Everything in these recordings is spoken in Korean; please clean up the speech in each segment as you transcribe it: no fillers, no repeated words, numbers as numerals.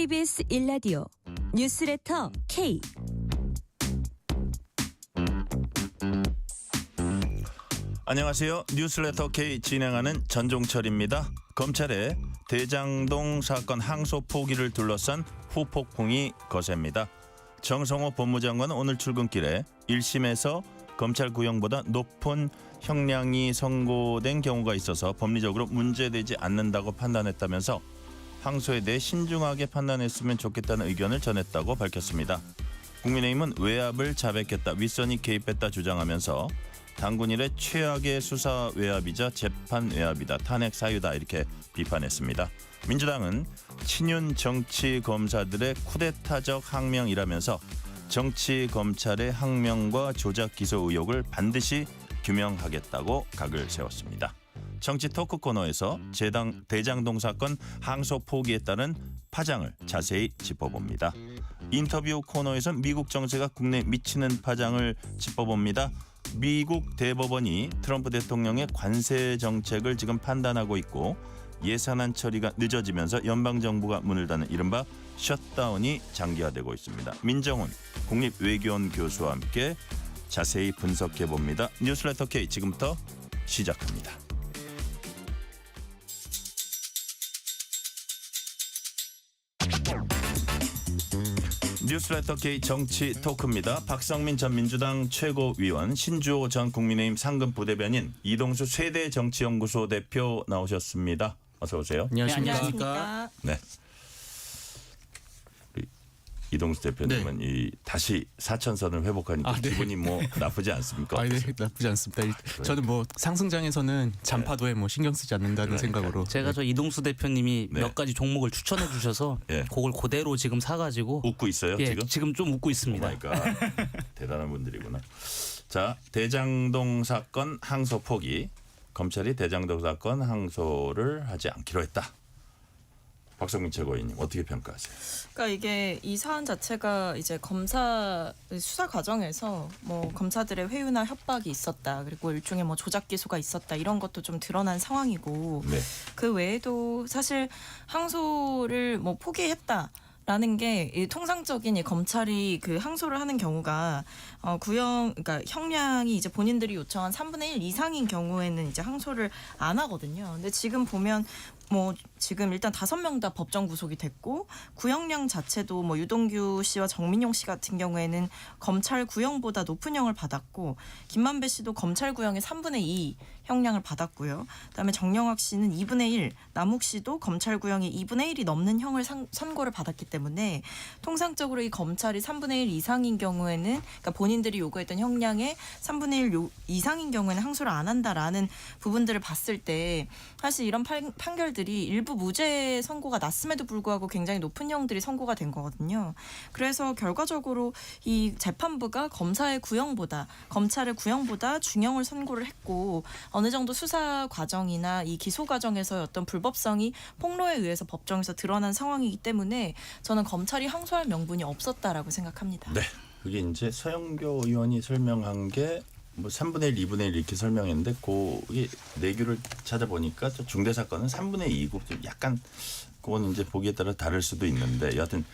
KBS 1라디오 뉴스레터 K. 안녕하세요. 뉴스레터 K 진행하는 전종철입니다. 검찰의 대장동 사건 항소 포기를 둘러싼 후폭풍이 거셉니다. 정성호 법무장관은 오늘 출근길에 1심에서 검찰 구형보다 높은 형량이 선고된 경우가 있어서 법리적으로 문제되지 않는다고 판단했다면서 항소에 대해 신중하게 판단했으면 좋겠다는 의견을 전했다고 밝혔습니다. 국민의힘은 외압을 자백했다, 윗선이 개입했다 주장하면서 당군 이래 최악의 수사 외압이자 재판 외압이다, 탄핵 사유다 이렇게 비판했습니다. 민주당은 친윤 정치 검사들의 쿠데타적 항명이라면서 정치 검찰의 항명과 조작 기소 의혹을 반드시 규명하겠다고 각을 세웠습니다. 정치 토크 코너에서 대장동 사건 항소 포기에 따른 파장을 자세히 짚어봅니다. 인터뷰 코너에서 미국 정세가 국내에 미치는 파장을 짚어봅니다. 미국 대법원이 트럼프 대통령의 관세 정책을 지금 판단하고 있고 예산안 처리가 늦어지면서 연방정부가 문을 닫는 이른바 셧다운이 장기화되고 있습니다. 민정훈 국립외교원 교수와 함께 자세히 분석해봅니다. 뉴스레터 K 지금부터 시작합니다. 뉴스레터 K 정치 토크입니다. 박성민 전 민주당 최고위원, 신주호 전 국민의힘 상근 부대변인, 이동수 세대정치연구소 대표 나오셨습니다. 어서 오세요. 안녕하십니까. 네. 이동수 대표님은 네. 다시 사천선을 회복하니까 네. 기분이 뭐 나쁘지 않습니까? 네, 나쁘지 않습니다. 저는 뭐 상승장에서는 잔파도에 뭐 신경 쓰지 않는다는 생각으로. 제가 저 이동수 대표님이 네. 몇 가지 종목을 추천해 주셔서 네. 그걸 그대로 지금 사가지고 웃고 있어요 지금? 지금 좀 웃고 있습니다. 오마이갓. 대단한 분들이구나. 자, 대장동 사건 항소 포기. 검찰이 대장동 사건 항소를 하지 않기로 했다. 박성민 최고위원님 어떻게 평가하세요? 그러니까 이게 이 사안 자체가 이제 검사 수사 과정에서 뭐 검사들의 회유나 협박이 있었다, 그리고 일종의 뭐 조작 기소가 있었다, 이런 것도 좀 드러난 상황이고, 네. 그 외에도 사실 항소를 뭐 포기했다. 라는 게 통상적인 이 검찰이 그 항소를 하는 경우가 그러니까 형량이 이제 본인들이 요청한 3분의 1 이상인 경우에는 이제 항소를 안 하거든요. 근데 지금 보면 뭐 지금 일단 5명 다 법정 구속이 됐고, 구형량 자체도 뭐 유동규 씨와 정민용 씨 같은 경우에는 검찰 구형보다 높은 형을 받았고, 김만배 씨도 검찰 구형의 3분의 2 형량을 받았고요. 그다음에 정영학 씨는 2분의 1, 남욱 씨도 검찰 구형의 2분의 1이 넘는 형을 선고를 받았기 때문에 통상적으로 이 검찰이 3분의 1 이상인 경우에는, 그러니까 본인들이 요구했던 형량의 3분의 1 이상인 경우에는 항소를 안 한다라는 부분들을 봤을 때, 사실 이런 판결들이 일부 무죄 선고가 났음에도 불구하고 굉장히 높은 형들이 선고가 된 거거든요. 그래서 결과적으로 이 재판부가 검찰의 구형보다 중형을 선고를 했고, 어느 정도 수사 과정이나 이 기소 과정에서의 어떤 불법성이 폭로에 의해서 법정에서 드러난 상황이기 때문에 저는 검찰이 항소할 명분이 없었다라고 생각합니다. 네. 그게 이제 서영교 의원이 설명한 게 뭐 3분의 1, 2분의 1 이렇게 설명했는데 그게 내규를 찾아보니까 중대 사건은 3분의 2고 좀 약간 그건 이제 보기에 따라 다를 수도 있는데, 여하튼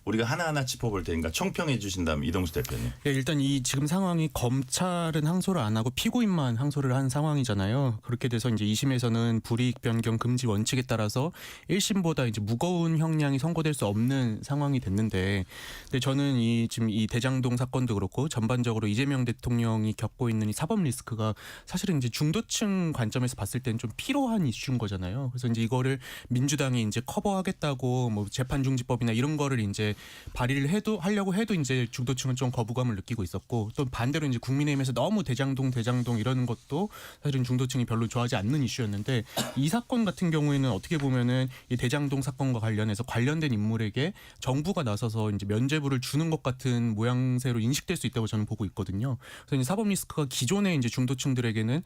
우리가 하나하나 짚어볼 테니까 총평해 주신다면 이동수 대표님. 예, 일단 이 지금 상황이 검찰은 항소를 안 하고 피고인만 항소를 한 상황이잖아요. 그렇게 돼서 이제 2심에서는 불이익 변경 금지 원칙에 따라서 1심보다 이제 무거운 형량이 선고될 수 없는 상황이 됐는데, 근데 저는 지금 이 대장동 사건도 그렇고 전반적으로 이재명 대통령이 겪고 있는 이 사법 리스크가 사실은 이제 중도층 관점에서 봤을 때는 좀 필요한 이슈인 거잖아요. 그래서 이제 이거를 민주당이 이제 커버하겠다고 뭐 재판중지법이나 이런 거를 이제 발의를 하려고 해도 이제 중도층은 좀 거부감을 느끼고 있었고, 또 반대로 이제 국민의힘에서 너무 대장동 이러는 것도 사실은 중도층이 별로 좋아하지 않는 이슈였는데, 이 사건 같은 경우에는 어떻게 보면은 이 대장동 사건과 관련해서 관련된 인물에게 정부가 나서서 이제 면죄부를 주는 것 같은 모양새로 인식될 수 있다고 저는 보고 있거든요. 그래서 이제 사법 리스크가 기존의 이제 중도층들에게는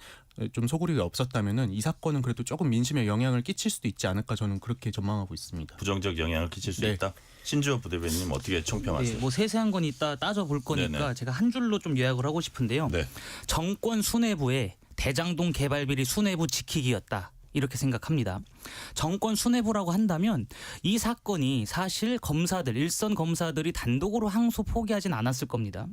좀 소구리가 없었다면은 이 사건은 그래도 조금 민심에 영향을 끼칠 수도 있지 않을까, 저는 그렇게 전망하고 있습니다. 부정적 영향을 끼칠 수 있다. 신주호 부대변인님 어떻게 총평하세요? 네, 뭐 세세한 건 이따 따져볼 거니까 네네. 제가 한 줄로 좀 요약을 하고 싶은데요. 네. 정권 수뇌부의 대장동 개발 비리 수뇌부 지키기였다, 이렇게 생각합니다. 정권 수뇌부라고 한다면 이 사건이 사실 검사들, 일선 검사들이 단독으로 항소 포기하진 않았을 겁니다.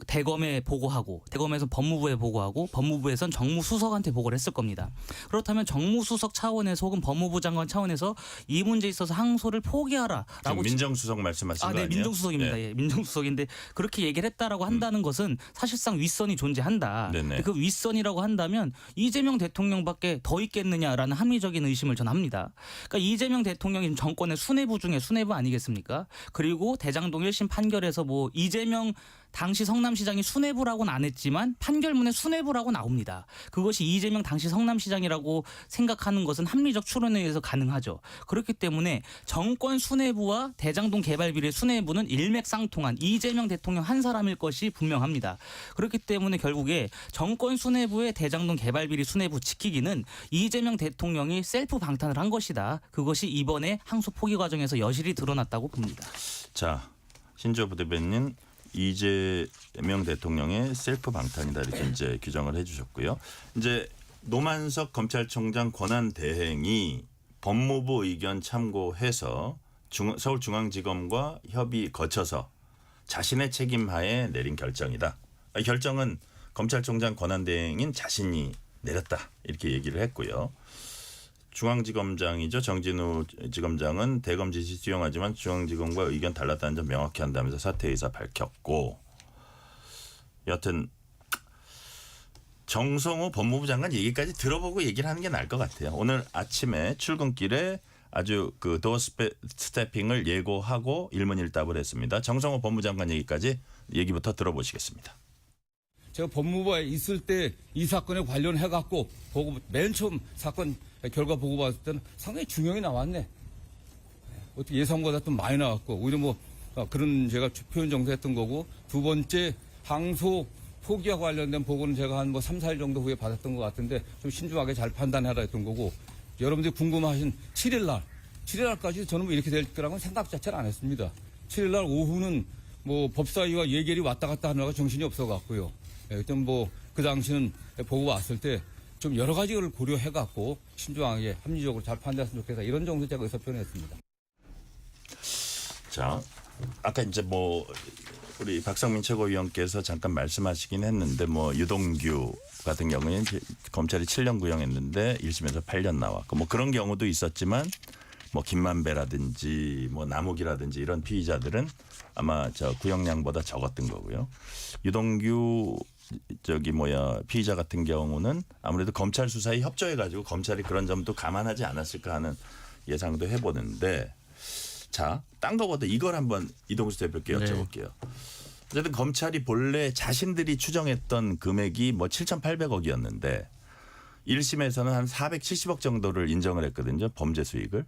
대검에 보고하고, 대검에서 법무부에 보고하고, 법무부에선 정무수석한테 보고를 했을 겁니다. 그렇다면 정무수석 차원에서 혹은 법무부 장관 차원에서 이 문제에 있어서 항소를 포기하라라고 민정수석 말씀하신 거 네, 아니에요? 민정수석입니다. 예. 예, 민정수석인데 그렇게 얘기를 했다라고 한다는 것은 사실상 윗선이 존재한다. 네네. 그 윗선이라고 한다면 이재명 대통령밖에 더 있겠느냐라는 합리적인 의심을 전 합니다. 그러니까 이재명 대통령이 지금 정권의 수뇌부 중에 수뇌부 아니겠습니까? 그리고 대장동 1심 판결에서 뭐 이재명 당시 성남시장이 수뇌부라고는 안 했지만 판결문에 수뇌부라고 나옵니다. 그것이 이재명 당시 성남시장이라고 생각하는 것은 합리적 추론에 의해서 가능하죠. 그렇기 때문에 정권 수뇌부와 대장동 개발 비리 수뇌부는 일맥상통한 이재명 대통령 한 사람일 것이 분명합니다. 그렇기 때문에 결국에 정권 수뇌부의 대장동 개발 비리 수뇌부 지키기는 이재명 대통령이 셀프 방탄을 한 것이다. 그것이 이번에 항소 포기 과정에서 여실히 드러났다고 봅니다. 자, 신조 부대변인 이재명 대통령의 셀프 방탄이다 이렇게 이제 규정을 해주셨고요. 이제 노만석 검찰총장 권한 대행이 법무부 의견 참고해서 서울중앙지검과 협의 거쳐서 자신의 책임하에 내린 결정이다. 결정은 검찰총장 권한 대행인 자신이 내렸다 이렇게 얘기를 했고요. 중앙지검장이죠. 정진우 지검장은 대검 지시 수용하지만 중앙지검과 의견 달랐다는 점 명확히 한다면서 사퇴 의사 밝혔고, 여튼 정성호 법무부 장관 얘기까지 들어보고 얘기를 하는 게 나을 것 같아요. 오늘 아침에 출근길에 아주 그 도어 스태핑을 예고하고 일문일답을 했습니다. 정성호 법무부 장관 얘기부터 들어보시겠습니다. 제가 법무부에 있을 때 이 사건에 관련해갖고 보고 맨 처음 사건 결과 보고 봤을 때는 상당히 중형이 나왔네. 어떻게 예상보다 좀 많이 나왔고 오히려 뭐 그런 제가 표현 정도했던 거고, 두 번째 항소 포기와 관련된 보고는 제가 한 뭐 3, 4일 정도 후에 받았던 것 같은데 좀 신중하게 잘 판단해라 했던 거고, 여러분들이 궁금하신 7일날까지 저는 뭐 이렇게 될 거라고는 생각 자체를 안 했습니다. 7일날 오후는 뭐 법사위와 예결이 왔다 갔다 하느라고 정신이 없어갖고요. 좀 뭐 그 당시는 보고 왔을 때 좀 여러 가지를 고려해갖고 신중하게 합리적으로 잘 판단했으면 좋겠다, 이런 정도 제가 의사 표현했습니다. 자, 아까 이제 뭐 우리 박상민 최고위원께서 잠깐 말씀하시긴 했는데 뭐 유동규 같은 경우에는 검찰이 7년 구형했는데 1심에서 8년 나왔고 뭐 그런 경우도 있었지만 뭐 김만배라든지 뭐 남욱이라든지 이런 피의자들은 아마 저 구형량보다 적었던 거고요. 유동규 피의자 같은 경우는 아무래도 검찰 수사에 협조해가지고 검찰이 그런 점도 감안하지 않았을까 하는 예상도 해보는데, 자, 딴 거보다 이걸 한번 이동수 대표께 여쭤볼게요. 어쨌든 검찰이 본래 자신들이 추정했던 금액이 뭐 7,800억이었는데 1심에서는 한 470억 정도를 인정을 했거든요. 범죄 수익을.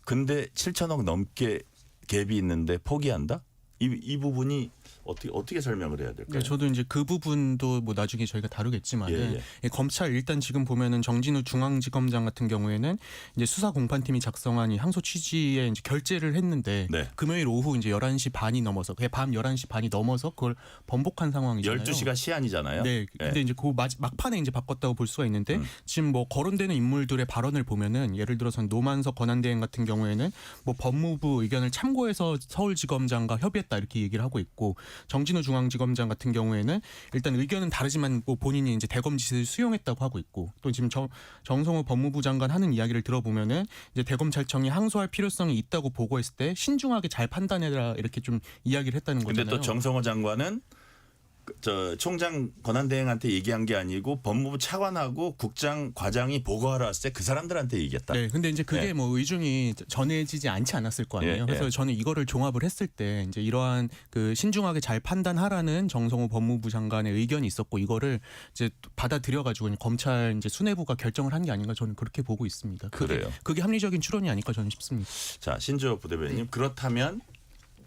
근데 7천억 넘게 갭이 있는데 포기한다? 이 부분이 어떻게 설명을 해야 될까요? 네, 저도 이제 그 부분도 뭐 나중에 저희가 다루겠지만 검찰 일단 지금 보면은 정진우 중앙지검장 같은 경우에는 이제 수사 공판팀이 작성한 이 항소 취지에 이제 결재를 했는데 금요일 오후 이제 11시 반이 넘어서 밤 11시 반이 넘어서 그걸 번복한 상황이잖아요. 12시가 시한이잖아요. 네. 근데 이제 그 막판에 이제 바꿨다고 볼 수가 있는데 지금 뭐 거론되는 인물들의 발언을 보면은 예를 들어서 노만석 권한대행 같은 경우에는 뭐 법무부 의견을 참고해서 서울지검장과 협의했다 이렇게 얘기를 하고 있고, 정진우 중앙지검장 같은 경우에는 일단 의견은 다르지만 뭐 본인이 이제 대검 지시를 수용했다고 하고 있고, 또 지금 정성호 법무부 장관 하는 이야기를 들어보면은 이제 대검찰청이 항소할 필요성이 있다고 보고했을 때 신중하게 잘 판단해라 이렇게 좀 이야기를 했다는 거잖아요. 근데 또 정성호 장관은 총장 권한대행한테 얘기한 게 아니고 법무부 차관하고 국장 과장이 보고하러 왔을 때 그 사람들한테 얘기했다. 네, 근데 이제 그게 뭐 의중이 전해지지 않지 않았을 거 아니에요. 그래서 저는 이거를 종합을 했을 때 이제 이러한 그 신중하게 잘 판단하라는 정성호 법무부 장관의 의견이 있었고, 이거를 이제 받아들여가지고 검찰 이제 수뇌부가 결정을 한 게 아닌가 저는 그렇게 보고 있습니다. 그게 합리적인 추론이 아닐까 저는 싶습니다. 자, 신조 부대변인님, 그렇다면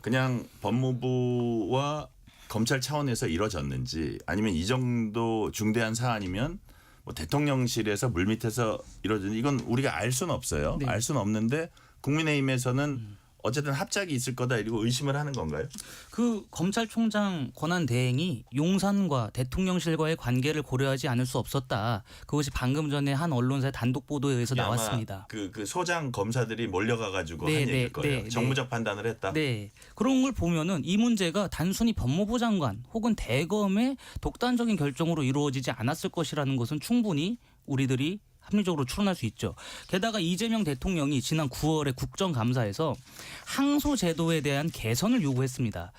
그냥 법무부와 검찰 차원에서 이뤄졌는지, 아니면 이 정도 중대한 사안이면 뭐 대통령실에서 물밑에서 이루어진, 이건 우리가 알 수는 없어요. 알 수는 없는데 국민의힘에서는 어쨌든 합작이 있을 거다 이러고 의심을 하는 건가요? 그 검찰총장 권한 대행이 용산과 대통령실과의 관계를 고려하지 않을 수 없었다. 그것이 방금 전에 한 언론사의 단독 보도에 의해서 아마 나왔습니다. 그 소장 검사들이 몰려가가지고 네, 한 네, 얘기일 거예요. 네, 정무적 판단을 했다. 네. 그런 걸 보면은 이 문제가 단순히 법무부 장관 혹은 대검의 독단적인 결정으로 이루어지지 않았을 것이라는 것은 충분히 우리들이 합리적으로 추론할 수 있죠. 게다가 이재명 대통령이 지난 9월에 국정감사에서 항소 제도에 대한 개선을 요구했습니다.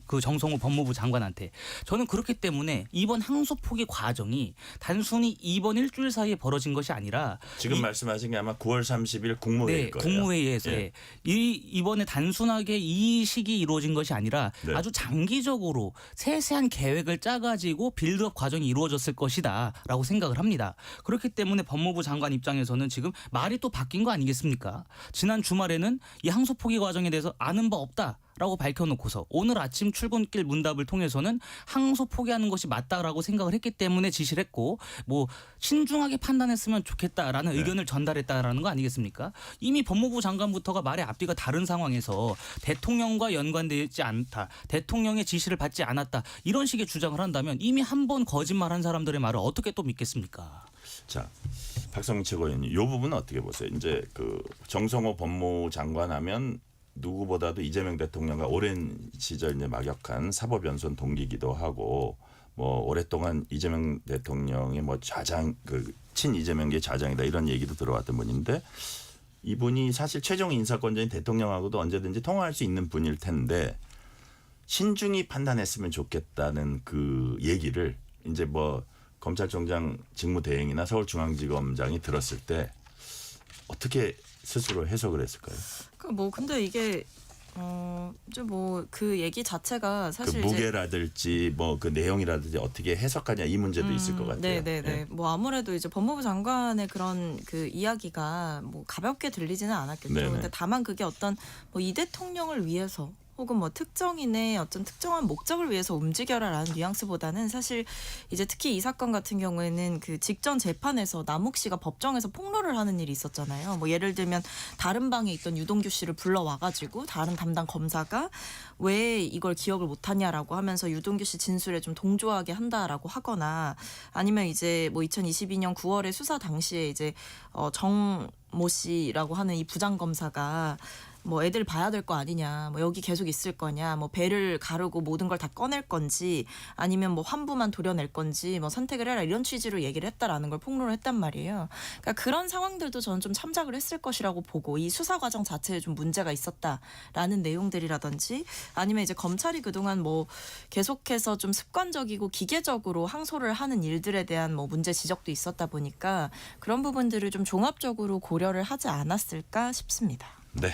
그 정성호 법무부 장관한테. 저는 그렇기 때문에 이번 항소 포기 과정이 단순히 이번 일주일 사이에 벌어진 것이 아니라 지금 말씀하신 게 아마 9월 30일 국무회의일 네, 거예요. 국무회의에서 예. 이번에 단순하게 이 시기 이루어진 것이 아니라 네. 아주 장기적으로 세세한 계획을 짜가지고 빌드업 과정이 이루어졌을 것이다라고 생각을 합니다. 그렇기 때문에 법무부 장관 입장에서는 지금 말이 또 바뀐 거 아니겠습니까? 지난 주말에는 이 항소 포기 과정에 대해서 아는 바 없다. 라고 밝혀놓고서 오늘 아침 출근길 문답을 통해서는 항소 포기하는 것이 맞다라고 생각을 했기 때문에 지시를 했고 뭐 신중하게 판단했으면 좋겠다라는 네. 의견을 전달했다라는 거 아니겠습니까? 이미 법무부 장관부터가 말의 앞뒤가 다른 상황에서 대통령과 연관되지 않다. 대통령의 지시를 받지 않았다. 이런 식의 주장을 한다면 이미 한 번 거짓말한 사람들의 말을 어떻게 또 믿겠습니까? 자, 박성민 최고위원님, 이 부분은 어떻게 보세요? 이제 그 정성호 법무부 장관 하면 누구보다도 이재명 대통령과 오랜 시절 이제 막역한 사법연수원 동기기도 하고 뭐 오랫동안 이재명 대통령의 뭐 좌장 그 친 이재명계 좌장이다 이런 얘기도 들어왔던 분인데 이분이 사실 최종 인사권자인 대통령하고도 언제든지 통화할 수 있는 분일 텐데 신중히 판단했으면 좋겠다는 그 얘기를 이제 뭐 검찰총장 직무대행이나 서울중앙지검장이 들었을 때 어떻게 스스로 해석을 했을까요? 뭐 근데 이게 이제 뭐 그 얘기 자체가 그 사실 이제 무게라든지 뭐 그 내용이라든지 어떻게 해석하냐 이 문제도 있을 것 같아요. 네네네. 예. 뭐 아무래도 이제 법무부 장관의 그런 그 이야기가 뭐 가볍게 들리지는 않았겠죠. 네네. 근데 다만 그게 어떤 뭐 이 대통령을 위해서 혹은 뭐 특정인의 어떤 특정한 목적을 위해서 움직여라라는 뉘앙스보다는 사실 이제 특히 이 사건 같은 경우에는 그 직전 재판에서 남욱 씨가 법정에서 폭로를 하는 일이 있었잖아요. 뭐 예를 들면 다른 방에 있던 유동규 씨를 불러와가지고 다른 담당 검사가 왜 이걸 기억을 못하냐라고 하면서 유동규 씨 진술에 좀 동조하게 한다라고 하거나 아니면 이제 뭐 2022년 9월에 수사 당시에 이제 정모 씨라고 하는 이 부장검사가 뭐 애들 봐야 될 거 아니냐, 뭐 여기 계속 있을 거냐, 뭐 배를 가르고 모든 걸 다 꺼낼 건지 아니면 뭐 환부만 도려낼 건지 뭐 선택을 해라 이런 취지로 얘기를 했다라는 걸 폭로를 했단 말이에요. 그러니까 그런 상황들도 저는 좀 참작을 했을 것이라고 보고 이 수사 과정 자체에 좀 문제가 있었다라는 내용들이라든지 아니면 이제 검찰이 그동안 뭐 계속해서 좀 습관적이고 기계적으로 항소를 하는 일들에 대한 뭐 문제 지적도 있었다 보니까 그런 부분들을 좀 종합적으로 고려를 하지 않았을까 싶습니다. 네.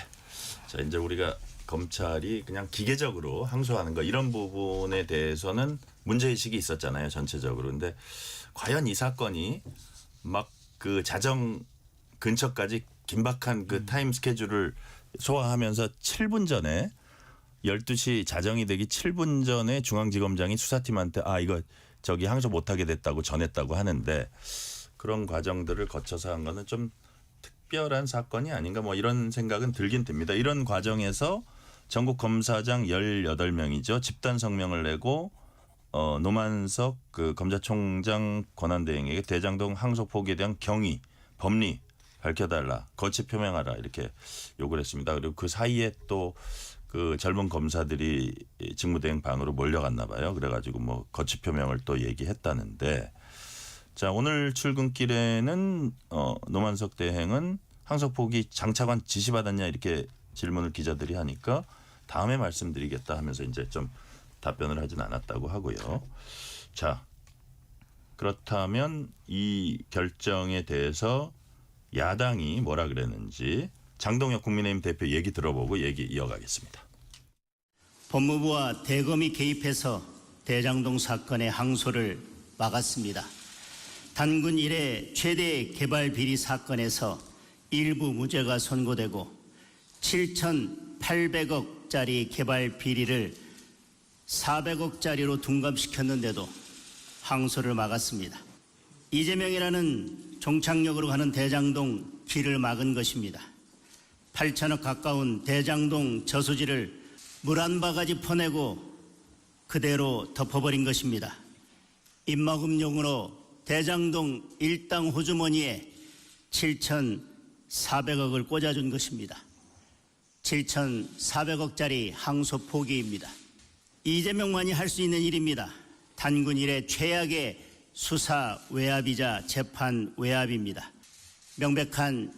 자, 이제 우리가 검찰이 그냥 기계적으로 항소하는 거 이런 부분에 대해서는 문제의식이 있었잖아요. 전체적으로. 근데 과연 이 사건이 막 그 자정 근처까지 긴박한 그 타임 스케줄을 소화하면서 7분 전에 12시 자정이 되기 7분 전에 중앙지검장이 수사팀한테 이거 저기 항소 못하게 됐다고 전했다고 하는데 그런 과정들을 거쳐서 한 거는 좀 특별한 사건이 아닌가 뭐 이런 생각은 들긴 듭니다. 이런 과정에서 전국 검사장 18명이죠. 집단 성명을 내고 노만석 그 검찰총장 권한대행에게 대장동 항소 포기에 대한 경위, 법리 밝혀달라, 거치 표명하라 이렇게 요구를 했습니다. 그리고 그 사이에 또 그 젊은 검사들이 직무대행 방으로 몰려갔나 봐요. 그래가지고 뭐 거치 표명을 또 얘기했다는데 자 오늘 출근길에는 노만석 대행은 항소 포기 장차관 지시받았냐 이렇게 질문을 기자들이 하니까 다음에 말씀드리겠다 하면서 이제 좀 답변을 하진 않았다고 하고요. 자 그렇다면 이 결정에 대해서 야당이 뭐라 그랬는지 장동혁 국민의힘 대표 얘기 들어보고 얘기 이어가겠습니다. 법무부와 대검이 개입해서 대장동 사건의 항소를 막았습니다. 단군 이래 최대 개발 비리 사건에서 일부 무죄가 선고되고 7,800억짜리 개발 비리를 400억짜리로 둔갑시켰는데도 항소를 막았습니다. 이재명이라는 종착역으로 가는 대장동 길을 막은 것입니다. 8천억 가까운 대장동 저수지를 물 한 바가지 퍼내고 그대로 덮어버린 것입니다. 입막음용으로 대장동 일당 호주머니에 7,400억을 꽂아준 것입니다. 7,400억짜리 항소 포기입니다. 이재명만이 할 수 있는 일입니다. 단군 이래 최악의 수사 외압이자 재판 외압입니다. 명백한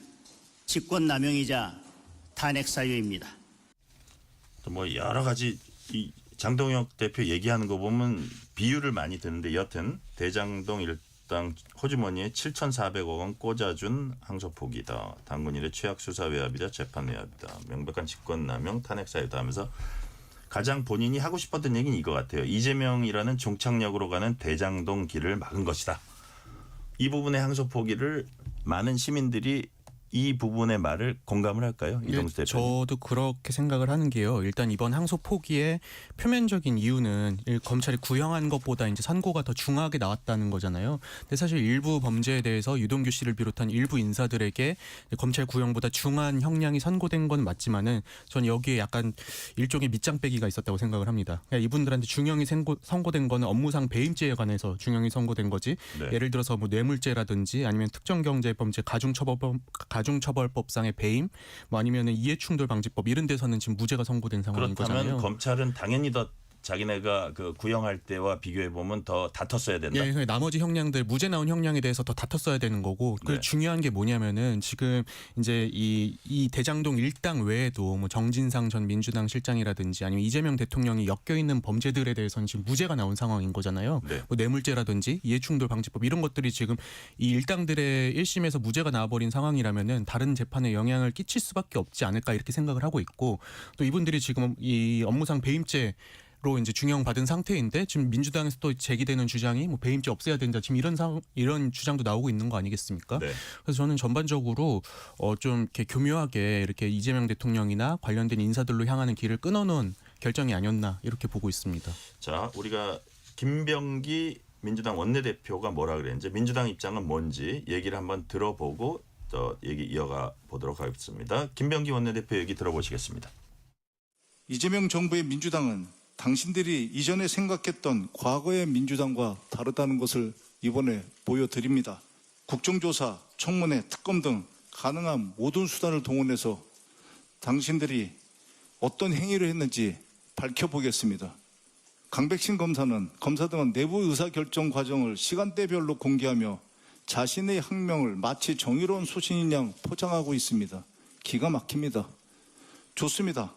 직권남용이자 탄핵 사유입니다. 뭐 여러 가지 이 장동혁 대표 얘기하는 거 보면 비유를 많이 드는데 여튼 대장동 일당 호주머니에 7,400억 원 꽂아준 항소 포기다. 단군 이래 최악 수사 외압이자 재판 외압이다. 명백한 직권남용 탄핵 사유다 하면서 가장 본인이 하고 싶었던 얘기는 이거 같아요. 이재명이라는 종착역으로 가는 대장동 길을 막은 것이다. 이 부분의 항소 포기를 많은 시민들이 이 부분의 말을 공감을 할까요? 이동수 대표님. 저도 그렇게 생각을 하는 게요. 일단 이번 항소 포기의 표면적인 이유는 검찰이 구형한 것보다 이제 선고가 더 중하게 나왔다는 거잖아요. 근데 사실 일부 범죄에 대해서 유동규 씨를 비롯한 일부 인사들에게 검찰 구형보다 중한 형량이 선고된 건 맞지만은 전 여기에 약간 일종의 밑장빼기가 있었다고 생각을 합니다. 그러니까 이분들한테 중형이 선고된 거는 업무상 배임죄에 관해서 중형이 거지. 네. 예를 들어서 뭐 뇌물죄라든지 아니면 특정경제범죄 가중처벌법상의 배임, 뭐 아니면은 이해충돌방지법 이런 데서는 지금 무죄가 선고된 상황인 그렇다면 거잖아요. 검찰은 당연히 더 자기네가 그 구형할 때와 비교해 보면 더 다퉜어야 된다. 예, 나머지 형량들 무죄 나온 형량에 대해서 더 다퉜어야 되는 거고. 그 네. 중요한 게 뭐냐면은 지금 이제 이 대장동 일당 외에도 뭐 정진상 전 민주당 실장이라든지 아니면 이재명 대통령이 엮여 있는 범죄들에 대해서는 지금 무죄가 나온 상황인 거잖아요. 네. 뭐 뇌물죄라든지 이해충돌 방지법 이런 것들이 지금 이 일당들의 1심에서 무죄가 나와버린 상황이라면은 다른 재판에 영향을 끼칠 수밖에 없지 않을까 이렇게 생각을 하고 있고, 또 이분들이 지금 이 업무상 배임죄 로 이제 중형 받은 상태인데 지금 민주당에서 또 제기되는 주장이 뭐 배임죄 없애야 된다 지금 이런 주장도 나오고 있는 거 아니겠습니까? 네. 그래서 저는 전반적으로 좀 이렇게 교묘하게 이렇게 이재명 대통령이나 관련된 인사들로 향하는 길을 끊어놓은 결정이 아니었나 이렇게 보고 있습니다. 자, 우리가 김병기 민주당 원내대표가 뭐라 그랬는지 민주당 입장은 뭔지 얘기를 한번 들어보고 또 얘기 이어가 보도록 하겠습니다. 김병기 원내대표 얘기 들어보시겠습니다. 이재명 정부의 민주당은 당신들이 이전에 생각했던 과거의 민주당과 다르다는 것을 이번에 보여드립니다. 국정조사, 청문회, 특검 등 가능한 모든 수단을 동원해서 당신들이 어떤 행위를 했는지 밝혀보겠습니다. 강백신 검사 등은 내부 의사결정 과정을 시간대별로 공개하며 자신의 항명을 마치 정의로운 소신인 양 포장하고 있습니다. 기가 막힙니다. 좋습니다.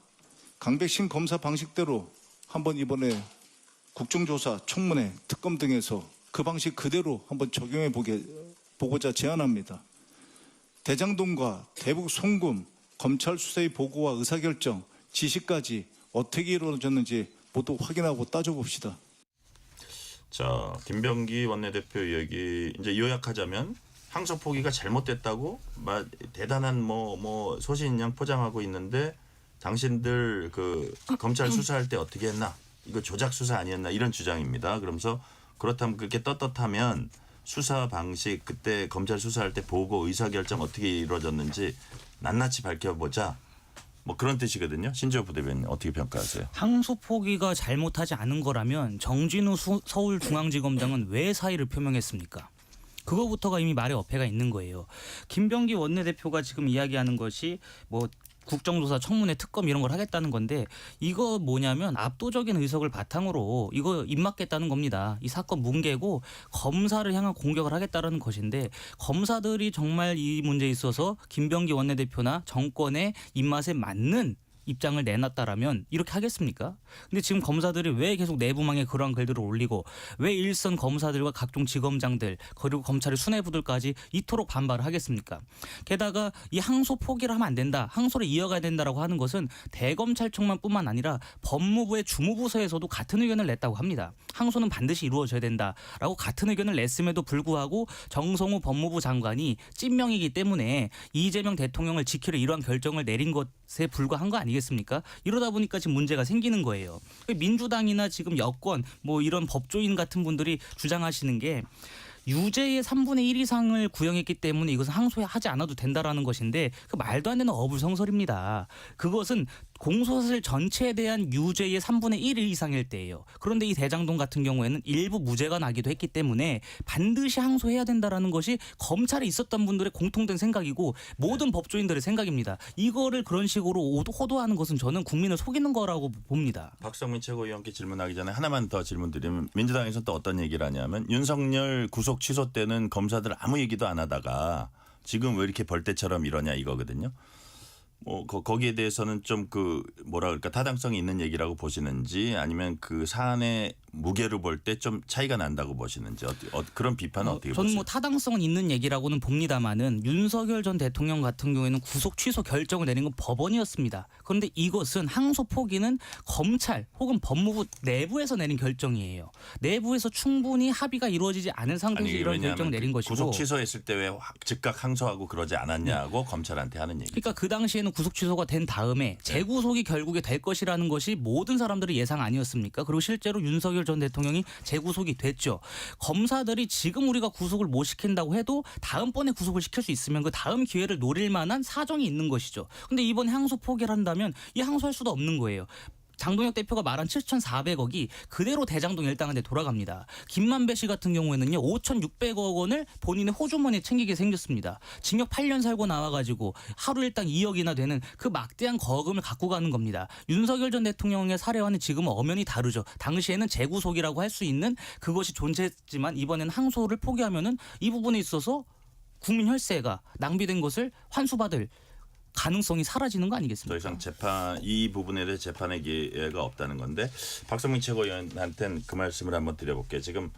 강백신 검사 방식대로 한번 이번에 국정조사, 청문회, 특검 등에서 그 방식 그대로 한번 적용해 보고자 제안합니다. 대장동과 대북 송금, 검찰 수사의 보고와 의사결정, 지시까지 어떻게 이루어졌는지 모두 확인하고 따져봅시다. 자, 김병기 원내대표 얘기 이제 요약하자면 항소 포기가 잘못됐다고 대단한 뭐 소신양 포장하고 있는데 당신들 그 검찰 수사할 때 어떻게 했나? 이거 조작 수사 아니었나? 이런 주장입니다. 그러면서 그렇다면 그렇게 떳떳하면 수사 방식 그때 검찰 수사할 때 보고 의사결정 어떻게 이루어졌는지 낱낱이 밝혀보자. 뭐 그런 뜻이거든요. 신지호 부대변인 어떻게 평가하세요? 항소 포기가 잘못하지 않은 거라면 정진우 서울중앙지검장은 왜 사의를 표명했습니까? 그거부터가 이미 말의 어폐가 있는 거예요. 김병기 원내대표가 지금 이야기하는 것이 뭐 국정조사, 청문회, 특검 이런 걸 하겠다는 건데 이거 뭐냐면 압도적인 의석을 바탕으로 이거 입막겠다는 겁니다. 이 사건 뭉개고 검사를 향한 공격을 하겠다는 것인데 검사들이 정말 이 문제에 있어서 김병기 원내대표나 정권의 입맛에 맞는 입장을 내놨다라면 이렇게 하겠습니까? 근데 지금 검사들이 왜 계속 내부망에 그러한 글들을 올리고 왜 일선 검사들과 각종 지검장들 그리고 검찰의 수뇌부들까지 이토록 반발을 하겠습니까? 게다가 이 항소 포기를 하면 안 된다. 항소를 이어가야 된다라고 하는 것은 대검찰청만뿐만 아니라 법무부의 주무부서에서도 같은 의견을 냈다고 합니다. 항소는 반드시 이루어져야 된다라고 같은 의견을 냈음에도 불구하고 정성호 법무부 장관이 찐명이기 때문에 이재명 대통령을 지키려 이러한 결정을 내린 것에 불과한 거 아니겠습니까? 이러다 보니까 지금 문제가 생기는 거예요. 민주당이나 지금 여권 뭐 이런 법조인 같은 분들이 주장하시는 게 유죄의 3분의 1 이상을 구형했기 때문에 이것은 항소하지 않아도 된다라는 것인데 그 말도 안 되는 어불성설입니다. 그것은 공소사실 전체에 대한 유죄의 3분의 1 이상일 때예요. 그런데 이 대장동 같은 경우에는 일부 무죄가 나기도 했기 때문에 반드시 항소해야 된다라는 것이 검찰에 있었던 분들의 공통된 생각이고 모든 법조인들의 생각입니다. 이거를 그런 식으로 호도하는 것은 저는 국민을 속이는 거라고 봅니다. 박성민 최고위원께 질문하기 전에 하나만 더 질문드리면 민주당에서 또 어떤 얘기를 하냐면 윤석열 구속 취소 때는 검사들 아무 얘기도 안 하다가 지금 왜 이렇게 벌떼처럼 이러냐 이거거든요. 뭐 거기에 대해서는 좀 그 뭐라 그럴까 타당성이 있는 얘기라고 보시는지 아니면 그 사안의 무게를 볼 때 좀 차이가 난다고 보시는지 그런 비판은 어떻게 보세요? 저는 뭐 타당성은 있는 얘기라고는 봅니다만은 윤석열 전 대통령 같은 경우에는 구속 취소 결정을 내린 건 법원이었습니다. 그런데 이것은 항소 포기는 검찰 혹은 법무부 내부에서 내린 결정이에요. 내부에서 충분히 합의가 이루어지지 않은 상태에서 이런 결정을 내린 것이고 구속 취소했을 때 왜 즉각 항소하고 그러지 않았냐고 검찰한테 하는 얘기. 그러니까 그 당시에는 구속 취소가 된 다음에 재구속이 결국에 될 것이라는 것이 모든 사람들의 예상 아니었습니까? 그리고 실제로 윤석열 전 대통령이 재구속이 됐죠. 검사들이 지금 우리가 구속을 못 시킨다고 해도 다음번에 구속을 시킬 수 있으면 그 다음 기회를 노릴 만한 사정이 있는 것이죠. 그런데 이번에 항소 포기를 한다면 이 항소할 수도 없는 거예요. 장동혁 대표가 말한 7,400억이 그대로 대장동 일당한테 돌아갑니다. 김만배 씨 같은 경우에는요. 5,600억 원을 본인의 호주머니에 챙기게 생겼습니다. 징역 8년 살고 나와가지고 하루 일당 2억이나 되는 그 막대한 거금을 갖고 가는 겁니다. 윤석열 전 대통령의 사례와는 지금은 엄연히 다르죠. 당시에는 재구속이라고 할 수 있는 그것이 존재했지만 이번에는 항소를 포기하면은 이 부분에 있어서 국민 혈세가 낭비된 것을 환수받을 가능성이 사라지는 거 아니겠습니까? 더 이상 이 부분에 대해 재판의 기회가 없다는 건데 박성민 최고위원한테는 그 말씀을 한번 드려볼게요. 지금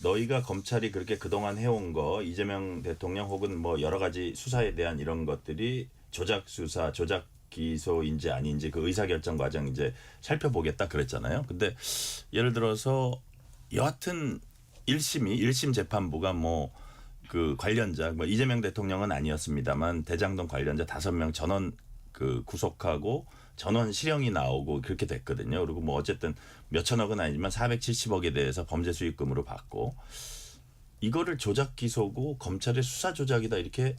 너희가 검찰이 그렇게 그동안 해온 거 이재명 대통령 혹은 뭐 여러 가지 수사에 대한 이런 것들이 조작 수사, 조작 기소인지 아닌지 그 의사결정 과정 이제 살펴보겠다 그랬잖아요. 근데 예를 들어서 여하튼 1심 재판부가 뭐 그 관련자 뭐 이재명 대통령은 아니었습니다만 대장동 관련자 5명 전원 그 구속하고 전원 실형이 나오고 그렇게 됐거든요. 그리고 뭐 어쨌든 몇천억은 아니지만 470억에 대해서 범죄 수익금으로 받고 이거를 조작 기소고 검찰의 수사 조작이다 이렇게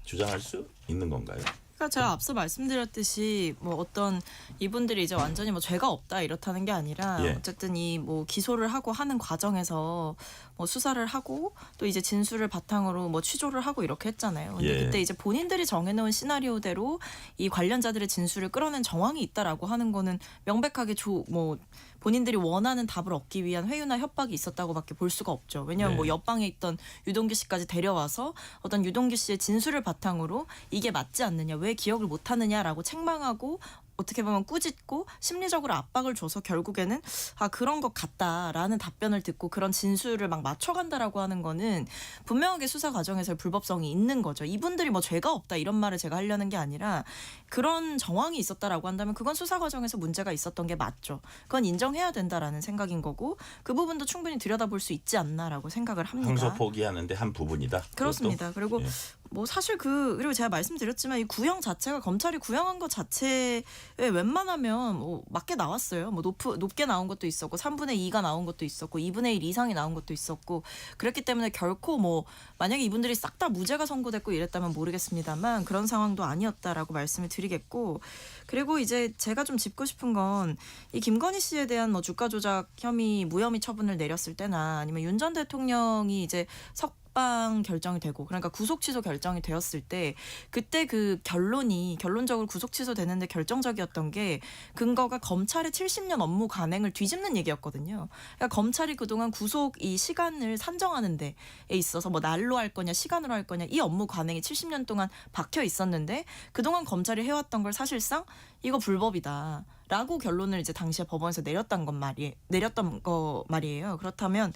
주장할 수 있는 건가요? 그러니까 제가 앞서 말씀드렸듯이 뭐 어떤 이분들이 이제 완전히 뭐 죄가 없다 이렇다는 게 아니라 예. 어쨌든 이 뭐 기소를 하고 하는 과정에서 뭐 수사를 하고 또 이제 진술을 바탕으로 뭐 취조를 하고 이렇게 했잖아요. 근데 예. 그때 이제 본인들이 정해놓은 시나리오대로 이 관련자들의 진술을 끌어낸 정황이 있다라고 하는 거는 명백하게 뭐 본인들이 원하는 답을 얻기 위한 회유나 협박이 있었다고밖에 볼 수가 없죠. 왜냐하면 네. 뭐 옆방에 있던 유동규 씨까지 데려와서 어떤 유동규 씨의 진술을 바탕으로 이게 맞지 않느냐, 왜 기억을 못하느냐라고 책망하고 어떻게 보면 꾸짖고 심리적으로 압박을 줘서 결국에는 그런 것 같다라는 답변을 듣고 그런 진술을 막 맞춰간다라고 하는 거는 분명하게 수사 과정에서의 불법성이 있는 거죠. 이분들이 뭐 죄가 없다 이런 말을 제가 하려는 게 아니라 그런 정황이 있었다라고 한다면 그건 수사 과정에서 문제가 있었던 게 맞죠. 그건 인정해야 된다라는 생각인 거고 그 부분도 충분히 들여다볼 수 있지 않나라고 생각을 합니다. 항소 포기하는데 한 부분이다. 그렇습니다. 그리고 예. 뭐 사실 그리고 제가 말씀드렸지만 이 구형 자체가 검찰이 구형한 것 자체에 웬만하면 뭐 맞게 나왔어요. 뭐 높게 나온 것도 있었고 3분의 2가 나온 것도 있었고 2분의 1 이상이 나온 것도 있었고 그랬기 때문에 결코 뭐 만약에 이분들이 싹 다 무죄가 선고됐고 이랬다면 모르겠습니다만 그런 상황도 아니었다라고 말씀을 드리겠고 그리고 이제 제가 좀 짚고 싶은 건 이 김건희 씨에 대한 뭐 주가 조작 혐의 무혐의 처분을 내렸을 때나 아니면 윤 전 대통령이 이제 석방 결정이 되고 그러니까 구속 취소 결정이 되었을 때 그때 그 결론적으로 구속 취소되는데 결정적이었던 게 근거가 검찰의 70년 업무 관행을 뒤집는 얘기였거든요. 그러니까 검찰이 그동안 구속 이 시간을 산정하는 데에 있어서 뭐 날로 할 거냐 시간으로 할 거냐 이 업무 관행이 70년 동안 박혀 있었는데 그동안 검찰이 해왔던 걸 사실상 이거 불법이다. 라고 결론을 이제 당시에 법원에서 내렸던 거 말이에요. 그렇다면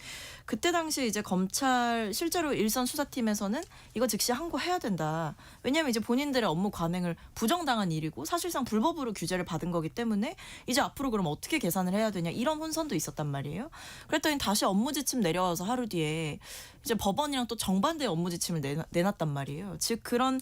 그때 당시에 이제 검찰 실제로 일선 수사팀에서는 이거 즉시 항고해야 된다. 왜냐하면 이제 본인들의 업무 관행을 부정당한 일이고 사실상 불법으로 규제를 받은 거기 때문에 이제 앞으로 그럼 어떻게 계산을 해야 되냐 이런 혼선도 있었단 말이에요. 그랬더니 다시 업무 지침 내려와서 하루 뒤에 이제 법원이랑 또 정반대의 업무 지침을 내놨단 말이에요. 즉 그런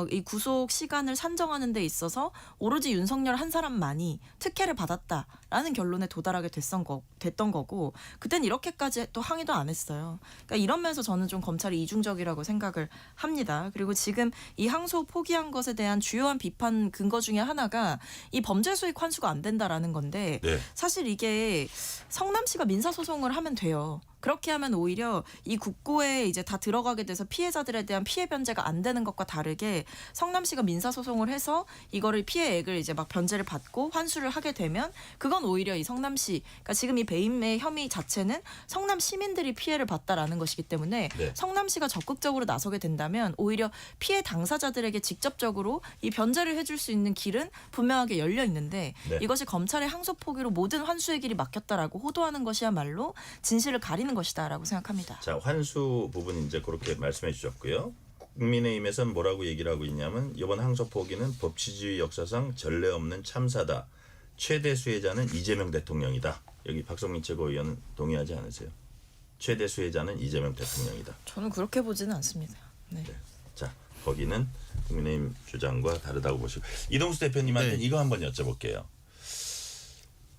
이 구속 시간을 산정하는 데 있어서 오로지 윤석열 한 사람만이 특혜를 받았다라는 결론에 도달하게 됐던 거고 그땐 이렇게까지 또 항의도 안 했어요. 그러니까 이런 면에서 저는 좀 검찰이 이중적이라고 생각을 합니다. 그리고 지금 이 항소 포기한 것에 대한 주요한 비판 근거 중에 하나가 이 범죄 수익 환수가 안 된다라는 건데 네. 사실 이게 성남시가 민사소송을 하면 돼요. 그렇게 하면 오히려 이 국고에 이제 다 들어가게 돼서 피해자들에 대한 피해 변제가 안 되는 것과 다르게 성남시가 민사소송을 해서 이거를 피해액을 이제 막 변제를 받고 환수를 하게 되면 그건 오히려 이 성남시, 그러니까 지금 이 배임의 혐의 자체는 성남 시민들이 피해를 봤다라는 것이기 때문에 네. 성남시가 적극적으로 나서게 된다면 오히려 피해 당사자들에게 직접적으로 이 변제를 해줄 수 있는 길은 분명하게 열려 있는데 네. 이것이 검찰의 항소 포기로 모든 환수의 길이 막혔다라고 호도하는 것이야말로 진실을 가리는 것이다라고 생각합니다. 자, 환수 부분 이제 그렇게 말씀해 주셨고요. 국민의힘에서는 뭐라고 얘기를 하고 있냐면 이번 항소 포기는 법치주의 역사상 전례 없는 참사다. 최대 수혜자는 이재명 대통령이다. 여기 박성민 최고위원 동의하지 않으세요? 최대 수혜자는 이재명 대통령이다. 저는 그렇게 보지는 않습니다. 네. 자, 거기는 국민의힘 주장과 다르다고 보시고 이동수 대표님한테 네. 이거 한번 여쭤볼게요.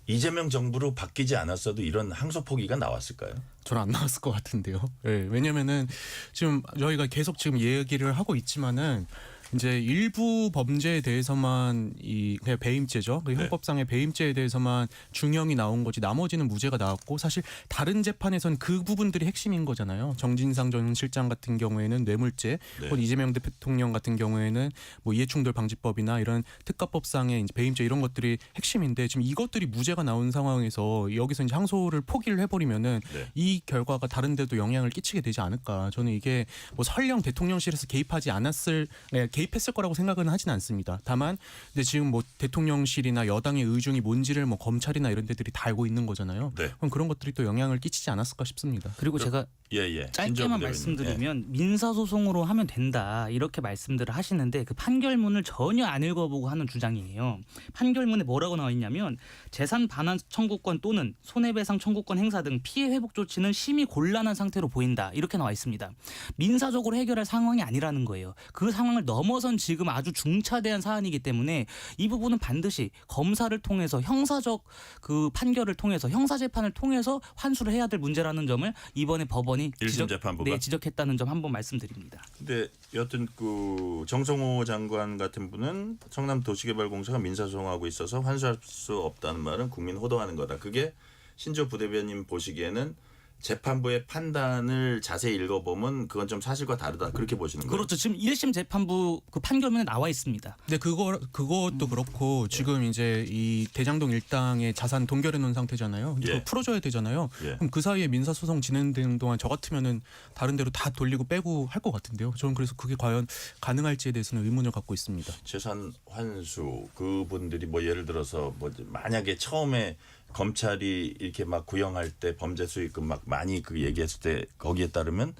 이재명 정부로 바뀌지 않았어도 이런 항소 포기가 나왔을까요? 저는 안 나왔을 것 같은데요. 네, 왜냐면은 지금 저희가 계속 지금 얘기를 하고 있지만은 이제 일부 범죄에 대해서만 이 그냥 배임죄죠. 그 형법상의 배임죄에 대해서만 중형이 나온 거지 나머지는 무죄가 나왔고 사실 다른 재판에선 그 부분들이 핵심인 거잖아요. 정진상 전 실장 같은 경우에는 뇌물죄, 혹은 이재명 대통령 같은 경우에는 뭐 이해충돌 방지법이나 이런 특가법상의 이제 배임죄 이런 것들이 핵심인데 지금 이것들이 무죄가 나온 상황에서 여기서 이제 항소를 포기를 해버리면은 이 결과가 다른 데도 영향을 끼치게 되지 않을까. 저는 이게 뭐 설령 대통령실에서 개입하지 않았을 개입했을 거라고 생각은 하진 않습니다. 다만 근데 지금 뭐 대통령실이나 여당의 의중이 뭔지를 뭐 검찰이나 이런 데들이 다 알고 있는 거잖아요. 네. 그럼 그런 것들이 또 영향을 끼치지 않았을까 싶습니다. 그리고 제가 예. 짧게만 말씀드리면 민사소송으로 하면 된다 이렇게 말씀들을 하시는데 그 판결문을 전혀 안 읽어보고 하는 주장이에요. 판결문에 뭐라고 나와 있냐면 재산 반환 청구권 또는 손해배상 청구권 행사 등 피해 회복 조치는 심히 곤란한 상태로 보인다 이렇게 나와 있습니다. 민사적으로 해결할 상황이 아니라는 거예요. 그 상황을 넘어선 지금 아주 중차대한 사안이기 때문에 이 부분은 반드시 검사를 통해서 형사적 그 판결을 통해서 형사 재판을 통해서 환수를 해야 될 문제라는 점을 이번에 법원이 1심 재판부가 지적했다는 점 한번 말씀드립니다. 근데 여튼 그 정성호 장관 같은 분은 성남도시개발공사가 민사소송하고 있어서 환수할 수 없다는 말은 국민 호도하는 거다. 그게 신조 부대변인 보시기에는 재판부의 판단을 자세히 읽어보면 그건 좀 사실과 다르다 그렇게 보시는 거예요? 그렇죠. 지금 1심 재판부 그 판결문에 나와 있습니다. 근데 그것도 그렇고 지금 이제 이 대장동 일당의 자산 동결해 놓은 상태잖아요. 예. 그거 풀어줘야 되잖아요. 예. 그럼 그 사이에 민사소송 진행되는 동안 저 같으면은 다른 데로 다 돌리고 빼고 할 것 같은데요. 저는 그래서 그게 과연 가능할지에 대해서는 의문을 갖고 있습니다. 재산 환수 그분들이 뭐 예를 들어서 뭐 만약에 처음에 검찰이 이렇게 막 구형할 때 범죄 수익금 막 많이 그 얘기했을 때 거기에 따르면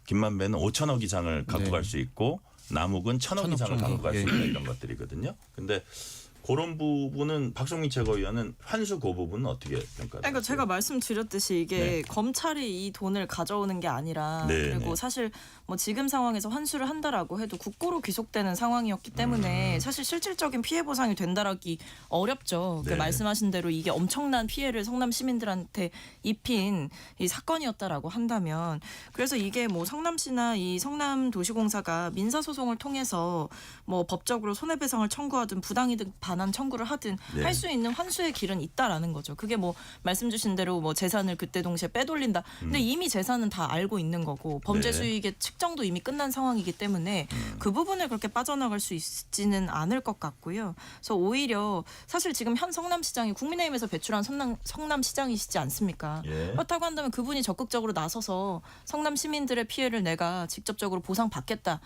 김만배는 5천억 이상을 갖고 갈 수 있고 남욱은 1,000억 이상을 갖고 갈 수 있다 이런 것들이거든요. 근데 그런 부분은 박성민 최고위원은 환수 그 부분은 어떻게 평가하세요? 그러니까 제가 말씀드렸듯이 이게 네. 검찰이 이 돈을 가져오는 게 아니라 네, 그리고 네. 사실 뭐 지금 상황에서 환수를 한다라고 해도 국고로 귀속되는 상황이었기 때문에 사실 실질적인 피해 보상이 된다라기 어렵죠. 그 네. 말씀하신 대로 이게 엄청난 피해를 성남 시민들한테 입힌 이 사건이었다라고 한다면 그래서 이게 뭐 성남시나 이 성남도시공사가 민사소송을 통해서 뭐 법적으로 손해배상을 청구하든 부당이득 반환 청구를 하든 네. 할 수 있는 환수의 길은 있다라는 거죠. 그게 뭐 말씀 주신 대로 뭐 재산을 그때 동시에 빼돌린다. 근데 이미 재산은 다 알고 있는 거고 범죄 네. 수익의 측정도 이미 끝난 상황이기 때문에 그 부분을 그렇게 빠져나갈 수 있지는 않을 것 같고요. 그래서 오히려 사실 지금 현 성남시장이 국민의힘에서 배출한 성남시장이시지 않습니까? 예. 그렇다고 한다면 그분이 적극적으로 나서서 성남 시민들의 피해를 내가 직접적으로 보상받겠다라고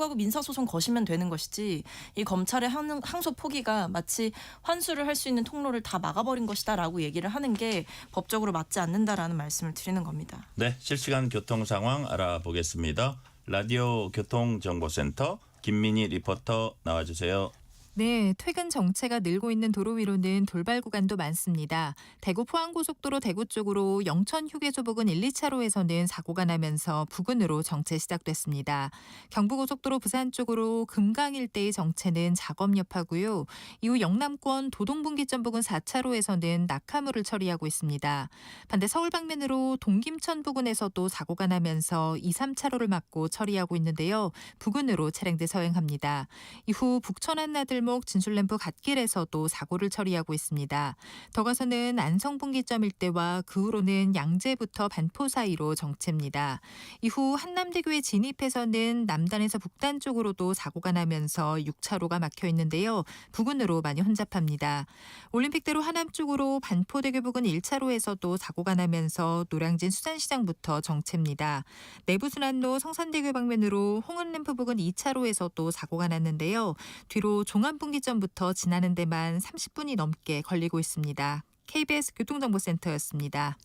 하고 민사소송 거시면 되는 것이지 이 검찰의 항소 포기가 마치 환수를 할 수 있는 통로를 다 막아버린 것이다라고 얘기를 하는 게 법적으로 맞지 않는다라는 말씀을 드리는 겁니다. 네, 실시간 교통 상황 알아보겠습니다. 라디오 교통정보센터 김민희 리포터 나와주세요. 네, 퇴근 정체가 늘고 있는 도로 위로는 돌발 구간도 많습니다. 대구 포항고속도로 대구 쪽으로 영천 휴게소 부근 1, 2차로에서는 사고가 나면서 부근으로 정체 시작됐습니다. 경부고속도로 부산 쪽으로 금강 일대의 정체는 작업 여파고요. 이후 영남권 도동분기점 부근 4차로에서는 낙하물을 처리하고 있습니다. 반대 서울 방면으로 동김천 부근에서도 사고가 나면서 2, 3차로를 막고 처리하고 있는데요. 부근으로 차량들 서행합니다. 이후 북천 한나들목 진술램프 갓길에서도 사고를 처리하고 있습니다. 더 가서는 안성분기점 일대와 그 후로는 양재부터 반포 사이로 정체입니다. 이후 한남대교에 진입해서는 남단에서 북단 쪽으로도 사고가 나면서 6차로가 막혀 있는데요. 부근으로 많이 혼잡합니다. 올림픽대로 하남 쪽으로 반포대교 부근 1차로에서도 사고가 나면서 노량진 수산시장부터 정체입니다. 내부순환로 성산대교 방면으로 홍은램프 부근 2차로에서도 사고가 났는데요. 뒤로 종암분기점부터 지나는 데만 30분이 넘게 걸리고 있습니다. KBS 교통정보센터였습니다.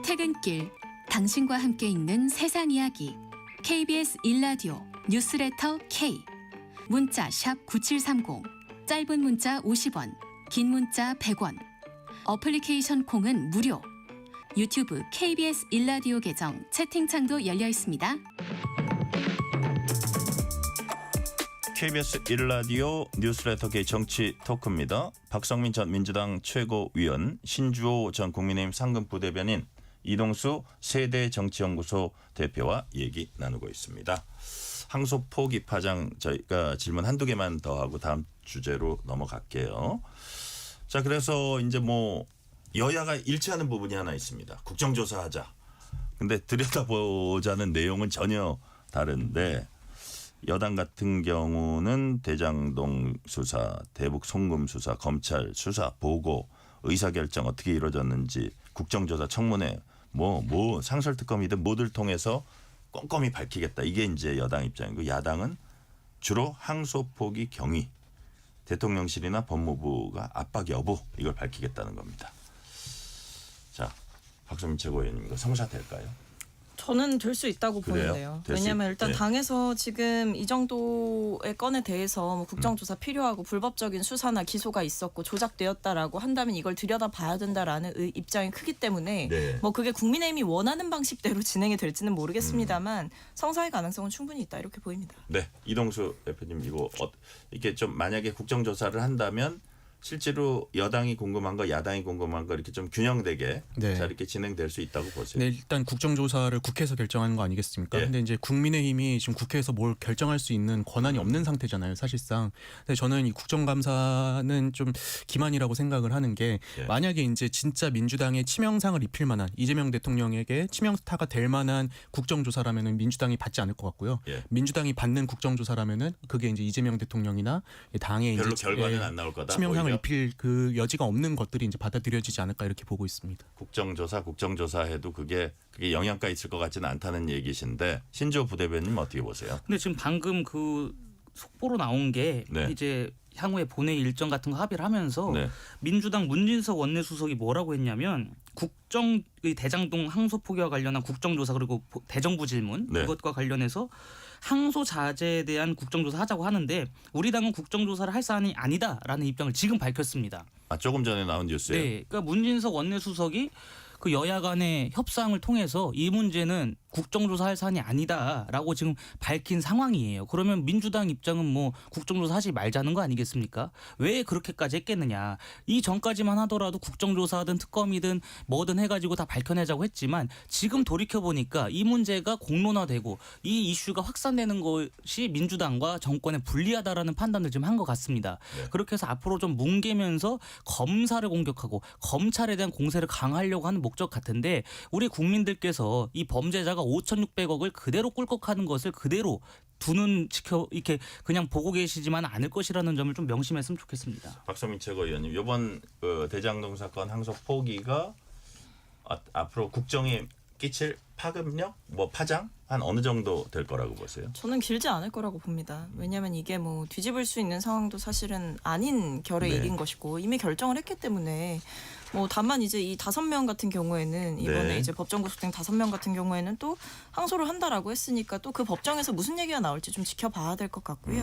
퇴근길, 당신과 함께 있는 세상 이야기. KBS 1라디오 뉴스레터 K. 문자 샵 9730, 짧은 문자 50원, 긴 문자 100원. 어플리케이션 콩은 무료. 유튜브 KBS 1라디오 계정 채팅창도 열려 있습니다. KBS 1라디오 뉴스레터 K 정치 토크입니다. 박성민 전 민주당 최고위원, 신주호 전 국민의힘 상근부대변인, 이동수 세대정치연구소 대표와 얘기 나누고 있습니다. 항소 포기 파장 저희가 질문 한두 개만 더 하고 다음 주제로 넘어갈게요. 자, 그래서 이제 뭐 여야가 일치하는 부분이 하나 있습니다. 국정조사하자. 근데 들여다보자는 내용은 전혀 다른데 여당 같은 경우는 대장동 수사, 대북 송금 수사, 검찰 수사, 보고, 의사결정 어떻게 이루어졌는지 국정조사 청문회 뭐 상설특검이든 뭐들 통해서 꼼꼼히 밝히겠다. 이게 이제 여당 입장이고 야당은 주로 항소 포기 경위, 대통령실이나 법무부가 압박 여부 이걸 밝히겠다는 겁니다. 자, 박성민 최고위원님 이거 성사될까요? 저는 될 수 있다고 그래요? 보는데요. 될 수 왜냐하면 일단 네. 당에서 지금 이 정도의 건에 대해서 뭐 국정조사 필요하고 불법적인 수사나 기소가 있었고 조작되었다라고 한다면 이걸 들여다봐야 된다라는 입장이 크기 때문에 네. 뭐 그게 국민의힘이 원하는 방식대로 진행이 될지는 모르겠습니다만 성사의 가능성은 충분히 있다 이렇게 보입니다. 네, 이동수 대표님 이거 이게 좀 만약에 국정조사를 한다면 실제로 여당이 궁금한 거, 야당이 궁금한 거 이렇게 좀 균형되게 네. 자 이렇게 진행될 수 있다고 보세요. 네, 일단 국정조사를 국회에서 결정하는 거 아니겠습니까? 예. 근데 이제 국민의힘이 지금 국회에서 뭘 결정할 수 있는 권한이 없는 상태잖아요, 사실상. 근데 저는 이 국정감사는 좀 기만이라고 생각을 하는 게 예. 만약에 이제 진짜 민주당의 치명상을 입힐 만한 이재명 대통령에게 치명타가 될 만한 국정조사라면은 민주당이 받지 않을 것 같고요. 예. 민주당이 받는 국정조사라면은 그게 이제 이재명 대통령이나 당의 별로 이제 결과는 안 나올 거다. 치명상을 오히려. 입힐 그 여지가 없는 것들이 이제 받아들여지지 않을까 이렇게 보고 있습니다. 국정조사 해도 그게 영향가 있을 것 같지는 않다는 얘기신데 신조 부대변인 어떻게 보세요? 근데 지금 방금 그 속보로 나온 게 네. 이제 향후에 본회의 일정 같은 거 합의를 하면서 네. 민주당 문진석 원내수석이 뭐라고 했냐면 국정의 대장동 항소 포기와 관련한 국정조사 그리고 대정부 질문 네. 이것과 관련해서 항소 자제에 대한 국정조사 하자고 하는데 우리 당은 국정조사를 할 사안이 아니다라는 입장을 지금 밝혔습니다. 아, 조금 전에 나온 뉴스예요. 네, 그러니까 문진석 원내수석이 그 여야 간의 협상을 통해서 이 문제는 국정조사할 사안이 아니다라고 지금 밝힌 상황이에요. 그러면 민주당 입장은 뭐 국정조사 하지 말자는 거 아니겠습니까? 왜 그렇게까지 했겠느냐. 이 전까지만 하더라도 국정조사든 특검이든 뭐든 해가지고 다 밝혀내자고 했지만 지금 돌이켜보니까 이 문제가 공론화되고 이 이슈가 확산되는 것이 민주당과 정권에 불리하다라는 판단을 지금 한 것 같습니다. 네. 그렇게 해서 앞으로 좀 뭉개면서 검사를 공격하고 검찰에 대한 공세를 강화하려고 하는 목적 같은데 우리 국민들께서 이 범죄자가 5,600억을 그대로 꿀꺽하는 것을 그대로 두는 이렇게 그냥 보고 계시지만 않을 것이라는 점을 좀 명심했으면 좋겠습니다. 박성민 최고위원님, 이번 대장동 사건 항소 포기가 앞으로 국정에 끼칠 파급력, 뭐 파장 한 어느 정도 될 거라고 보세요? 저는 길지 않을 거라고 봅니다. 왜냐하면 이게 뭐 뒤집을 수 있는 상황도 사실은 아닌 결의 네. 일인 것이고 이미 결정을 했기 때문에 뭐 다만 이제 이 5명 같은 경우에는 이번에 네. 이제 법정 구속된 5명 같은 경우에는 또 항소를 한다라고 했으니까 또 그 법정에서 무슨 얘기가 나올지 좀 지켜봐야 될 것 같고요.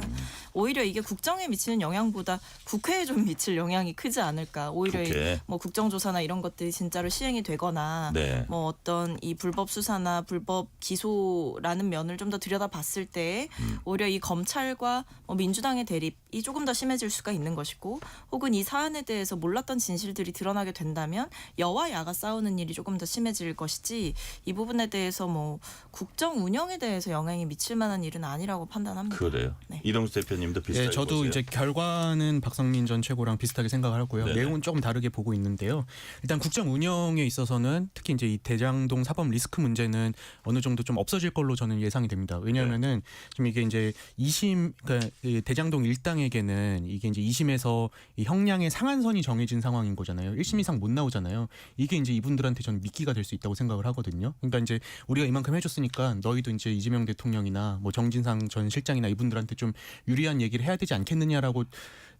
오히려 이게 국정에 미치는 영향보다 국회에 좀 미칠 영향이 크지 않을까. 오히려 국회. 뭐 국정조사나 이런 것들이 진짜로 시행이 되거나 네. 뭐 어떤 이 불법 수사나 불법 기소라는 면을 좀 더 들여다봤을 때 오히려 이 검찰과 뭐 민주당의 대립이 조금 더 심해질 수가 있는 것이고 혹은 이 사안에 대해서 몰랐던 진실들이 드러나게 된다면 여와 야가 싸우는 일이 조금 더 심해질 것이지 이 부분에 대해서 뭐 국정 운영에 대해서 영향이 미칠 만한 일은 아니라고 판단합니다. 그래요. 네. 이동수 대표님도 비슷하게 네, 저도 보세요? 이제 결과는 박성민 전 최고랑 비슷하게 생각을 하고요. 네네. 내용은 조금 다르게 보고 있는데요. 일단 국정 운영에 있어서는 특히 이제 이 대장동 사법 리스크 문제는 어느 정도 좀 없어질 걸로 저는 예상이 됩니다. 왜냐하면은 지금 이게 이제 2심 그러니까 이 대장동 일당에게는 이게 이제 2심에서 이 형량의 상한선이 정해진 상황인 거잖아요. 1심 이상 못 나오잖아요. 이게 이제 이분들한테 저는 미끼가 될 수 있다고 생각을 하거든요. 그러니까 이제 우리가 이만큼 해줬으니까 너희도 이제 이재명 대통령이나 뭐 정진상 전 실장이나 이분들한테 좀 유리한 얘기를 해야 되지 않겠느냐라고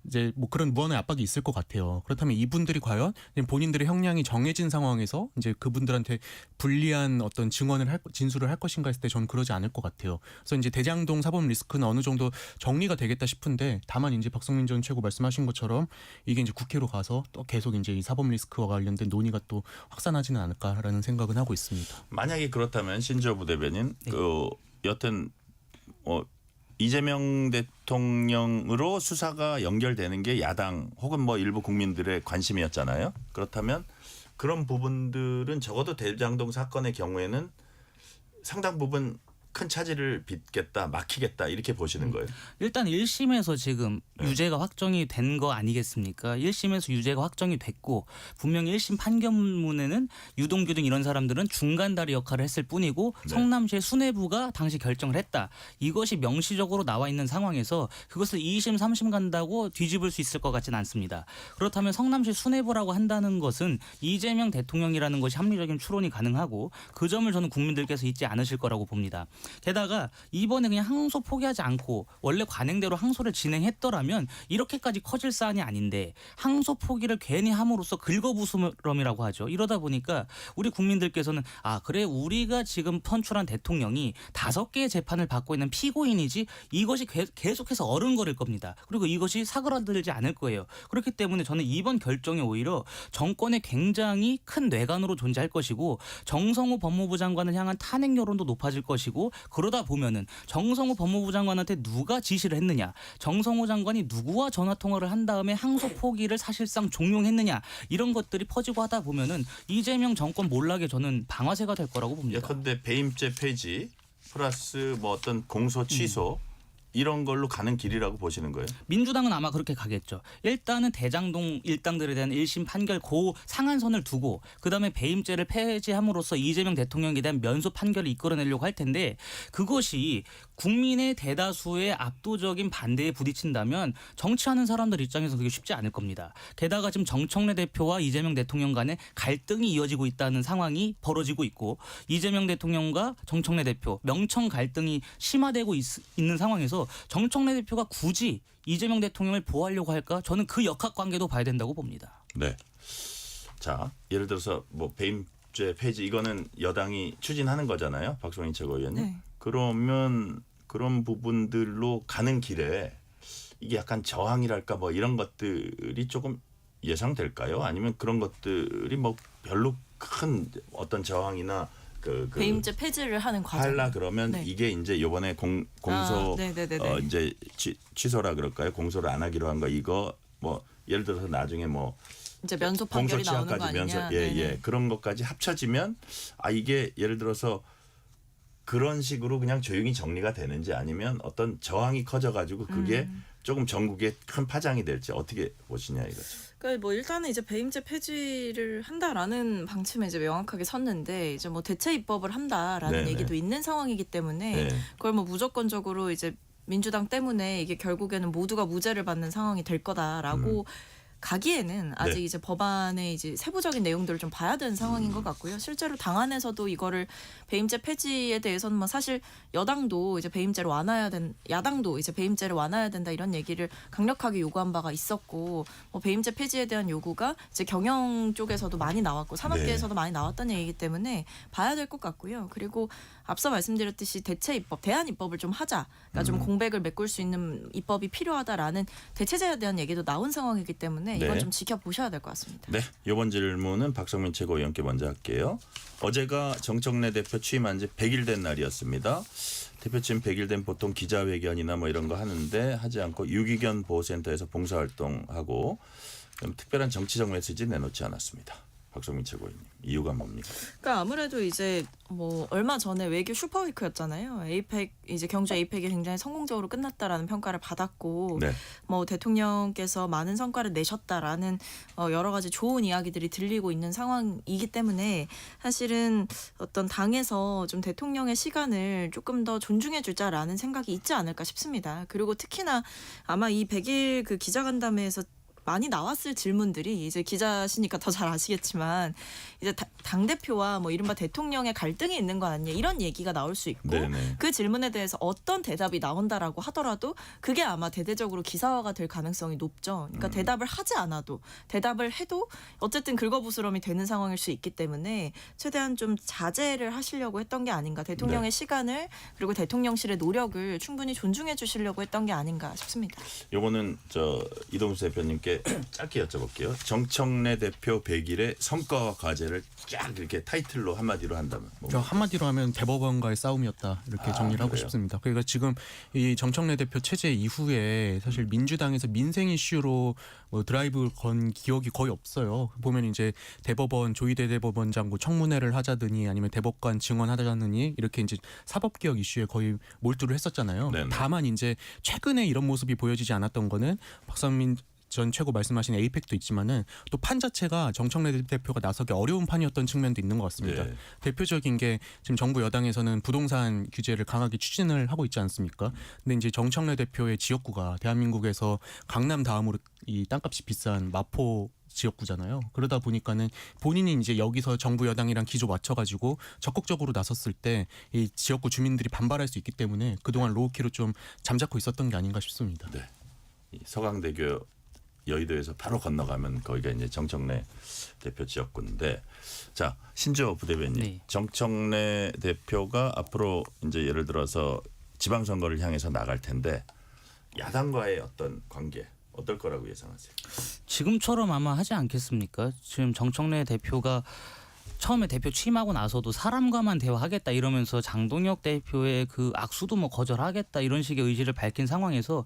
이제 뭐 그런 무한의 압박이 있을 것 같아요. 그렇다면 이분들이 과연 본인들의 형량이 정해진 상황에서 이제 그분들한테 불리한 어떤 진술을 할 것인가 했을 때 저는 그러지 않을 것 같아요. 그래서 이제 대장동 사법 리스크는 어느 정도 정리가 되겠다 싶은데 다만 이제 박성민 전 최고 말씀하신 것처럼 이게 이제 국회로 가서 또 계속 이제 이 사법 리스크와 관련된 논의가 또 확산하지는 않을까라는 생각은 하고 있습니다. 만약에 그렇다면 신지호 부대변인 여튼 이재명 대통령으로 수사가 연결되는 게 야당 혹은 뭐 일부 국민들의 관심이었잖아요. 그렇다면 그런 부분들은 적어도 대장동 사건의 경우에는 상당 부분 큰 차질을 빚겠다, 막히겠다 이렇게 보시는 거예요. 일단 1심에서 지금 유죄가 확정이 된 거 아니겠습니까? 1심에서 유죄가 확정이 됐고 분명히 1심 판결문에는 유동규 등 이런 사람들은 중간다리 역할을 했을 뿐이고 네. 성남시의 수뇌부가 당시 결정을 했다. 이것이 명시적으로 나와 있는 상황에서 그것을 2심, 3심 간다고 뒤집을 수 있을 것 같지는 않습니다. 그렇다면 성남시 수뇌부라고 한다는 것은 이재명 대통령이라는 것이 합리적인 추론이 가능하고 그 점을 저는 국민들께서 잊지 않으실 거라고 봅니다. 게다가 이번에 그냥 항소 포기하지 않고 원래 관행대로 항소를 진행했더라면 이렇게까지 커질 사안이 아닌데 항소 포기를 괜히 함으로써 긁어부스럼이라고 하죠. 이러다 보니까 우리 국민들께서는 그래 우리가 지금 선출한 대통령이 5개의 재판을 받고 있는 피고인이지 이것이 계속해서 어른거릴 겁니다. 그리고 이것이 사그라들지 않을 거예요. 그렇기 때문에 저는 이번 결정이 오히려 정권의 굉장히 큰 뇌관으로 존재할 것이고 정성호 법무부 장관을 향한 탄핵 여론도 높아질 것이고 그러다 보면은 정성호 법무부 장관한테 누가 지시를 했느냐, 정성호 장관이 누구와 전화 통화를 한 다음에 항소 포기를 사실상 종용했느냐 이런 것들이 퍼지고 하다 보면은 이재명 정권 몰락에 저는 방아쇠가 될 거라고 봅니다. 예컨대 배임죄 폐지 플러스 뭐 어떤 공소 취소 이런 걸로 가는 길이라고 보시는 거예요? 민주당은 아마 그렇게 가겠죠. 일단은 대장동 일당들에 대한 1심 판결 고 상한선을 두고 그다음에 배임죄를 폐지함으로써 이재명 대통령에 대한 면소 판결을 이끌어내려고 할 텐데 그것이 국민의 대다수의 압도적인 반대에 부딪힌다면 정치하는 사람들 입장에서 그게 쉽지 않을 겁니다. 게다가 지금 정청래 대표와 이재명 대통령 간에 갈등이 이어지고 있다는 상황이 벌어지고 있고 이재명 대통령과 정청래 대표 명청 갈등이 심화되고 있는 상황에서 정청래 대표가 굳이 이재명 대통령을 보호하려고 할까? 저는 그 역학관계도 봐야 된다고 봅니다. 네. 자, 예를 들어서 뭐 배임죄 폐지 이거는 여당이 추진하는 거잖아요. 박성민 최고위원님. 네. 그러면 그런 부분들로 가는 길에 이게 약간 저항이랄까 뭐 이런 것들이 조금 예상될까요? 아니면 그런 것들이 뭐 별로 큰 어떤 저항이나 배임죄 폐지를 하는 과정. 하려 그러면 네. 이게 이제 이번에 공소 네네네네. 이제 취소라 그럴까요? 공소를 안 하기로 한 거 이거 뭐 예를 들어서 나중에 뭐 이제 면소 판결이 나오는 거 공소 취하까지 아니냐. 예 그런 것까지 합쳐지면 이게 예를 들어서 그런 식으로 그냥 조용히 정리가 되는지 아니면 어떤 저항이 커져가지고 그게 조금 전국에 큰 파장이 될지 어떻게 보시냐 이거죠. 그러니까 뭐 일단은 이제 배임죄 폐지를 한다라는 방침에 이제 명확하게 섰는데 이제 뭐 대체 입법을 한다라는 네네. 얘기도 있는 상황이기 때문에 네. 그걸 뭐 무조건적으로 이제 민주당 때문에 이게 결국에는 모두가 무죄를 받는 상황이 될 거다라고 가기에는 아직 네. 이제 법안의 이제 세부적인 내용들을 좀 봐야 되는 상황인 것 같고요. 실제로 당 안에서도 이거를 배임죄 폐지에 대해서는 뭐 사실 여당도 이제 배임죄를 야당도 이제 배임죄를 완화해야 된다 이런 얘기를 강력하게 요구한 바가 있었고 뭐 배임죄 폐지에 대한 요구가 이제 경영 쪽에서도 많이 나왔고 산업계에서도 많이 나왔던 얘기이기 때문에 봐야 될 것 같고요. 그리고 앞서 말씀드렸듯이 대체 입법, 대안 입법을 좀 하자. 그러니까 좀 공백을 메꿀 수 있는 입법이 필요하다라는 대체제에 대한 얘기도 나온 상황이기 때문에 이건 네. 좀 지켜보셔야 될 것 같습니다. 네, 이번 질문은 박성민 최고위원께 먼저 할게요. 어제가 정청래 대표 취임한 지 100일 된 날이었습니다. 대표 취임 100일 된 보통 기자회견이나 뭐 이런 거 하는데 하지 않고 유기견 보호센터에서 봉사활동하고 특별한 정치적 메시지 내놓지 않았습니다. 박성민 최고위원님, 이유가 뭡니까? 그러니까 아무래도 이제 뭐 얼마 전에 외교 슈퍼위크였잖아요. 에이펙 이제 경주 에이펙이 굉장히 성공적으로 끝났다라는 평가를 받았고, 네. 뭐 대통령께서 많은 성과를 내셨다라는 여러 가지 좋은 이야기들이 들리고 있는 상황이기 때문에 사실은 어떤 당에서 좀 대통령의 시간을 조금 더 존중해주자라는 생각이 있지 않을까 싶습니다. 그리고 특히나 아마 이 100일 그 기자간담회에서 많이 나왔을 질문들이 이제 기자시니까 더 잘 아시겠지만 이제 당 대표와 뭐 이른바 대통령의 갈등이 있는 거 아니냐 이런 얘기가 나올 수 있고 네네. 그 질문에 대해서 어떤 대답이 나온다라고 하더라도 그게 아마 대대적으로 기사화가 될 가능성이 높죠. 그러니까 대답을 하지 않아도 대답을 해도 어쨌든 긁어부스럼이 되는 상황일 수 있기 때문에 최대한 좀 자제를 하시려고 했던 게 아닌가. 대통령의 시간을 그리고 대통령실의 노력을 충분히 존중해 주시려고 했던 게 아닌가 싶습니다. 요거는 이동수 대표님께 짧게 여쭤볼게요. 정청래 대표 100일의 성과와 과제를 쫙 이렇게 타이틀로 한마디로 한다면 한마디로 하면 대법원과의 싸움이었다 이렇게 정리를 하고 그래요? 싶습니다. 그러니까 지금 이 정청래 대표 체제 이후에 사실 민주당에서 민생 이슈로 뭐 드라이브 건 기억이 거의 없어요. 보면 이제 대법원 조희대 대법원장 청문회를 하자더니 아니면 대법관 증언하자느니 이렇게 이제 사법개혁 이슈에 거의 몰두를 했었잖아요. 네네. 다만 이제 최근에 이런 모습이 보여지지 않았던 거는 박상민 전 최고 말씀하신 에이펙도 있지만은 또 판 자체가 정청래 대표가 나서기 어려운 판이었던 측면도 있는 것 같습니다. 네. 대표적인 게 지금 정부 여당에서는 부동산 규제를 강하게 추진을 하고 있지 않습니까? 근데 이제 정청래 대표의 지역구가 대한민국에서 강남 다음으로 이 땅값이 비싼 마포 지역구잖아요. 그러다 보니까는 본인이 이제 여기서 정부 여당이랑 기조 맞춰가지고 적극적으로 나섰을 때 이 지역구 주민들이 반발할 수 있기 때문에 그동안 로우키로 좀 잠자코 있었던 게 아닌가 싶습니다. 네. 이 서강대교 여의도에서 바로 건너가면 거기가 이제 정청래 대표 지역구인데, 자 신조 부대변인, 네. 정청래 대표가 앞으로 이제 예를 들어서 지방선거를 향해서 나갈 텐데 야당과의 어떤 관계 어떨 거라고 예상하세요? 지금처럼 아마 하지 않겠습니까? 지금 정청래 대표가 처음에 대표 취임하고 나서도 사람과만 대화하겠다 이러면서 장동혁 대표의 그 악수도 뭐 거절하겠다 이런 식의 의지를 밝힌 상황에서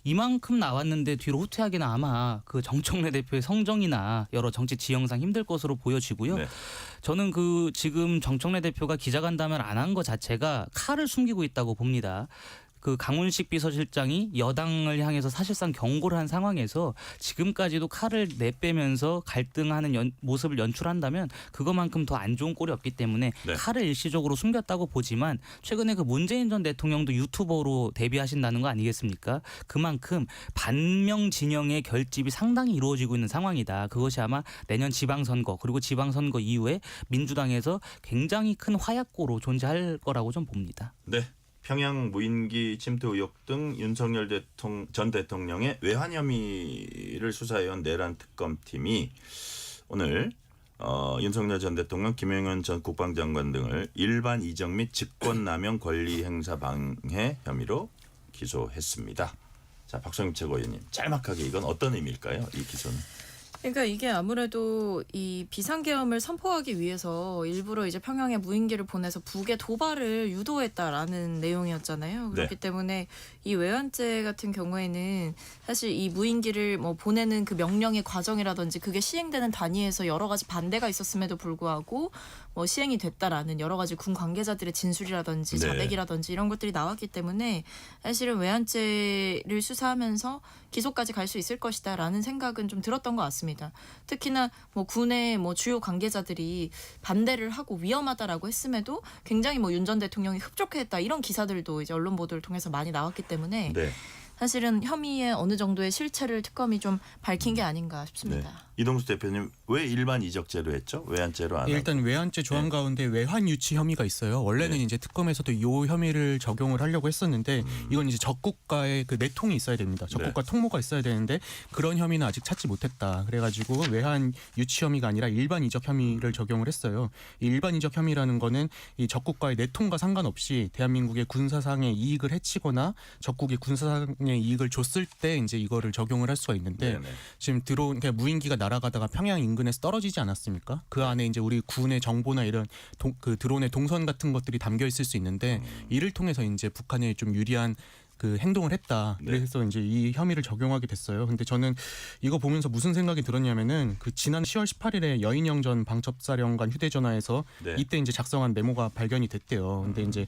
이만큼 나왔는데 뒤로 후퇴하기는 아마 그 정청래 대표의 성정이나 여러 정치 지형상 힘들 것으로 보여지고요. 네. 저는 그 지금 정청래 대표가 기자간담회를 안 한 것 자체가 칼을 숨기고 있다고 봅니다. 그 강훈식 비서실장이 여당을 향해서 사실상 경고를 한 상황에서 지금까지도 칼을 내빼면서 갈등하는 모습을 연출한다면 그것만큼 더 안 좋은 꼴이 없기 때문에 네. 칼을 일시적으로 숨겼다고 보지만 최근에 그 문재인 전 대통령도 유튜버로 데뷔하신다는 거 아니겠습니까? 그만큼 반명 진영의 결집이 상당히 이루어지고 있는 상황이다. 그것이 아마 내년 지방선거 그리고 지방선거 이후에 민주당에서 굉장히 큰 화약고로 존재할 거라고 좀 봅니다. 네. 평양 무인기 침투 의혹 등 윤석열 전 대통령의 외환 혐의를 수사해온 내란 특검팀이 오늘 윤석열 전 대통령, 김영현 전 국방장관 등을 일반 이적 및 직권남용 권리행사 방해 혐의로 기소했습니다. 자, 박성민 최고위원님, 짤막하게 이건 어떤 의미일까요? 이 기소는? 그러니까 이게 아무래도 이 비상계엄을 선포하기 위해서 일부러 이제 평양에 무인기를 보내서 북에 도발을 유도했다라는 내용이었잖아요. 그렇기 네. 때문에 이 외환죄 같은 경우에는 사실 이 무인기를 뭐 보내는 그 명령의 과정이라든지 그게 시행되는 단위에서 여러 가지 반대가 있었음에도 불구하고 뭐 시행이 됐다라는 여러 가지 군 관계자들의 진술이라든지 네. 자백이라든지 이런 것들이 나왔기 때문에 사실은 외환죄를 수사하면서 기소까지 갈 수 있을 것이다라는 생각은 좀 들었던 것 같습니다. 특히나 뭐 군의 뭐 주요 관계자들이 반대를 하고 위험하다라고 했음에도 굉장히 뭐 윤 전 대통령이 흡족했다 이런 기사들도 이제 언론 보도를 통해서 많이 나왔기 때문에 네. 사실은 혐의의 어느 정도의 실체를 특검이 좀 밝힌 게 아닌가 싶습니다. 네. 이동수 대표님 왜 일반 이적죄로 했죠? 외환죄로 안 하고? 일단 외환죄 조항 네. 가운데 외환 유치 혐의가 있어요. 원래는 네. 이제 특검에서도 이 혐의를 적용을 하려고 했었는데 이건 이제 적국가의 그 내통이 있어야 됩니다. 적국가 통모가 있어야 되는데 그런 혐의는 아직 찾지 못했다. 그래가지고 외환 유치 혐의가 아니라 일반 이적 혐의를 적용을 했어요. 이 일반 이적 혐의라는 거는 이 적국가의 내통과 상관없이 대한민국의 군사상의 이익을 해치거나 적국의 군사상의 이익을 줬을 때 이제 이거를 적용을 할 수가 있는데 네네. 지금 그러니까 무인기가 날아가다가 평양 인근에서 떨어지지 않았습니까? 그 안에 이제 우리 군의 정보나 이런 그 드론의 동선 같은 것들이 담겨 있을 수 있는데 이를 통해서 이제 북한에 좀 유리한 그 행동을 했다. 네. 그래서 이제 이 혐의를 적용하게 됐어요. 근데 저는 이거 보면서 무슨 생각이 들었냐면은 그 지난 10월 18일에 여인영 전 방첩사령관 휴대전화에서 네. 이때 이제 작성한 메모가 발견이 됐대요. 근데 이제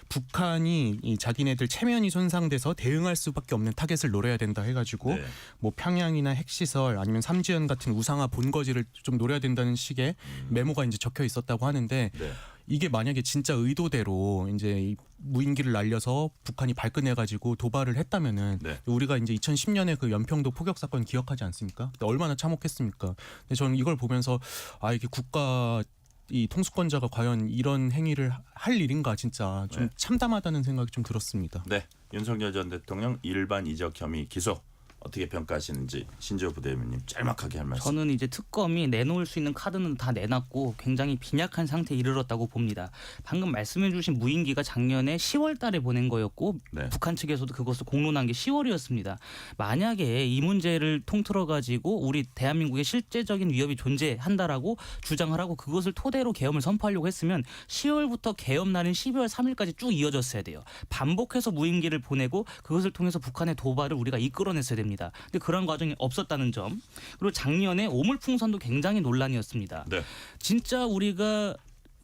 북한이 이 자기네들 체면이 손상돼서 대응할 수밖에 없는 타겟을 노려야 된다 해가지고 네. 뭐 평양이나 핵시설 아니면 삼지연 같은 우상화 본거지를 좀 노려야 된다는 식의 메모가 이제 적혀 있었다고 하는데 네. 이게 만약에 진짜 의도대로 이제 이 무인기를 날려서 북한이 발끈해가지고 도발을 했다면은 네. 우리가 이제 2010년에 그 연평도 포격 사건 기억하지 않습니까? 그때 얼마나 참혹했습니까? 근데 저는 이걸 보면서 아 이게 국가 이 통수권자가 과연 이런 행위를 할 일인가 진짜 좀 네. 참담하다는 생각이 좀 들었습니다. 네. 윤석열 전 대통령 일반 이적 혐의 기소 어떻게 평가하시는지 신재호 부대변인님 짤막하게 할 말씀. 저는 이제 특검이 내놓을 수 있는 카드는 다 내놨고 굉장히 빈약한 상태에 이르렀다고 봅니다. 방금 말씀해주신 무인기가 작년에 10월 달에 보낸 거였고 네. 북한 측에서도 그것을 공론한 게 10월이었습니다. 만약에 이 문제를 통틀어 가지고 우리 대한민국에 실제적인 위협이 존재한다라고 주장을 하고 그것을 토대로 계엄을 선포하려고 했으면 10월부터 계엄 날인 12월 3일까지 쭉 이어졌어야 돼요. 반복해서 무인기를 보내고 그것을 통해서 북한의 도발을 우리가 이끌어냈어야 됩니다. 근데 그런 과정이 없었다는 점. 그리고 작년에 오물풍선도 굉장히 논란이었습니다. 네. 진짜 우리가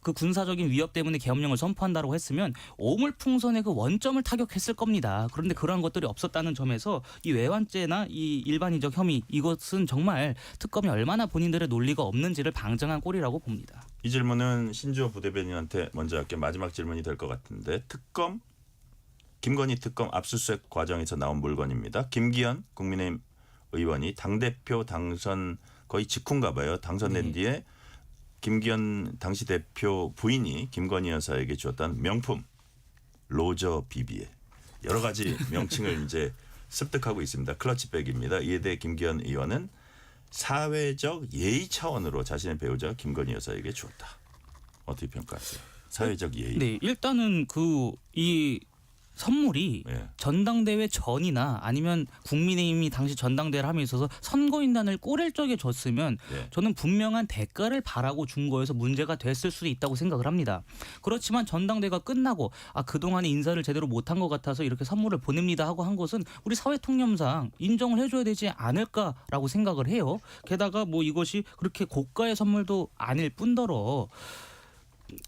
그 군사적인 위협 때문에 계엄령을 선포한다고 했으면 오물풍선의 그 원점을 타격했을 겁니다. 그런데 그러한 것들이 없었다는 점에서 이 외환죄나 이 일반이적 혐의 이것은 정말 특검이 얼마나 본인들의 논리가 없는지를 방증한 꼴이라고 봅니다. 이 질문은 신재호 부대변인한테 먼저 할게 마지막 질문이 될 것 같은데 특검 김건희 특검 압수수색 과정에서 나온 물건입니다. 김기현 국민의힘 의원이 당대표 당선 거의 직후인가 봐요. 당선된 네. 뒤에 김기현 당시 대표 부인이 김건희 여사에게 주었던 명품 로저 비비에 여러 가지 명칭을 이제 습득하고 있습니다. 클러치백입니다. 이에 대해 김기현 의원은 사회적 예의 차원으로 자신의 배우자 김건희 여사에게 주었다. 어떻게 평가하세요? 사회적 예의. 네, 일단은 이 선물이 예. 전당대회 전이나 아니면 국민의힘이 당시 전당대회를 함에 있어서 선거인단을 꼬릴 적에 줬으면 예. 저는 분명한 대가를 바라고 준 거여서 문제가 됐을 수도 있다고 생각을 합니다. 그렇지만 전당대회가 끝나고 그동안에 인사를 제대로 못한 것 같아서 이렇게 선물을 보냅니다 하고 한 것은 우리 사회 통념상 인정을 해줘야 되지 않을까라고 생각을 해요. 게다가 뭐 이것이 그렇게 고가의 선물도 아닐 뿐더러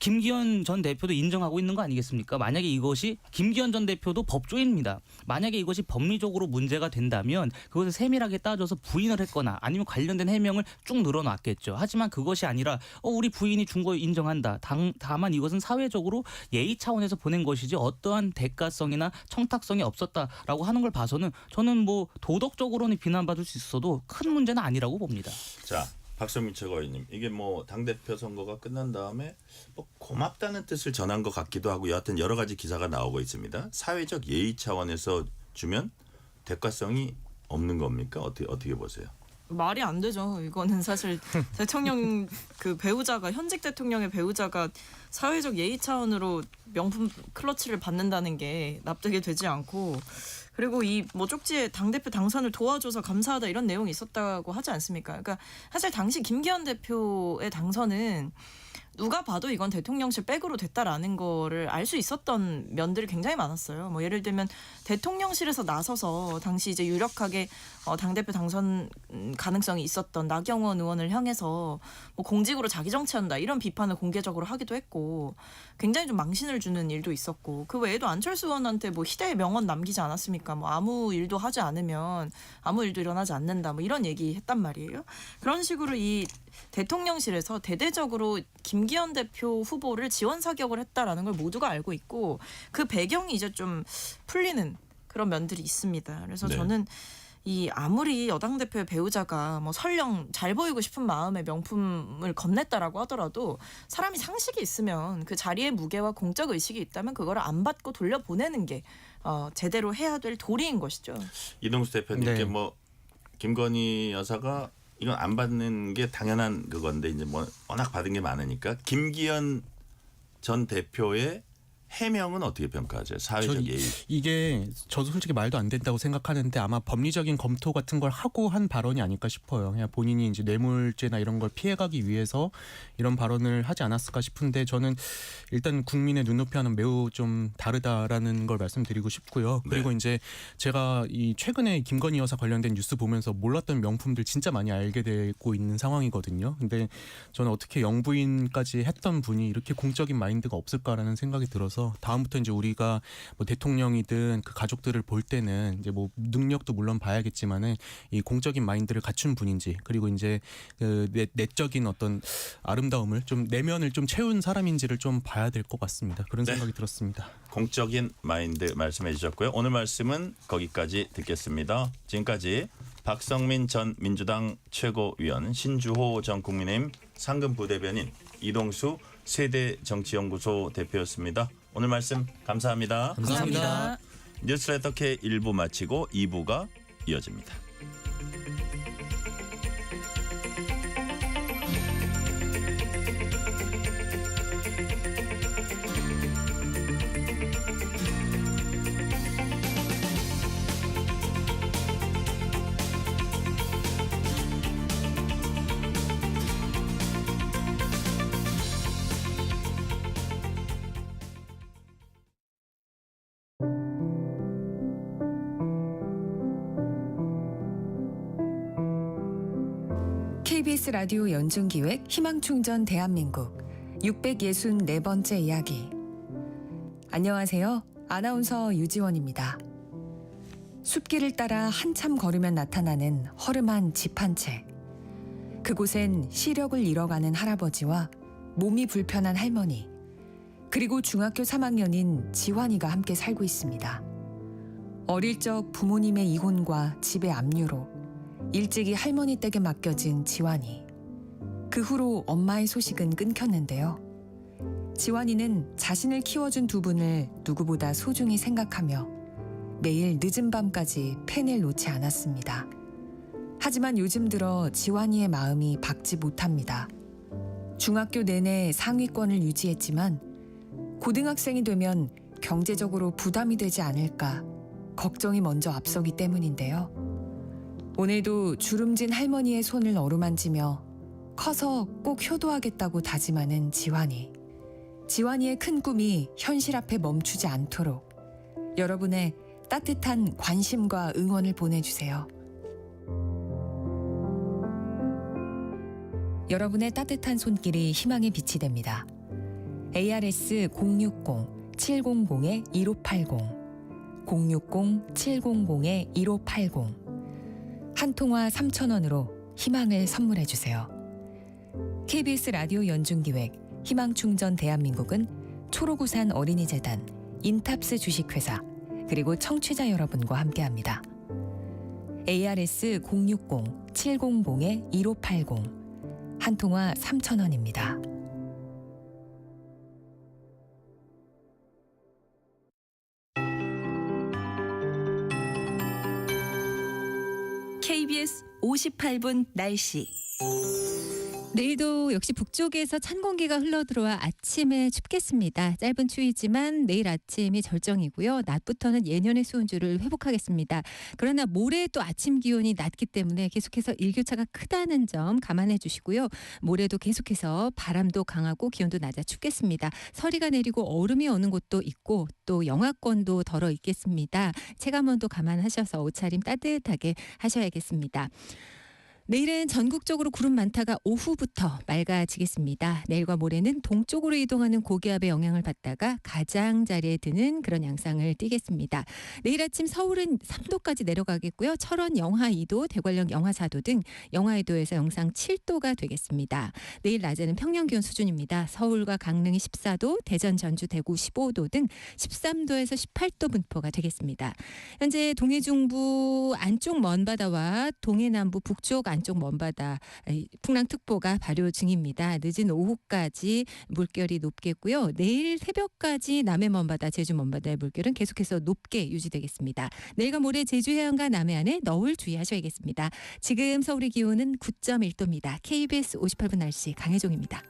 김기현 전 대표도 인정하고 있는 거 아니겠습니까? 만약에 이것이 김기현 전 대표도 법조인입니다. 만약에 이것이 법리적으로 문제가 된다면 그것을 세밀하게 따져서 부인을 했거나 아니면 관련된 해명을 쭉 늘어놨겠죠. 하지만 그것이 아니라 우리 부인이 준 거 인정한다. 다만 이것은 사회적으로 예의 차원에서 보낸 것이지 어떠한 대가성이나 청탁성이 없었다라고 하는 걸 봐서는 저는 뭐 도덕적으로는 비난받을 수 있어도 큰 문제는 아니라고 봅니다. 자. 박성민 최고위원님, 이게 뭐 당대표 선거가 끝난 다음에 뭐 고맙다는 뜻을 전한 것 같기도 하고 여하튼 여러 가지 기사가 나오고 있습니다. 사회적 예의 차원에서 주면 대가성이 없는 겁니까? 어떻게 보세요? 말이 안 되죠. 이거는 사실 대통령 그 배우자가 현직 대통령의 배우자가 사회적 예의 차원으로 명품 클러치를 받는다는 게 납득이 되지 않고 그리고 이 뭐 쪽지에 당대표 당선을 도와줘서 감사하다 이런 내용이 있었다고 하지 않습니까? 그러니까 사실 당시 김기현 대표의 당선은 누가 봐도 이건 대통령실 백으로 됐다라는 거를 알 수 있었던 면들이 굉장히 많았어요. 뭐 예를 들면 대통령실에서 나서서 당시 이제 유력하게 당대표 당선 가능성이 있었던 나경원 의원을 향해서 뭐 공직으로 자기 정치한다 이런 비판을 공개적으로 하기도 했고 굉장히 좀 망신을 주는 일도 있었고 그 외에도 안철수 의원한테 뭐 희대의 명언 남기지 않았습니까? 뭐 아무 일도 하지 않으면 아무 일도 일어나지 않는다 뭐 이런 얘기 했단 말이에요. 그런 식으로 이 대통령실에서 대대적으로 김기현 대표 후보를 지원 사격을 했다라는 걸 모두가 알고 있고 그 배경이 이제 좀 풀리는 그런 면들이 있습니다. 그래서 네. 저는 이 아무리 여당 대표의 배우자가 뭐 설령 잘 보이고 싶은 마음에 명품을 건넸다라고 하더라도 사람이 상식이 있으면 그 자리의 무게와 공적 의식이 있다면 그거를 안 받고 돌려보내는 게 제대로 해야 될 도리인 것이죠. 이동수 대표님께 네. 뭐 김건희 여사가 이건 안 받는 게 당연한 그건데 이제 뭐 워낙 받은 게 많으니까 김기현 전 대표의 해명은 어떻게 평가하세요? 사회적 예의. 이게 저도 솔직히 말도 안 된다고 생각하는데 아마 법리적인 검토 같은 걸 하고 한 발언이 아닐까 싶어요. 그냥 본인이 이제 뇌물죄나 이런 걸 피해가기 위해서 이런 발언을 하지 않았을까 싶은데 저는 일단 국민의 눈높이와는 매우 좀 다르다라는 걸 말씀드리고 싶고요. 그리고 네. 이제 제가 이 최근에 김건희 여사 관련된 뉴스 보면서 몰랐던 명품들 진짜 많이 알게 되고 있는 상황이거든요. 근데 저는 어떻게 영부인까지 했던 분이 이렇게 공적인 마인드가 없을까라는 생각이 들어서 다음부터 이제 우리가 뭐 대통령이든 그 가족들을 볼 때는 이제 뭐 능력도 물론 봐야겠지만은 이 공적인 마인드를 갖춘 분인지 그리고 이제 그 내적인 어떤 아름다움을 좀 내면을 좀 채운 사람인지를 좀 봐야 될 것 같습니다. 그런 네. 생각이 들었습니다. 공적인 마인드 말씀해 주셨고요. 오늘 말씀은 거기까지 듣겠습니다. 지금까지 박성민 전 민주당 최고위원, 신주호 전 국민의힘 상근 부대변인, 이동수 세대정치연구소 대표였습니다. 오늘 말씀 감사합니다. 감사합니다. 뉴스레터 K 1부 마치고 2부가 이어집니다. KBS 라디오 연중기획 희망충전 대한민국 664번째 이야기. 안녕하세요. 아나운서 유지원입니다. 숲길을 따라 한참 걸으면 나타나는 허름한 집 한 채. 그곳엔 시력을 잃어가는 할아버지와 몸이 불편한 할머니, 그리고 중학교 3학년인 지환이가 함께 살고 있습니다. 어릴 적 부모님의 이혼과 집의 압류로 일찍이 할머니 댁에 맡겨진 지환이. 그 후로 엄마의 소식은 끊겼는데요. 지환이는 자신을 키워준 두 분을 누구보다 소중히 생각하며 매일 늦은 밤까지 펜을 놓지 않았습니다. 하지만 요즘 들어 지환이의 마음이 박지 못합니다. 중학교 내내 상위권을 유지했지만 고등학생이 되면 경제적으로 부담이 되지 않을까 걱정이 먼저 앞서기 때문인데요. 오늘도 주름진 할머니의 손을 어루만지며 커서 꼭 효도하겠다고 다짐하는 지환이. 지환이의 큰 꿈이 현실 앞에 멈추지 않도록 여러분의 따뜻한 관심과 응원을 보내주세요. 여러분의 따뜻한 손길이 희망의 빛이 됩니다. ARS 060-700-1580 060-700-1580 한 통화 3,000원으로 희망을 선물해 주세요. KBS 라디오 연중기획 희망충전 대한민국은 초록우산 어린이재단, 인탑스 주식회사, 그리고 청취자 여러분과 함께합니다. ARS 060-700-1580 한 통화 3,000원입니다. KBS 58분 날씨. 내일도 역시 북쪽에서 찬 공기가 흘러들어와 아침에 춥겠습니다. 짧은 추위지만 내일 아침이 절정이고요. 낮부터는 예년의 수온주를 회복하겠습니다. 그러나 모레 또 아침 기온이 낮기 때문에 계속해서 일교차가 크다는 점 감안해 주시고요. 모레도 계속해서 바람도 강하고 기온도 낮아 춥겠습니다. 서리가 내리고 얼음이 오는 곳도 있고 또 영하권도 덜어 있겠습니다. 체감온도 감안하셔서 옷차림 따뜻하게 하셔야겠습니다. 내일은 전국적으로 구름 많다가 오후부터 맑아지겠습니다. 내일과 모레는 동쪽으로 이동하는 고기압의 영향을 받다가 가장자리에 드는 그런 양상을 띠겠습니다. 내일 아침 서울은 3도까지 내려가겠고요. 철원 영하 2도, 대관령 영하 4도 등 영하 2도에서 영상 7도가 되겠습니다. 내일 낮에는 평년 기온 수준입니다. 서울과 강릉이 14도, 대전, 전주, 대구 15도 등 13도에서 18도 분포가 되겠습니다. 현재 동해중부 안쪽 먼바다와 동해남부 북쪽 안쪽 먼바다 풍랑특보가 발효 중입니다. 늦은 오후까지 물결이 높겠고요. 내일 새벽까지 남해 먼바다, 제주 먼바다의 물결은 계속해서 높게 유지되겠습니다. 내일과 모레 제주 해안과 남해안에 너울 주의하셔야겠습니다. 지금 서울의 기온은 9.1도입니다. KBS 58분 날씨 강혜종입니다.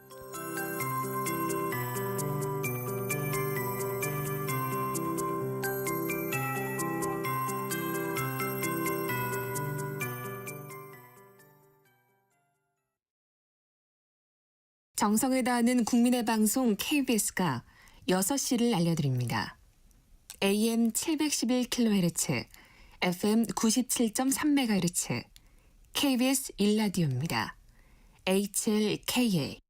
정성을 다하는 국민의 방송 KBS가 6시를 알려드립니다. AM 711kHz, FM 97.3MHz, KBS 1라디오입니다. HLKA.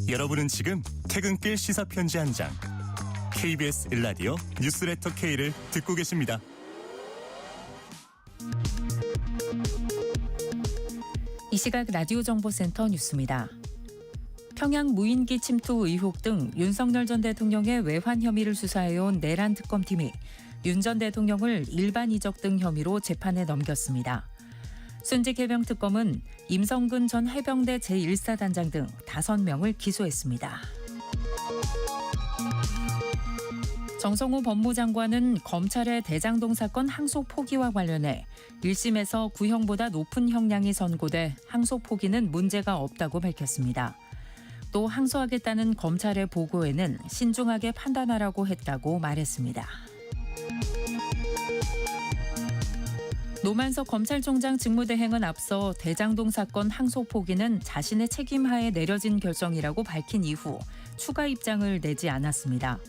여러분은 지금 퇴근길 시사편지 한 장, KBS 1라디오 뉴스레터 K를 듣고 계십니다. 이 시각 라디오 정보센터 뉴스입니다. 평양 무인기 침투 의혹 등 윤석열 전 대통령의 외환 혐의를 수사해온 내란 특검팀이 윤 전 대통령을 일반 이적 등 혐의로 재판에 넘겼습니다. 순직 해병 특검은 임성근 전 해병대 제1사단장 등 5명을 기소했습니다. 정성호 법무장관은 검찰의 대장동 사건 항소 포기와 관련해 1심에서 구형보다 높은 형량이 선고돼 항소 포기는 문제가 없다고 밝혔습니다. 또 항소하겠다는 검찰의 보고에는 신중하게 판단하라고 했다고 말했습니다. 노만석 검찰총장 직무대행은 앞서 대장동 사건 항소 포기는 자신의 책임하에 내려진 결정이라고 밝힌 이후 추가 입장을 내지 않았습니다.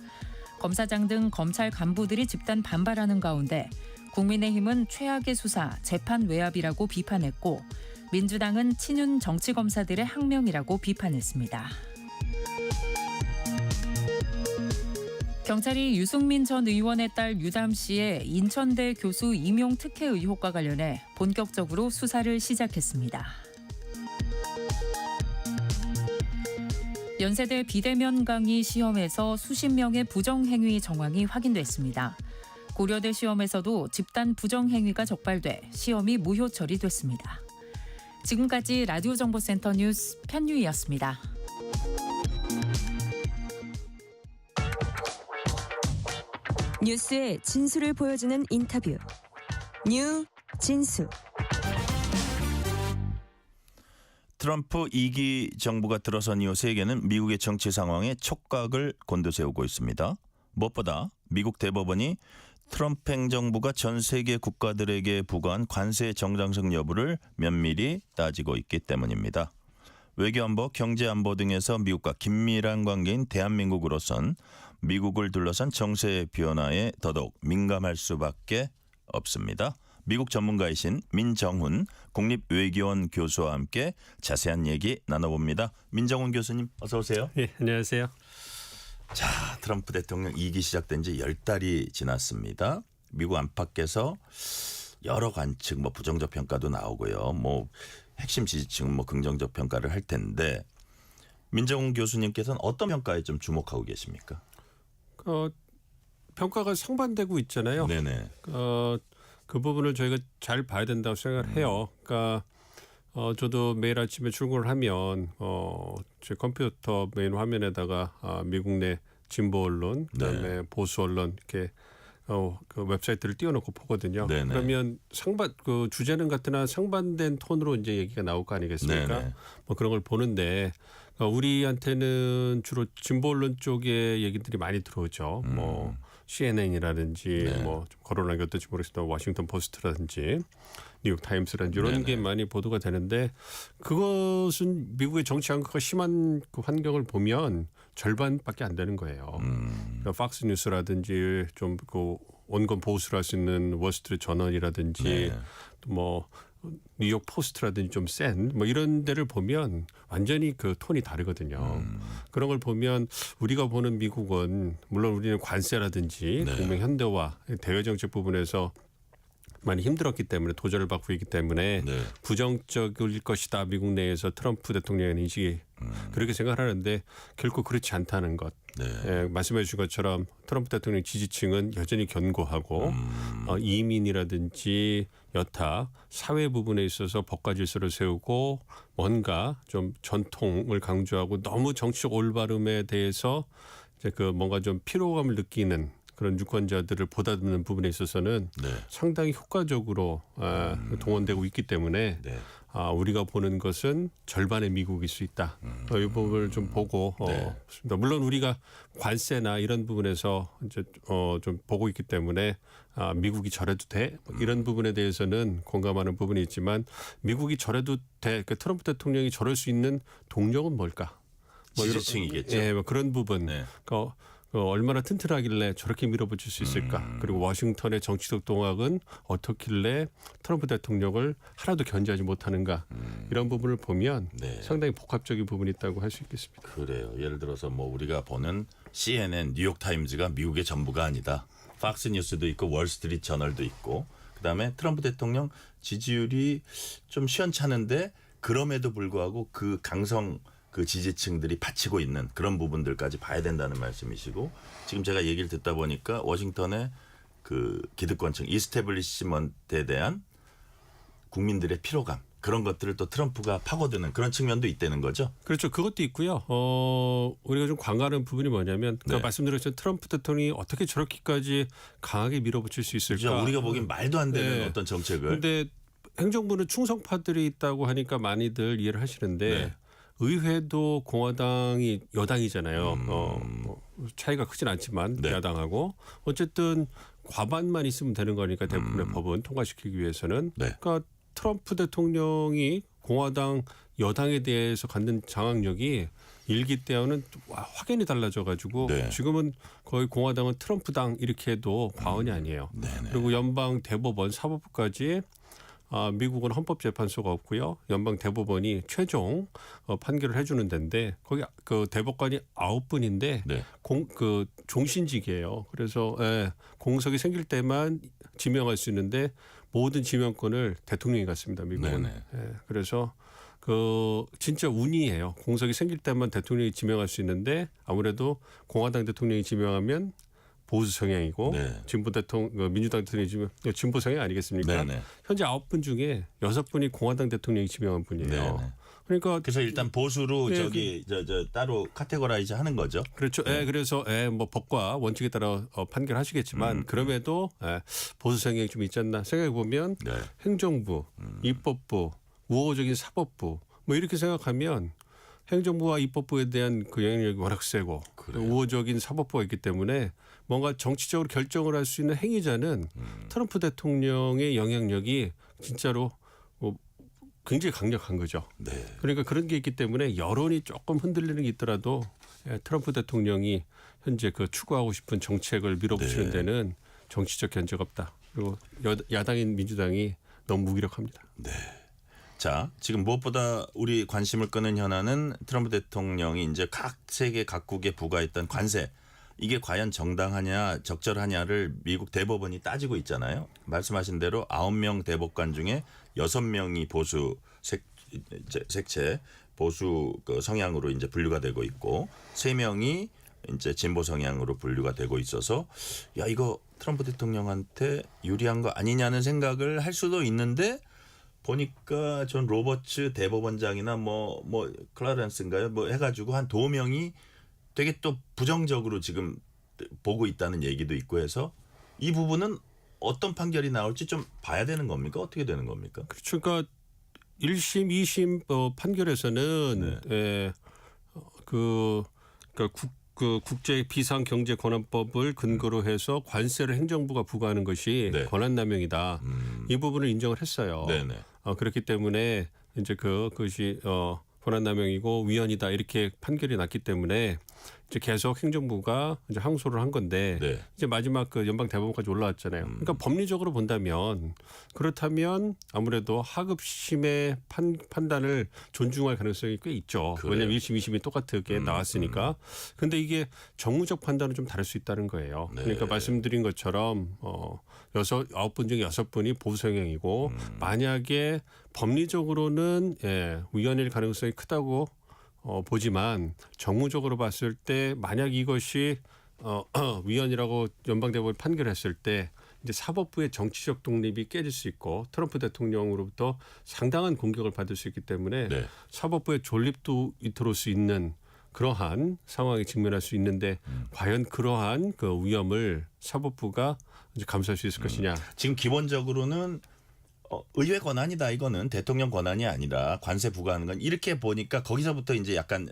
검사장 등 검찰 간부들이 집단 반발하는 가운데 국민의힘은 최악의 수사, 재판 외압이라고 비판했고 민주당은 친윤 정치검사들의 항명이라고 비판했습니다. 경찰이 유승민 전 의원의 딸 유담 씨의 인천대 교수 임용 특혜 의혹과 관련해 본격적으로 수사를 시작했습니다. 연세대 비대면 강의 시험에서 수십 명의 부정행위 정황이 확인됐습니다. 고려대 시험에서도 집단 부정행위가 적발돼 시험이 무효 처리됐습니다. 지금까지 라디오 정보센터 뉴스 편유희였습니다. 뉴스의 진수를 보여주는 인터뷰. 뉴 진수. 트럼프 2기 정부가 들어선 이후 세계는 미국의 정치 상황에 촉각을 곤두세우고 있습니다. 무엇보다 미국 대법원이 트럼프 행정부가 전 세계 국가들에게 부과한 관세 정당성 여부를 면밀히 따지고 있기 때문입니다. 외교안보, 경제안보 등에서 미국과 긴밀한 관계인 대한민국으로선 미국을 둘러싼 정세 변화에 더더욱 민감할 수밖에 없습니다. 미국 전문가이신 민정훈 국립외교원 교수와 함께 자세한 얘기 나눠봅니다. 민정훈 교수님 어서 오세요. 네, 안녕하세요. 자, 트럼프 대통령 2기 시작된 지 10달이 지났습니다. 미국 안팎에서 여러 관측 부정적 평가도 나오고요. 핵심 지지층은 긍정적 평가를 할 텐데 민정훈 교수님께서는 어떤 평가에 좀 주목하고 계십니까? 평가가 상반되고 있잖아요. 네네. 그 부분을 저희가 잘 봐야 된다고 생각을 해요. 그러니까 저도 매일 아침에 출근을 하면 제 컴퓨터 메인 화면에다가 미국 내 진보 언론, 그다음에 보수 언론 이렇게 그 웹사이트를 띄워놓고 보거든요. 네네. 그러면 그 주제는 같으나 상반된 톤으로 이제 얘기가 나올 거 아니겠습니까? 네네. 그런 걸 보는데 우리한테는 주로 진보 언론 쪽의 얘기들이 많이 들어오죠. CNN이라든지 네. 뭐 좀 거론한 게 어떨지 모르겠지만 워싱턴 포스트라든지 뉴욕 타임스라든지 이런 네네. 게 많이 보도가 되는데 그것은 미국의 정치 한국화가 심한 그 환경을 보면 절반밖에 안 되는 거예요. 그러니까 팍스 뉴스라든지 좀 그 온건 보수를 할 수 있는 월스트리트 저널이라든지 네. 또 뭐 뉴욕 포스트라든지 좀 센 뭐 이런 데를 보면 완전히 그 톤이 다르거든요. 그런 걸 보면 우리가 보는 미국은 물론 우리는 관세라든지 네. 동맹 현대화 대외 정책 부분에서 많이 힘들었기 때문에 도전을 받고 있기 때문에 네. 부정적일 것이다. 미국 내에서 트럼프 대통령의 인식이 그렇게 생각하는데 결코 그렇지 않다는 것. 네. 예, 말씀해 주신 것처럼 트럼프 대통령 지지층은 여전히 견고하고 이민이라든지 여타 사회 부분에 있어서 법과 질서를 세우고 뭔가 좀 전통을 강조하고 너무 정치적 올바름에 대해서 이제 그 뭔가 좀 피로감을 느끼는 그런 유권자들을 보다듬는 부분에 있어서는 네. 상당히 효과적으로 동원되고 있기 때문에 네. 우리가 보는 것은 절반의 미국일 수 있다. 이 부분을 좀 보고 네. 있습니다. 물론 우리가 관세나 이런 부분에서 이제 좀 보고 있기 때문에 미국이 저래도 돼 이런 부분에 대해서는 공감하는 부분이 있지만 미국이 저래도 돼 그 트럼프 대통령이 저럴 수 있는 동력은 뭘까? 지지층이겠죠. 예, 뭐 그런 부분. 네. 얼마나 튼튼하길래 저렇게 밀어붙일 수 있을까? 그리고 워싱턴의 정치적 동학은 어떻길래 트럼프 대통령을 하나도 견제하지 못하는가? 이런 부분을 보면 네. 상당히 복합적인 부분이 있다고 할 수 있겠습니다. 그래요. 예를 들어서 뭐 우리가 보는 CNN, 뉴욕 타임즈가 미국의 전부가 아니다. 팍스 뉴스도 있고 월스트리트 저널도 있고 그다음에 트럼프 대통령 지지율이 좀 시원찮은데 그럼에도 불구하고 그 강성 그 지지층들이 받치고 있는 그런 부분들까지 봐야 된다는 말씀이시고 지금 제가 얘기를 듣다 보니까 워싱턴의 그 기득권층 이스태블리시먼트에 대한 국민들의 피로감 그런 것들을 또 트럼프가 파고드는 그런 측면도 있다는 거죠. 그렇죠. 그것도 있고요. 우리가 좀 관가하는 부분이 뭐냐면 네. 말씀드렸죠. 트럼프 대통령이 어떻게 저렇게까지 강하게 밀어붙일 수 있을까? 그렇죠. 우리가 보기엔 말도 안 되는 네. 어떤 정책을. 그런데 행정부는 충성파들이 있다고 하니까 많이들 이해를 하시는데 네. 의회도 공화당이 여당이잖아요. 뭐 차이가 크진 않지만 네. 야당하고 어쨌든 과반만 있으면 되는 거니까 대부분의 법은 통과시키기 위해서는 네. 그러니까 트럼프 대통령이 공화당 여당에 대해서 갖는 장악력이 일기 때와는 확연히 달라져 가지고 네. 지금은 거의 공화당은 트럼프당 이렇게 해도 과언이 아니에요. 네네. 그리고 연방 대법원 사법부까지 미국은 헌법재판소가 없고요. 연방 대법원이 최종 판결을 해주는 데인데 거기 그 대법관이 9분인데 네. 그 종신직이에요. 그래서 공석이 생길 때만 지명할 수 있는데 모든 지명권을 대통령이 갖습니다. 미국은. 네네. 그래서 그 진짜 운이에요. 공석이 생길 때만 대통령이 지명할 수 있는데 아무래도 공화당 대통령이 지명하면 보수 성향이고 네. 진보 대통령 민주당 대통령이 지명 진보 성향 아니겠습니까? 네네. 현재 9분 중에 6분이 공화당 대통령이 지명한 분이에요. 네네. 그러니까 그래서 일단 보수로 네, 저기 저 따로 카테고라이즈 하는 거죠. 그렇죠. 그래서 뭐 법과 원칙에 따라 판결하시겠지만 그럼에도 보수 성향이 좀 있지 않나 생각해 보면 네. 행정부, 입법부, 우호적인 사법부 뭐 이렇게 생각하면 행정부와 입법부에 대한 그 영향력이 워낙 세고 우호적인 사법부가 있기 때문에 뭔가 정치적으로 결정을 할 수 있는 행위자는 트럼프 대통령의 영향력이 진짜로 굉장히 강력한 거죠. 네. 그러니까 그런 게 있기 때문에 여론이 조금 흔들리는 게 있더라도 트럼프 대통령이 현재 그 추구하고 싶은 정책을 밀어붙이는 네. 데는 정치적 견제가 없다. 그리고 야당인 민주당이 너무 무기력합니다. 네. 자, 지금 무엇보다 우리 관심을 끄는 현안은 트럼프 대통령이 이제 각 세계 각국에 부과했던 관세 이게 과연 정당하냐 적절하냐를 미국 대법원이 따지고 있잖아요. 말씀하신 대로 9명 대법관 중에 6명이 보수 색채 보수 그 성향으로 이제 분류가 되고 있고 3명이 이제 진보 성향으로 분류가 되고 있어서 야 이거 트럼프 대통령한테 유리한 거 아니냐는 생각을 할 수도 있는데 보니까 존 로버츠 대법원장이나 뭐 클라렌스인가요? 뭐 해가지고 한 2명이 되게 또 부정적으로 지금 보고 있다는 얘기도 있고 해서 이 부분은 어떤 판결이 나올지 좀 봐야 되는 겁니까? 어떻게 되는 겁니까? 그렇죠. 그러니까 1심, 2심 판결에서는 네. 그 국제 비상 경제 권한법을 근거로 해서 관세를 행정부가 부과하는 것이 네. 권한남용이다. 이 부분을 인정을 했어요. 네네. 그렇기 때문에 이제 그것이 권한남용이고 위헌이다 이렇게 판결이 났기 때문에 이제 계속 행정부가 이제 항소를 한 건데 네. 이제 마지막 그 연방 대법원까지 올라왔잖아요. 그러니까 법리적으로 본다면 그렇다면 아무래도 하급심의 판단을 존중할 가능성이 꽤 있죠. 그래요. 왜냐하면 1심, 2심이 똑같게 나왔으니까. 근데 이게 정무적 판단은 좀 다를 수 있다는 거예요. 네. 그러니까 말씀드린 것처럼 9분 중에 6분이 보수 성향이고 만약에 법리적으로는 위헌일 가능성이 크다고 보지만 정무적으로 봤을 때 만약 이것이 위헌이라고 연방대법원이 판결했을 때 이제 사법부의 정치적 독립이 깨질 수 있고 트럼프 대통령으로부터 상당한 공격을 받을 수 있기 때문에 네. 사법부의 존립도 들어올 수 있는 그러한 상황에 직면할 수 있는데 과연 그러한 그 위험을 사법부가 이제 감수할 수 있을 것이냐. 지금 기본적으로는 의회 권한이다. 이거는 대통령 권한이 아니라 관세 부과하는 건 이렇게 보니까 거기서부터 이제 약간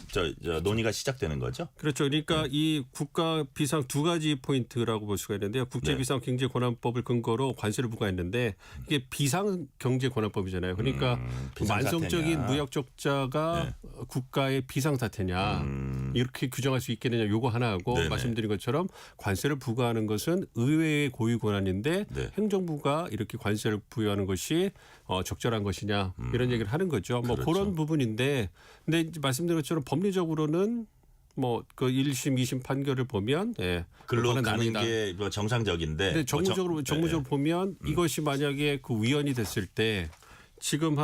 저 논의가 시작되는 거죠. 그렇죠. 그러니까 이 국가 비상 두 가지 포인트라고 볼 수가 있는데요. 국제 비상 경제 권한법을 근거로 관세를 부과했는데 이게 비상 경제 권한법이잖아요. 그러니까 만성적인 무역 적자가 국가의 비상 사태냐 이렇게 규정할 수 있겠느냐 요거 하나 하고 네네. 말씀드린 것처럼 관세를 부과하는 것은 의회의 고유 권한인데 네. 행정부가 이렇게 관세를 부여하는 것이 적절한 것이냐 이런 얘기를 하는 거죠. 뭐 그렇죠. 그런 부분인데 근데 이제 말씀드린 것처럼 법리적으로는 뭐 그 1심, 2심 판결을 보면 글로 그거는 가는 나는다. 게 정상적인데 근데 정무적으로 보면 이것이 만약에 그 위헌이 됐을 때 지금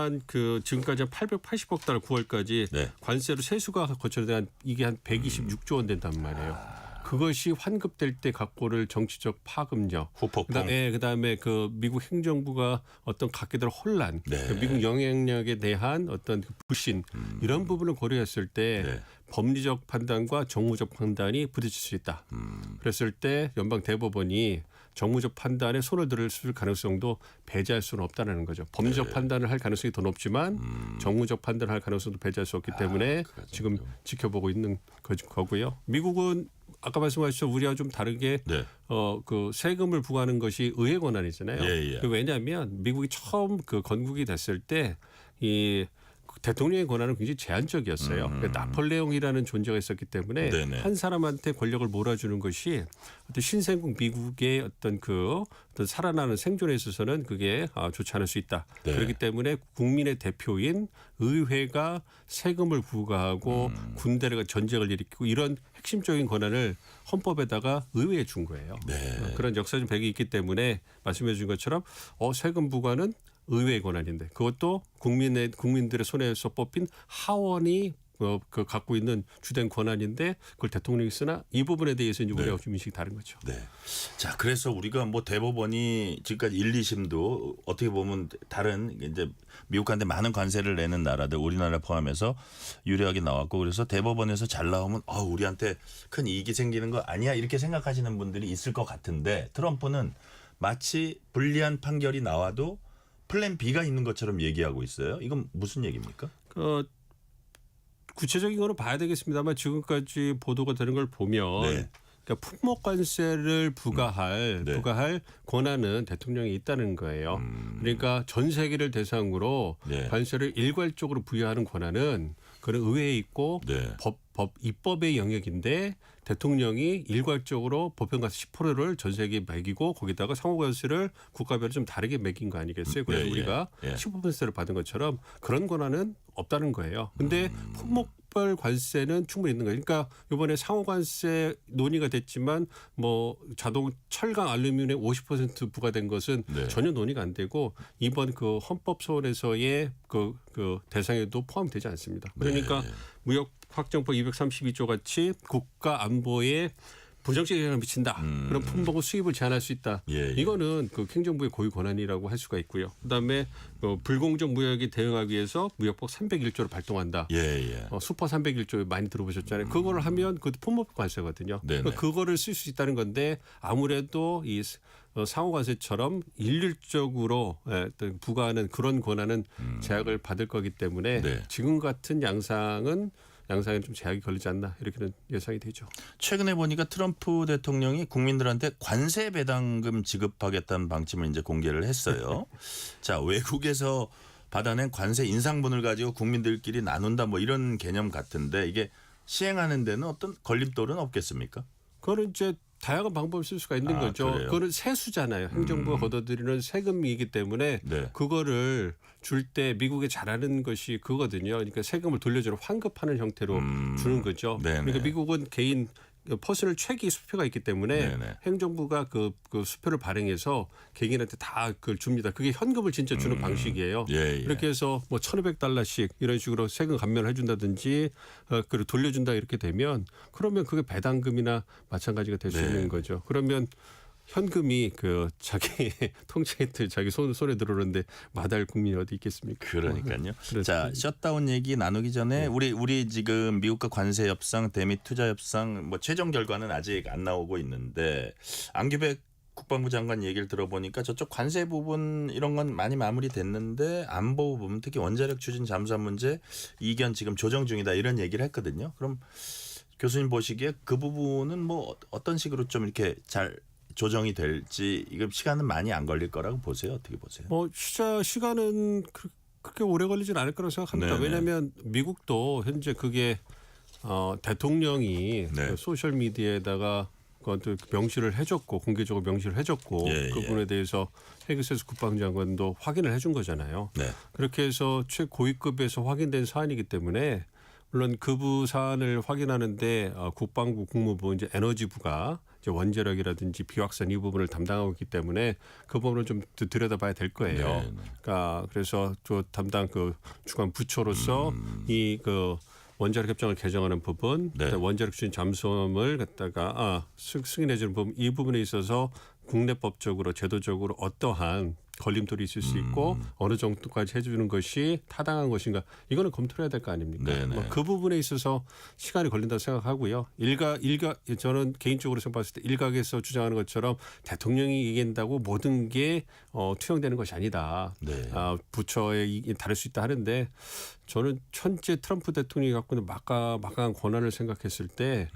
지금까지 한 880억 달러 9월까지 관세로 세수가 거쳐야 이게 한 126조 원 된단 말이에요. 그것이 환급될 때 갖고를 정치적 파급력, 후폭풍, 그다음에 그 미국 행정부가 어떤 갖게 될 혼란, 네. 그 미국 영향력에 대한 어떤 그 불신 이런 부분을 고려했을 때 법리적 판단과 정무적 판단이 부딪힐 수 있다. 그랬을 때 연방 대법원이 정무적 판단에 손을 들을 가능성도 배제할 수는 없다는 거죠. 법리적 판단을 할 가능성이 더 높지만 정무적 판단을 할 가능성도 배제할 수 없기 때문에 지금 지켜보고 있는 거고요. 미국은 아까 말씀하셨죠. 우리와 좀 다르게 그 세금을 부과하는 것이 의회 권한이잖아요. 왜냐하면 미국이 처음 그 건국이 됐을 때 이 대통령의 권한은 굉장히 제한적이었어요. 그러니까 나폴레옹이라는 존재가 있었기 때문에 한 사람한테 권력을 몰아주는 것이 어떤 신생국 미국의 어떤 살아나는 생존에 있어서는 그게 좋지 않을 수 있다. 그렇기 때문에 국민의 대표인 의회가 세금을 부과하고 군대가 전쟁을 일으키고 이런 핵심적인 권한을 헌법에다가 의회에 준 거예요. 그런 역사적 배경이 있기 때문에 말씀해 주신 것처럼 세금 부과는 의회의 권한인데 그것도 국민들의 손에서 뽑힌 하원이 그 갖고 있는 주된 권한인데 그걸 대통령이 쓰나 이 부분에 대해서 이제 우리가 좀 인식이 다른 거죠. 자, 그래서 우리가 뭐 대법원이 지금까지 1, 2심도 어떻게 보면 다른 이제 미국한테 많은 관세를 내는 나라들 우리나라 포함해서 유리하게 나왔고 그래서 대법원에서 잘 나오면 우리한테 큰 이익이 생기는 거 아니야 이렇게 생각하시는 분들이 있을 것 같은데 트럼프는 마치 불리한 판결이 나와도 플랜 B가 있는 것처럼 얘기하고 있어요. 이건 무슨 얘기입니까? 구체적인 거는 봐야 되겠습니다만 지금까지 보도가 되는 걸 보면 그러니까 품목 관세를 부과할 권한은 대통령이 있다는 거예요. 그러니까 전 세계를 대상으로 관세를 일괄적으로 부여하는 권한은 그런 의회에 있고 입법의 영역인데 대통령이 일괄적으로 보편가세 10%를 전 세계에 매기고 거기다가 상호관세를 국가별로 좀 다르게 매긴 거 아니겠어요? 그래서 우리가 15%를 받은 것처럼 그런 권한은 없다는 거예요. 근데 품목별 관세는 충분히 있는 거예요. 그러니까 이번에 상호관세 논의가 됐지만 뭐 철강 알루미늄에 50% 부과된 것은 전혀 논의가 안 되고 이번 그 헌법소원에서의 그 대상에도 포함되지 않습니다. 그러니까 무역 확정법 232조 같이 국가 안보에 부정적 영향을 미친다. 그런 품목의 수입을 제한할 수 있다. 이거는 그 행정부의 고유 권한이라고 할 수가 있고요. 그다음에 불공정 무역에 대응하기 위해서 무역법 301조를 발동한다. 슈퍼 301조 많이 들어보셨잖아요. 그거를 하면 그 품목 관세거든요. 그러니까 그거를 쓸 수 있다는 건데 아무래도 이 상호관세처럼 일률적으로 부과하는 그런 권한은 제약을 받을 거기 때문에 지금 같은 양상은 양상에 좀 제약이 걸리지 않나 이렇게는 예상이 되죠. 최근에 보니까 트럼프 대통령이 국민들한테 관세 배당금 지급하겠다는 방침을 이제 공개를 했어요. 자, 외국에서 받아낸 관세 인상분을 가지고 국민들끼리 나눈다 뭐 이런 개념 같은데 이게 시행하는 데는 어떤 걸림돌은 없겠습니까? 그거는 이제 다양한 방법을 쓸 수가 있는 거죠. 그래요? 그거는 세수잖아요. 행정부가 걷어들이는 세금이기 때문에 네. 그거를 줄 때 미국이 잘하는 것이 그거거든요. 그러니까 세금을 돌려주는 환급하는 형태로 주는 거죠. 네네. 그러니까 미국은 개인 퍼스널 책이 수표가 있기 때문에 네네. 행정부가 그 수표를 발행해서 개인한테 다 그걸 줍니다. 그게 현금을 진짜 주는 방식이에요. 예, 예. 이렇게 해서 뭐 $1,500씩 이런 식으로 세금 감면을 해준다든지 그리고 돌려준다 이렇게 되면 그러면 그게 배당금이나 마찬가지가 될 수 네. 있는 거죠. 그러면 현금이 그 자기 통장에 자기 손에 들어오는데 마다할 국민이 어디 있겠습니까? 그러니까요. 그래서 자, 셧다운 얘기 나누기 전에 우리 지금 미국과 관세 협상, 대미 투자 협상 뭐 최종 결과는 아직 안 나오고 있는데 안규백 국방부 장관 얘기를 들어보니까 저쪽 관세 부분 이런 건 많이 마무리됐는데 안보 부분 특히 원자력 추진 잠수함 문제 이견 지금 조정 중이다 이런 얘기를 했거든요. 그럼 교수님 보시기에 그 부분은 뭐 어떤 식으로 좀 이렇게 잘 조정이 될지 이거 시간은 많이 안 걸릴 거라고 보세요. 어떻게 보세요? 뭐 시간은 그렇게 오래 걸리진 않을 거라고 생각합니다. 네네. 왜냐하면 미국도 현재 그게 대통령이 네. 그 소셜 미디어에다가 그것도 명시를 해줬고 공개적으로 명시를 해줬고 예, 그 예. 부분에 대해서 헤그세스 국방장관도 확인을 해준 거잖아요. 네. 그렇게 해서 최고위급에서 확인된 사안이기 때문에 물론 그 사안을 확인하는데 국방부, 국무부, 이제 에너지부가 이제 원자력이라든지 비확산 이 부분을 담당하고 있기 때문에 그 부분을 좀 들여다봐야 될 거예요. 네. 그러니까 그래서 저 담당 그 주관 부처로서 이 그 원자력 협정을 개정하는 부분, 네. 원자력 추진 잠수함을 갖다가 승인해주는 부분 이 부분에 있어서 국내법적으로 제도적으로 어떠한 걸림돌이 있을 수 있고 어느 정도까지 해주는 것이 타당한 것인가 이거는 검토해야 될 거 아닙니까? 네네. 뭐 그 부분에 있어서 시간이 걸린다고 생각하고요. 저는 개인적으로 생각했을 때 일각에서 주장하는 것처럼 대통령이 얘기한다고 모든 게 투영되는 것이 아니다. 네. 부처에 다를 수 있다 하는데 저는 현재 트럼프 대통령이 갖고 있는 막강한 권한을 생각했을 때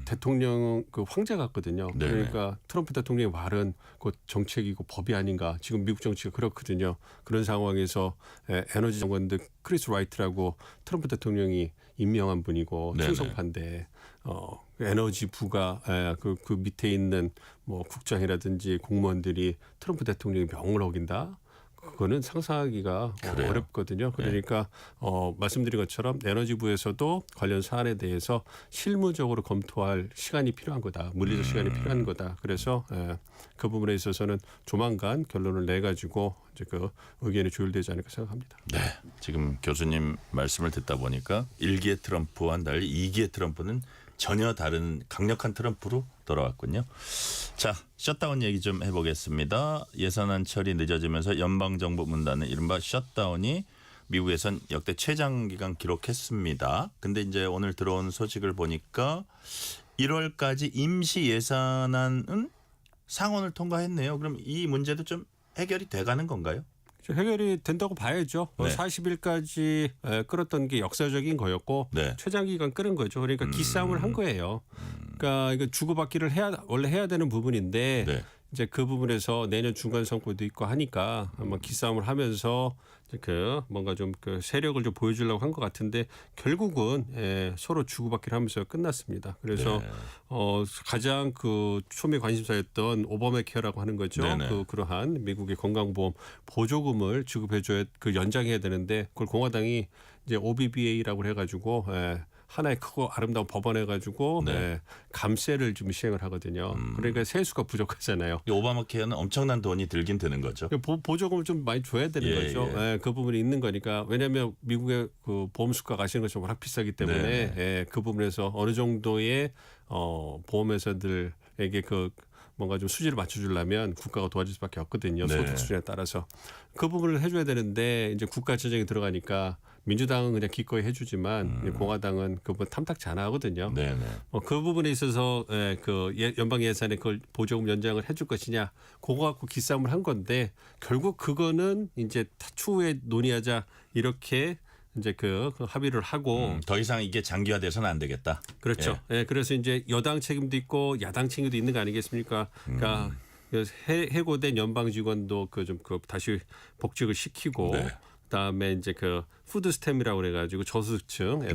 대통령 그 황제 같거든요. 네네. 그러니까 트럼프 대통령의 말은 곧 정책이고 법이 아닌가. 지금 미국 정치가 그렇거든요. 그런 상황에서 에너지 장관들 크리스 라이트라고 트럼프 대통령이 임명한 분이고 네네. 충성파인데 에너지부가 그 밑에 있는 뭐 국장이라든지 공무원들이 트럼프 대통령의 명을 어긴다. 그거는 상상하기가 그래요. 어렵거든요. 그러니까 말씀드린 것처럼 에너지부에서도 관련 사안에 대해서 실무적으로 검토할 시간이 필요한 거다. 물리적 시간이 필요한 거다. 그래서 그 부분에 있어서는 조만간 결론을 내 가지고 이제 그 의견이 조율되지 않을까 생각합니다. 네. 지금 교수님 말씀을 듣다 보니까 1기의 트럼프와 달리 2기의 트럼프는 전혀 다른 강력한 트럼프로 돌아왔군요. 자, 셧다운 얘기 좀 해보겠습니다. 예산안 처리 늦어지면서 연방정부 문닫는 이른바 셧다운이 미국에선 역대 최장기간 기록했습니다. 근데 이제 오늘 들어온 소식을 보니까 1월까지 임시 예산안은 상원을 통과했네요. 그럼 이 문제도 좀 해결이 돼가는 건가요? 해결이 된다고 봐야죠. 네. 40일까지 끌었던 게 역사적인 거였고 네. 최장기간 끌은 거죠. 그러니까 기싸움을 한 거예요. 그러니까 이거 주고받기를 원래 해야 되는 부분인데 네. 이제 그 부분에서 내년 중간 선거도 있고 하니까 아마 기싸움을 하면서 뭔가 좀 그 세력을 좀 보여주려고 한 것 같은데 결국은 서로 주고받기를 하면서 끝났습니다. 그래서 네. 가장 그 초미의 관심사였던 오바마 케어라고 하는 거죠. 네네. 그러한 미국의 건강보험 보조금을 지급해줘야 연장해야 되는데 그걸 공화당이 이제 OBBA라고 해가지고 하나의 크고 아름다운 법안 해가지고 네. 감세를 좀 시행을 하거든요. 그러니까 세수가 부족하잖아요. 이 오바마 케어는 엄청난 돈이 들긴 드는 거죠. 보조금을 좀 많이 줘야 되는 예, 거죠. 예. 그 부분이 있는 거니까 왜냐하면 미국의 그 보험 수가가 아시는 것처럼 워낙 비싸기 때문에 그 부분에서 어느 정도의 보험회사들에게 뭔가 좀 수지를 맞춰주려면 국가가 도와줄 수밖에 없거든요. 네. 소득 수준에 따라서 그 부분을 해줘야 되는데 이제 국가 재정이 들어가니까 민주당은 그냥 기꺼이 해주지만 공화당은 그 부분 탐탁지 않아 하거든요. 네네. 그 부분에 있어서 그 연방 예산에 그걸 보조금 연장을 해줄 것이냐 그거 갖고 기싸움을 한 건데 결국 그거는 이제 추후에 논의하자 이렇게 이제 그 합의를 하고 더 이상 이게 장기화돼서는 안 되겠다. 그렇죠. 예. 그래서 이제 여당 책임도 있고 야당 책임도 있는 거 아니겠습니까? 그러니까 해고된 연방 직원도 그 다시 복직을 시키고 네. 그다음에 이제 그 푸드 스탬이라고 그래가지고 저소득층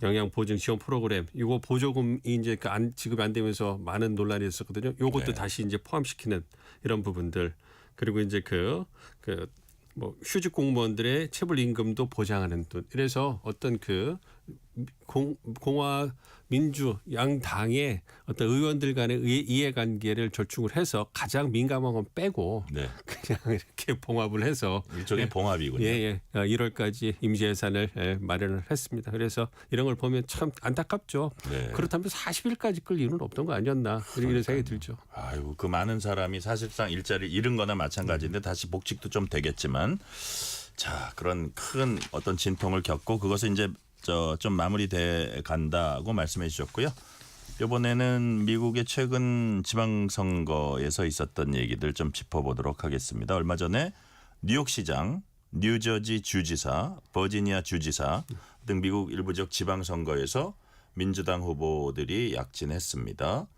영양 보증 지원 프로그램 이거 보조금이 이제 지급이 안 되면서 많은 논란이 있었거든요. 요것도 다시 이제 포함시키는 이런 부분들 그리고 이제 뭐 휴직 공무원들의 체불 임금도 보장하는 돈. 이래서 어떤 공화 민주 양당의 어떤 의원들 간의 이해관계를 절충을 해서 가장 민감한 건 빼고 그냥 이렇게 봉합을 해서 일종의 봉합이군요. 1월까지 임시 예산을 마련을 했습니다. 그래서 이런 걸 보면 참 안타깝죠. 그렇다면 40일까지 끌 이유는 없던 거 아니었나 이런 생각이 들죠. 아유, 그 많은 사람이 사실상 일자리를 잃은 거나 마찬가지인데 다시 복직도 좀 되겠지만 자, 그런 큰 어떤 진통을 겪고 그것을 이제 좀 마무리돼 간다고 말씀해 주셨고요. 이번에는 미국의 최근 지방선거에서 있었던 얘기들 좀 짚어보도록 하겠습니다. 얼마 전에 뉴욕시장, 뉴저지 주지사, 버지니아 주지사 등 미국 일부 지역 지방선거에서 민주당 후보들이 약진했습니다.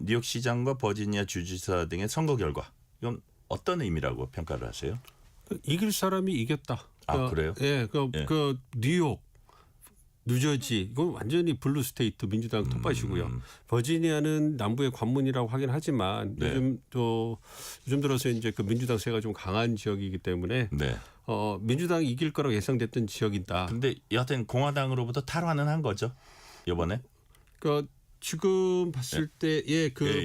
뉴욕시장과 버지니아 주지사 등의 선거 결과 이건 어떤 의미라고 평가를 하세요? 이길 사람이 이겼다. 그래요? 그 뉴욕, 뉴저지 이건 완전히 블루 스테이트 민주당 톱밭이고요. 버지니아는 남부의 관문이라고 하긴 하지만 요즘 들어서 이제 그 민주당 세가 좀 강한 지역이기 때문에 민주당이 이길 거라고 예상됐던 지역이다. 근데 여하튼 공화당으로부터 탈환은 한 거죠 이번에? 지금 봤을 때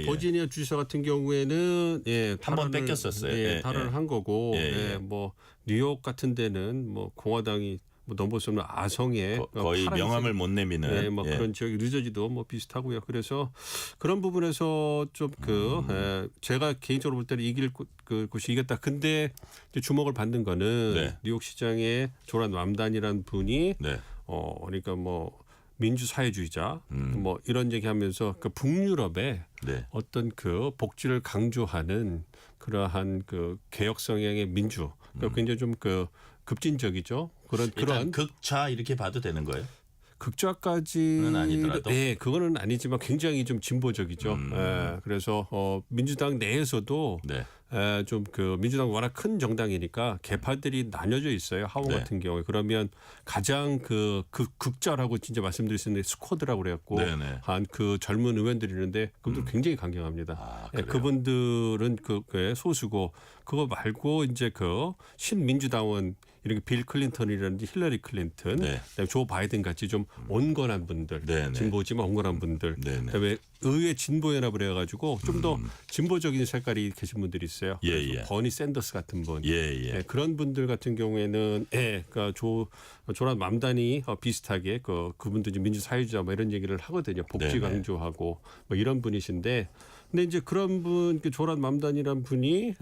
버지니아 주지사 같은 경우에는 한 번 뺏겼었어요. 탈환을 한 거고 뭐 뉴욕 같은 데는 뭐 공화당이 넘볼 수 없는 아성의 거의 명함을 못 내미는 그런 지역이 뉴저지도 뭐 비슷하고요. 그래서 그런 부분에서 좀 제가 개인적으로 볼 때는 이길 곳이 이겼다. 근데 이제 주목을 받는 거는 뉴욕 시장의 조란 맘단이라는 분이 그러니까 뭐 민주사회주의자 뭐 이런 얘기하면서 그 북유럽의 어떤 그 복지를 강조하는 그러한 그 개혁 성향의 민주 굉장히 좀 급진적이죠. 그런 극좌 이렇게 봐도 되는 거예요? 극좌까지는 아니더라도 그거는 아니지만 굉장히 좀 진보적이죠. 그래서 민주당 내에서도 좀 민주당 워낙 큰 정당이니까 개파들이 나뉘어져 있어요. 하원 같은 경우에 그러면 가장 극좌라고 진짜 말씀드릴 수 있는 스쿼드라고 그래갖고 한 젊은 의원들이 있는데 그분들 굉장히 강경합니다. 그분들은 소수고 그거 말고 이제 신민주당원 이렇게 빌 클린턴이라든지 힐러리 클린턴, 조 바이든 같이 좀 온건한 분들, 진보지만 온건한 분들, 그다음에 의회 진보연합을 해가지고 좀 더 진보적인 색깔이 계신 분들이 있어요. 버니 샌더스 같은 분, 그런 분들 같은 경우에는 그러니까 조란 맘단이 비슷하게 그분도 이제 민주사회주의자 뭐 이런 얘기를 하거든요. 복지 강조하고 뭐 이런 분이신데. 근데 이제 그런 분, 조란 맘단이란 분이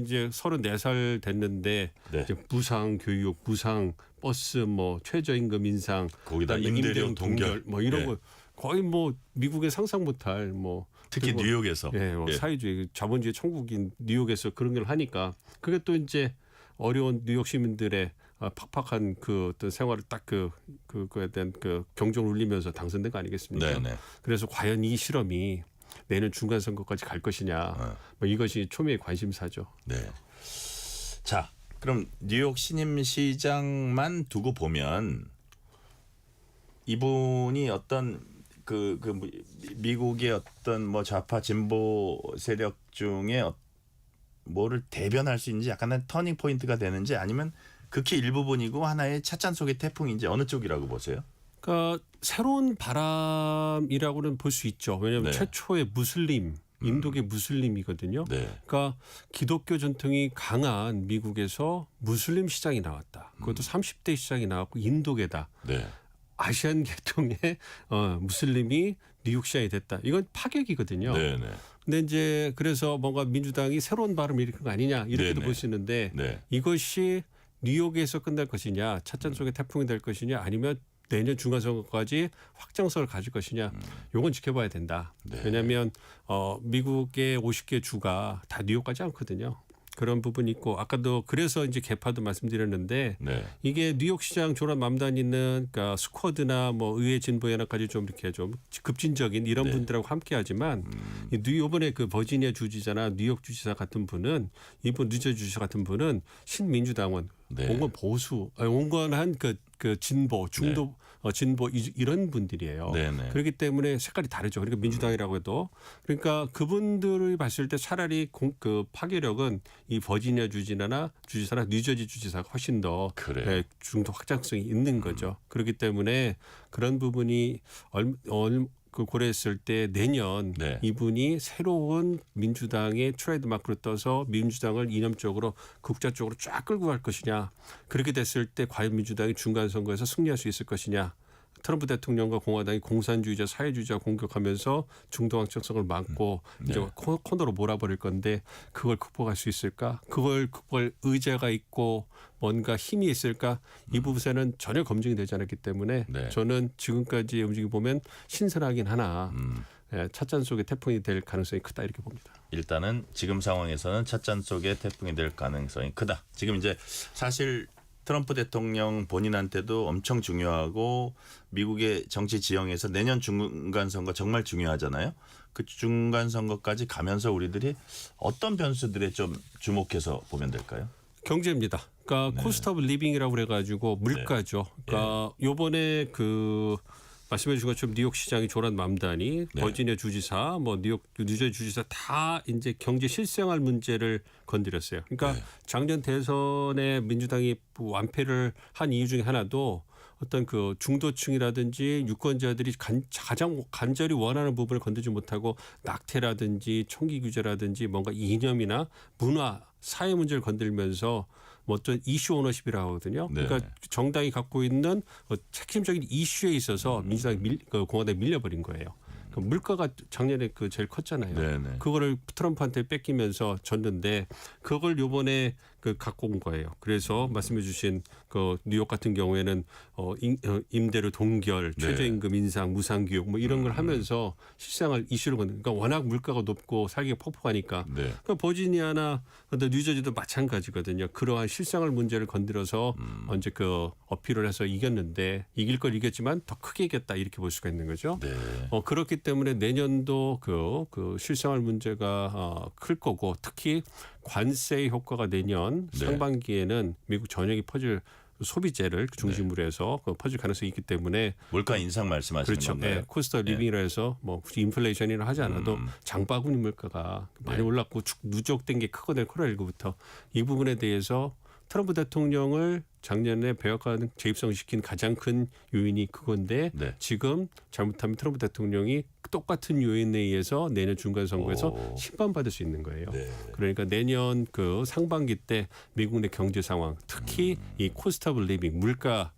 이제 34살 됐는데 이제 무상 교육, 무상 버스, 뭐 최저임금 인상, 거기다 임대료 동결, 뭐 이런 거 거의 뭐 미국에 상상 못할 뭐 특히 뉴욕에서 사회주의, 자본주의 천국인 뉴욕에서 그런 걸 하니까 그게 또 이제 어려운 뉴욕 시민들의 팍팍한 어떤 생활을 딱 그거에 대한 경종을 울리면서 당선된 거 아니겠습니까? 그래서 과연 이 실험이 내년 중간 선거까지 갈 것이냐, 뭐 이것이 초미의 관심사죠. 자, 그럼 뉴욕 신임 시장만 두고 보면 이분이 어떤 미국의 어떤 뭐 좌파 진보 세력 중에 뭐를 대변할 수 있는지 약간의 터닝 포인트가 되는지 아니면 극히 일부분이고 하나의 찻잔 속의 태풍인지 어느 쪽이라고 보세요? 그러니까 새로운 바람이라고는 볼 수 있죠. 왜냐하면 최초의 무슬림, 인도계 무슬림이거든요. 그러니까 기독교 전통이 강한 미국에서 무슬림 시장이 나왔다. 그것도 30대 시장이 나왔고 인도계다. 아시안 계통의 무슬림이 뉴욕 시장이 됐다. 이건 파격이거든요. 근데 이제 그래서 뭔가 민주당이 새로운 바람을 일으킨 거 아니냐 이렇게도 볼 수 있는데 이것이 뉴욕에서 끝날 것이냐, 찻잔 속의 태풍이 될 것이냐, 아니면 내년 중간선거까지 확장성을 가질 것이냐, 요건 지켜봐야 된다. 왜냐하면 미국의 50개 주가 다 뉴욕 가지 않거든요. 그런 부분이 있고 아까도 그래서 이제 개파도 말씀드렸는데 네. 이게 뉴욕 시장 조란 맘단 있는 그러니까 스쿼드나 뭐 의회 진보 연합까지 좀 이렇게 좀 급진적인 이런 네. 분들하고 함께하지만 이번에 그 버지니아 주지사나 뉴욕 주지사 같은 분은 이번 뉴저지 주지사 같은 분은 신민주당원 네. 온건 보수 온건한 그 진보 중도 진보 이런 분들이에요. 네네. 그렇기 때문에 색깔이 다르죠. 그러니까 민주당이라고 해도 그러니까 그분들을 봤을 때 차라리 그 파괴력은 이 버지니아 주지사나 뉴저지 주지사가 훨씬 더 그래요. 중도 확장성이 있는 거죠. 그렇기 때문에 그런 부분이 그 고려했을 때 내년 네. 이분이 새로운 민주당의 트레이드마크로 떠서 민주당을 이념적으로 국자 쪽으로 쫙 끌고 갈 것이냐. 그렇게 됐을 때 과연 민주당이 중간 선거에서 승리할 수 있을 것이냐. 트럼프 대통령과 공화당이 공산주의자 사회주의자 공격하면서 중도 확장성을 막고 이제 코너로 몰아버릴 건데 그걸 극복할 수 있을까? 그걸 극복할 의제가 있고 뭔가 힘이 있을까? 이 부분에는 전혀 검증이 되지 않았기 때문에 저는 지금까지의 움직임 보면 신선하긴 하나 찻잔 속의 태풍이 될 가능성이 크다 이렇게 봅니다. 일단은 지금 상황에서는 찻잔 속의 태풍이 될 가능성이 크다. 지금 이제 사실 트럼프 대통령 본인한테도 엄청 중요하고 미국의 정치 지형에서 내년 중간 선거 정말 중요하잖아요. 그 중간 선거까지 가면서 우리들이 어떤 변수들에 좀 주목해서 보면 될까요? 경제입니다. 그러니까 코스트 오브 리빙이라고 그래가지고 물가죠. 그러니까 요번에 그 말씀해 주신 것처럼 뉴욕 시장이 조란 맘다니 버지니아 주지사 뭐 뉴저지 주지사 다 이제 경제 실생활 문제를 건드렸어요. 그러니까 작년 대선에 민주당이 완패를 한 이유 중에 하나도 어떤 그 중도층이라든지 유권자들이 가장 간절히 원하는 부분을 건드리지 못하고 낙태라든지 총기 규제라든지 뭔가 이념이나 문화 사회 문제를 건들면서 뭐 어떤 이슈 오너십이라고 하거든요. 그러니까 정당이 갖고 있는 핵심적인 이슈에 있어서 민주당이 공화당이 밀려버린 거예요. 그 물가가 작년에 그 제일 컸잖아요. 네네. 그거를 트럼프한테 뺏기면서 졌는데 그걸 요번에 그 갖고 온 거예요. 그래서 말씀해주신 그 뉴욕 같은 경우에는 임대료 동결, 최저임금 인상, 무상교육 뭐 이런 걸 하면서 실생활 이슈를 건드. 그러니까 워낙 물가가 높고 살기가 폭폭하니까. 그러니까 버지니아나 뉴저지도 마찬가지거든요. 그러한 실생활 문제를 건드려서 언제 그 어필을 해서 이겼는데 이길 걸 이겼지만 더 크게 이겼다 이렇게 볼 수가 있는 거죠. 그렇기 때문에 내년도 그 실생활 문제가 클 거고 특히 관세 효과가 내년 상반기에는 미국 전역이 퍼질 소비재를 중심으로 해서 퍼질 가능성이 있기 때문에 물가 인상 말씀하시는 그렇죠. 건가요? 코스트 리빙이라 해서 뭐 굳이 인플레이션이라 하지 않아도 장바구니 물가가 많이 올랐고 누적된 게 크거든요. 코로나19부터. 이 부분에 대해서 트럼프 대통령을 작년에 백악관 재입성시킨 가장 큰 요인이 그건데 지금 잘못하면 트럼프 대통령이 똑같은 요인에 의해서 내년 중간 선거에서 심판받을 수 있는 거예요. 그러니까 내년 그 상반기 때 미국 내 경제 상황, 특히 이 코스트 오브 리빙 물가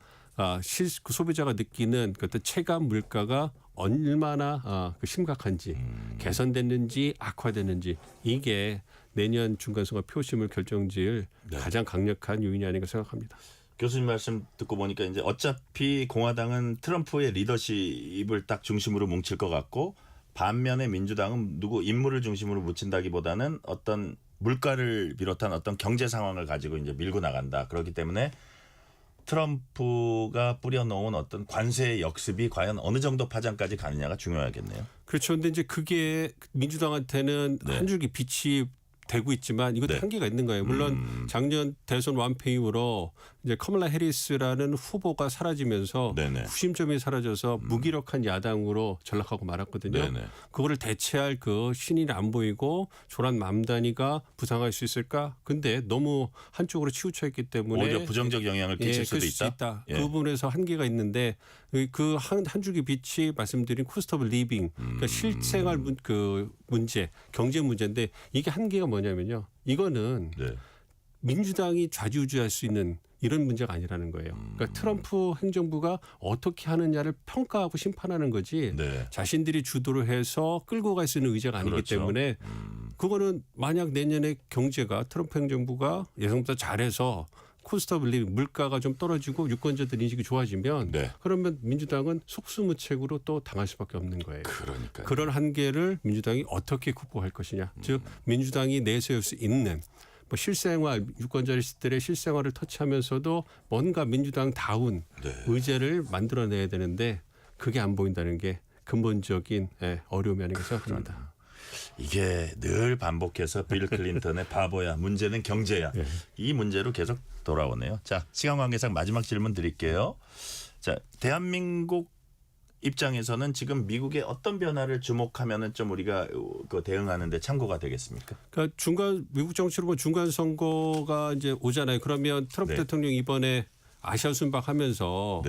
그 소비자가 느끼는 그 어떤 체감 물가가 얼마나 심각한지 개선됐는지 악화됐는지 이게 내년 중간선거 표심을 결정지을 가장 강력한 요인이 아닌가 생각합니다. 교수님 말씀 듣고 보니까 이제 어차피 공화당은 트럼프의 리더십을 딱 중심으로 뭉칠 것 같고 반면에 민주당은 누구 인물을 중심으로 뭉친다기보다는 어떤 물가를 비롯한 어떤 경제 상황을 가지고 이제 밀고 나간다. 그렇기 때문에 트럼프가 뿌려놓은 어떤 관세의 역습이 과연 어느 정도 파장까지 가느냐가 중요하겠네요. 그렇죠. 근데 이제 그게 민주당한테는 한 줄기 빛이 되고 있지만 이것도 한계가 있는 거예요. 물론 작년 대선 완패 이후로 이제 커멀라 해리스라는 후보가 사라지면서 구심점이 사라져서 무기력한 야당으로 전락하고 말았거든요. 그거를 대체할 그 신인이 안 보이고 조란 맘다니가 부상할 수 있을까? 근데 너무 한쪽으로 치우쳐 있기 때문에 오히려 부정적 영향을 끼칠 수도 있다. 그 부분에서 한계가 있는데 그 한 줄기 빛이 말씀드린 코스트 오브 리빙, 그러니까 실생활 문제, 경제 문제인데 이게 한계가 뭐냐면요. 이거는 민주당이 좌지우지할 수 있는 이런 문제가 아니라는 거예요. 그러니까 트럼프 행정부가 어떻게 하느냐를 평가하고 심판하는 거지 자신들이 주도를 해서 끌고 갈 수 있는 의제가 아니기 때문에 그거는 만약 내년에 경제가 트럼프 행정부가 예상보다 잘해서 코스트 오브 리빙 물가가 좀 떨어지고 유권자들 인식이 좋아지면 그러면 민주당은 속수무책으로 또 당할 수밖에 없는 거예요. 그런 한계를 민주당이 어떻게 극복할 것이냐. 즉 민주당이 내세울 수 있는 뭐 실생활 유권자들의 실생활을 터치하면서도 뭔가 민주당다운 의제를 만들어내야 되는데 그게 안 보인다는 게 근본적인 어려움이 아닌가 생각합니다. 이게 늘 반복해서 빌 클린턴의 바보야 문제는 경제야 이 문제로 계속 돌아오네요. 자, 시간 관계상 마지막 질문 드릴게요. 자, 대한민국 입장에서는 지금 미국의 어떤 변화를 주목하면은 좀 우리가 그 대응하는데 참고가 되겠습니까? 그러니까 미국 정치로 보면 중간 선거가 이제 오잖아요. 그러면 트럼프 대통령 이번에 아시아 순방하면서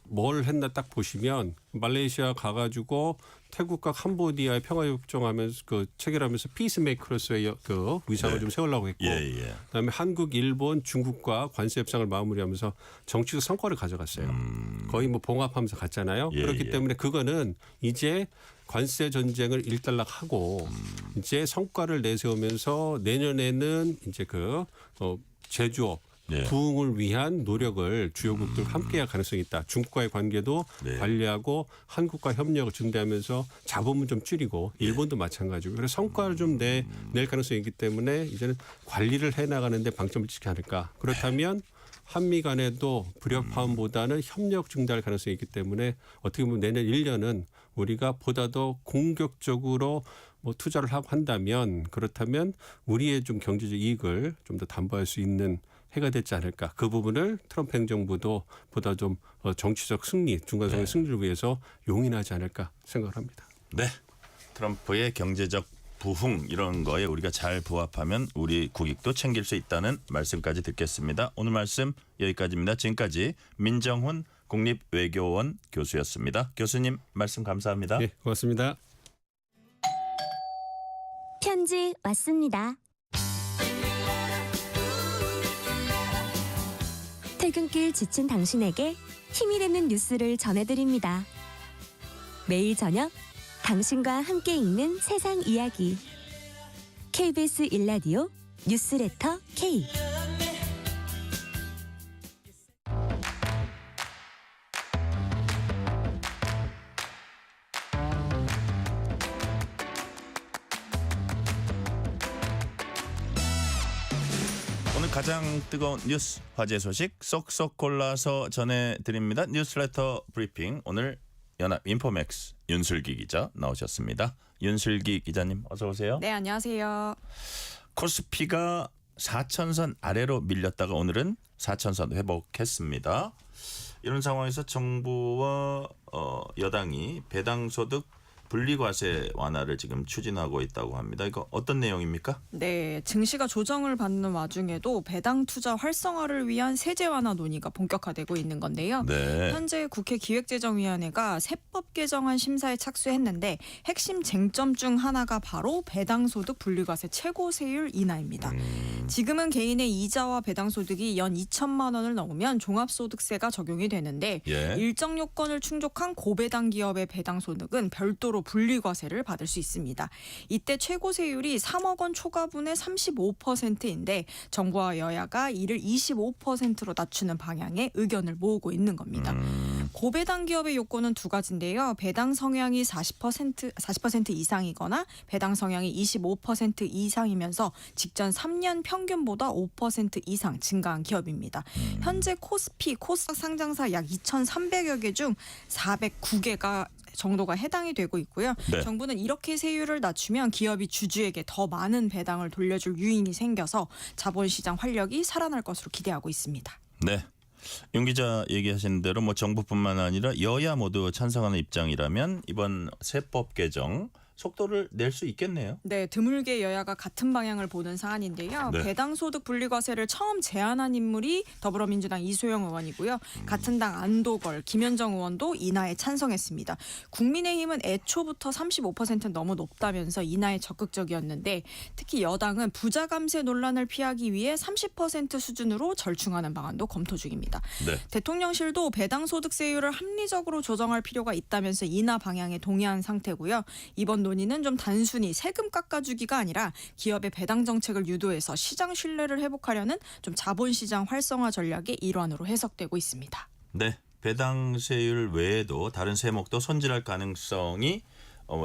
뭘 했나 딱 보시면 말레이시아 가가지고 태국과 캄보디아의 평화협정하면서 체결하면서 피스메이커로서의 그 위상을 좀 세우려고 했고, 그다음에 한국, 일본, 중국과 관세 협상을 마무리하면서 정치적 성과를 가져갔어요. 거의 뭐 봉합하면서 갔잖아요. 그렇기 때문에 그거는 이제 관세 전쟁을 일단락하고 이제 성과를 내세우면서 내년에는 이제 제조업 부흥을 위한 노력을 주요국들 함께할 가능성이 있다. 중국과의 관계도 관리하고 한국과 협력을 증대하면서 자본은 좀 줄이고 일본도 마찬가지고 그래서 성과를 좀 낼 가능성이 있기 때문에 이제는 관리를 해나가는데 방점을 찍지 않을까. 그렇다면 한미 간에도 불협화음보다는 협력 증대할 가능성이 있기 때문에 어떻게 보면 내년 1년은 우리가 보다 더 공격적으로 투자를 하고 한다면 그렇다면 우리의 좀 경제적 이익을 좀 더 담보할 수 있는 해가 됐지 않을까. 그 부분을 트럼프 행정부도 보다 좀 정치적 승리, 중간선거 승리를 위해서 용인하지 않을까 생각을 합니다. 네, 트럼프의 경제적 부흥 이런 거에 우리가 잘 부합하면 우리 국익도 챙길 수 있다는 말씀까지 듣겠습니다. 오늘 말씀 여기까지입니다. 지금까지 민정훈 국립외교원 교수였습니다. 교수님 말씀 감사합니다. 네, 고맙습니다. 편지 왔습니다. 퇴근길 지친 당신에게 힘이 되는 뉴스를 전해드립니다. 매일 저녁 당신과 함께 읽는 세상 이야기. KBS 1라디오 뉴스레터 K. 오늘 가장 뜨거운 뉴스 화제 소식 쏙쏙 골라서 전해드립니다. 뉴스레터 브리핑. 오늘 연합 인포맥스 윤슬기 기자 나오셨습니다. 윤슬기 기자님 어서 오세요. 네, 안녕하세요. 코스피가 4천선 아래로 밀렸다가 오늘은 4천선 회복했습니다. 이런 상황에서 정부와 여당이 배당소득 분리과세 완화를 지금 추진하고 있다고 합니다. 이거 어떤 내용입니까? 네, 증시가 조정을 받는 와중에도 배당 투자 활성화를 위한 세제 완화 논의가 본격화되고 있는 건데요. 현재 국회 기획재정위원회가 세법 개정안 심사에 착수했는데 핵심 쟁점 중 하나가 바로 배당소득 분리과세 최고세율 인하입니다. 지금은 개인의 이자와 배당소득이 연 2천만 원을 넘으면 종합소득세가 적용이 되는데 일정 요건을 충족한 고배당 기업의 배당소득은 별도로 분리과세를 받을 수 있습니다. 이때 최고세율이 3억 원 초과분의 35%인데 정부와 여야가 이를 25%로 낮추는 방향의 의견을 모으고 있는 겁니다. 고배당 기업의 요건은 두 가지인데요. 배당 성향이 40% 이상이거나 배당 성향이 25% 이상이면서 직전 3년 평균보다 5% 이상 증가한 기업입니다. 현재 코스피, 코스닥 상장사 약 2,300여 개 중 409개가 정도가 해당이 되고 있고요. 정부는 이렇게 세율을 낮추면 기업이 주주에게 더 많은 배당을 돌려줄 유인이 생겨서 자본시장 활력이 살아날 것으로 기대하고 있습니다. 네. 윤 기자 얘기하신 대로 정부뿐만 아니라 여야 모두 찬성하는 입장이라면 이번 세법 개정 속도를 낼 수 있겠네요. 네, 드물게 여야가 같은 방향을 보는 사안인데요. 배당소득 분리과세를 처음 제안한 인물이 더불어민주당 이소영 의원이고요. 같은 당 안도걸, 김현정 의원도 인하에 찬성했습니다. 국민의힘은 애초부터 35% 너무 높다면서 인하에 적극적이었는데 특히 여당은 부자 감세 논란을 피하기 위해 30% 수준으로 절충하는 방안도 검토 중입니다. 대통령실도 배당소득세율을 합리적으로 조정할 필요가 있다면서 인하 방향에 동의한 상태고요. 이번 논의는 좀 단순히 세금 깎아주기가 아니라 기업의 배당 정책을 유도해서 시장 신뢰를 회복하려는 좀 자본시장 활성화 전략의 일환으로 해석되고 있습니다. 네, 배당세율 외에도 다른 세목도 손질할 가능성이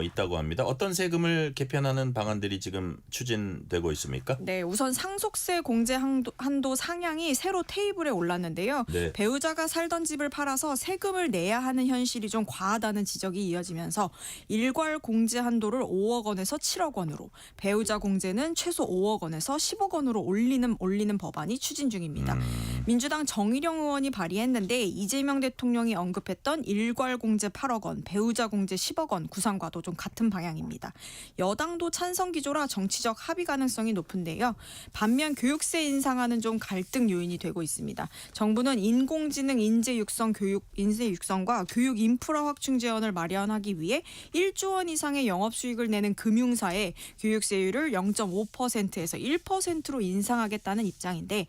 있다고 합니다. 어떤 세금을 개편하는 방안들이 지금 추진되고 있습니까? 네, 우선 상속세 공제 한도 상향이 새로 테이블에 올랐는데요. 네. 배우자가 살던 집을 팔아서 세금을 내야 하는 현실이 좀 과하다는 지적이 이어지면서 일괄 공제 한도를 5억 원에서 7억 원으로, 배우자 공제는 최소 5억 원에서 10억 원으로 올리는 법안이 추진 중입니다. 민주당 정의령 의원이 발의했는데 이재명 대통령이 언급했던 일괄 공제 8억 원, 배우자 공제 10억 원 구상과도 좀 같은 방향입니다. 여당도 찬성 기조라 정치적 합의 가능성이 높은데요. 반면 교육세 인상안은 좀 갈등 요인이 되고 있습니다. 정부는 인공지능 인재 육성과 교육 인프라 확충 재원을 마련하기 위해 1조 원 이상의 영업 수익을 내는 금융사에 교육세율을 0.5%에서 1%로 인상하겠다는 입장인데,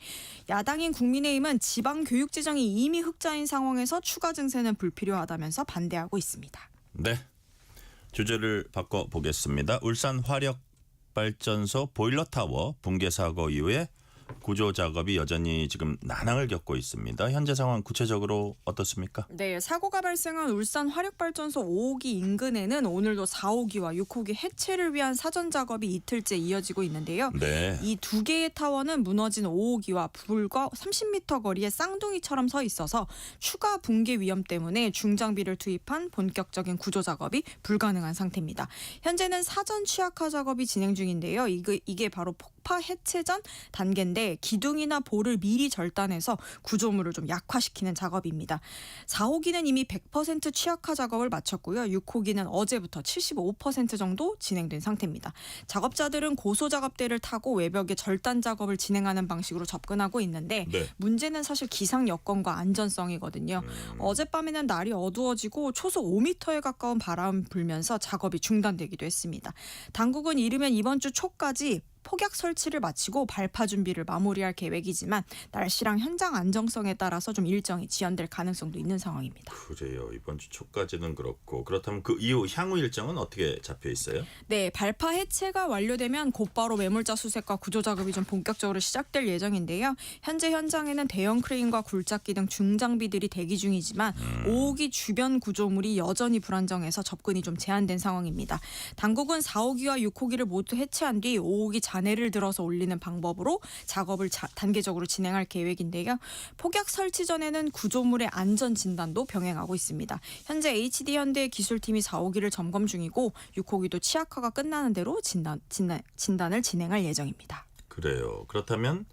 야당인 국민의힘은 지방 교육 재정이 이미 흑자인 상황에서 추가 증세는 불필요하다면서 반대하고 있습니다. 네. 주제를 바꿔보겠습니다. 울산 화력발전소 보일러타워 붕괴 사고 이후에 구조 작업이 여전히 지금 난항을 겪고 있습니다. 현재 상황 구체적으로 어떻습니까? 네, 사고가 발생한 울산 화력발전소 5호기 인근에는 오늘도 4호기와 6호기 해체를 위한 사전 작업이 이틀째 이어지고 있는데요. 네. 이 두 개의 타워는 무너진 5호기와 불과 30m 거리에 쌍둥이처럼 서 있어서 추가 붕괴 위험 때문에 중장비를 투입한 본격적인 구조 작업이 불가능한 상태입니다. 현재는 사전 취약화 작업이 진행 중인데요. 이게 바로 폭파 해체 전 단계인데, 기둥이나 볼을 미리 절단해서 구조물을 좀 약화시키는 작업입니다. 4호기는 이미 100% 취약화 작업을 마쳤고요. 6호기는 어제부터 75% 정도 진행된 상태입니다. 작업자들은 고소 작업대를 타고 외벽에 절단 작업을 진행하는 방식으로 접근하고 있는데, 네. 문제는 사실 기상 여건과 안전성이거든요. 어젯밤에는 날이 어두워지고 초속 5m에 가까운 바람 불면서 작업이 중단되기도 했습니다. 당국은 이르면 이번 주 초까지 폭약 설치를 마치고 발파 준비를 마무리할 계획이지만 날씨랑 현장 안정성에 따라서 좀 일정이 지연될 가능성도 있는 상황입니다. 그래요. 이번 주 초까지는 그렇고, 그렇다면 그 이후 향후 일정은 어떻게 잡혀 있어요? 네, 발파 해체가 완료되면 곧바로 매물자 수색과 구조 작업이 좀 본격적으로 시작될 예정인데요. 현재 현장에는 대형 크레인과 굴착기 등 중장비들이 대기 중이지만 5호기 주변 구조물이 여전히 불안정해서 접근이 좀 제한된 상황입니다. 당국은 4호기와 6호기를 모두 해체한 뒤 5호기 잔해를 들어서 올리는 방법으로 작업을 단계적으로 진행할 계획인데요. 폭약 설치 전에는 구조물의 안전 진단도 병행하고 있습니다. 현재 HD현대 기술팀이 4호기를 점검 중이고 6호기도 취약화가 끝나는 대로 진단을 진행할 예정입니다. 그래요. 그렇다면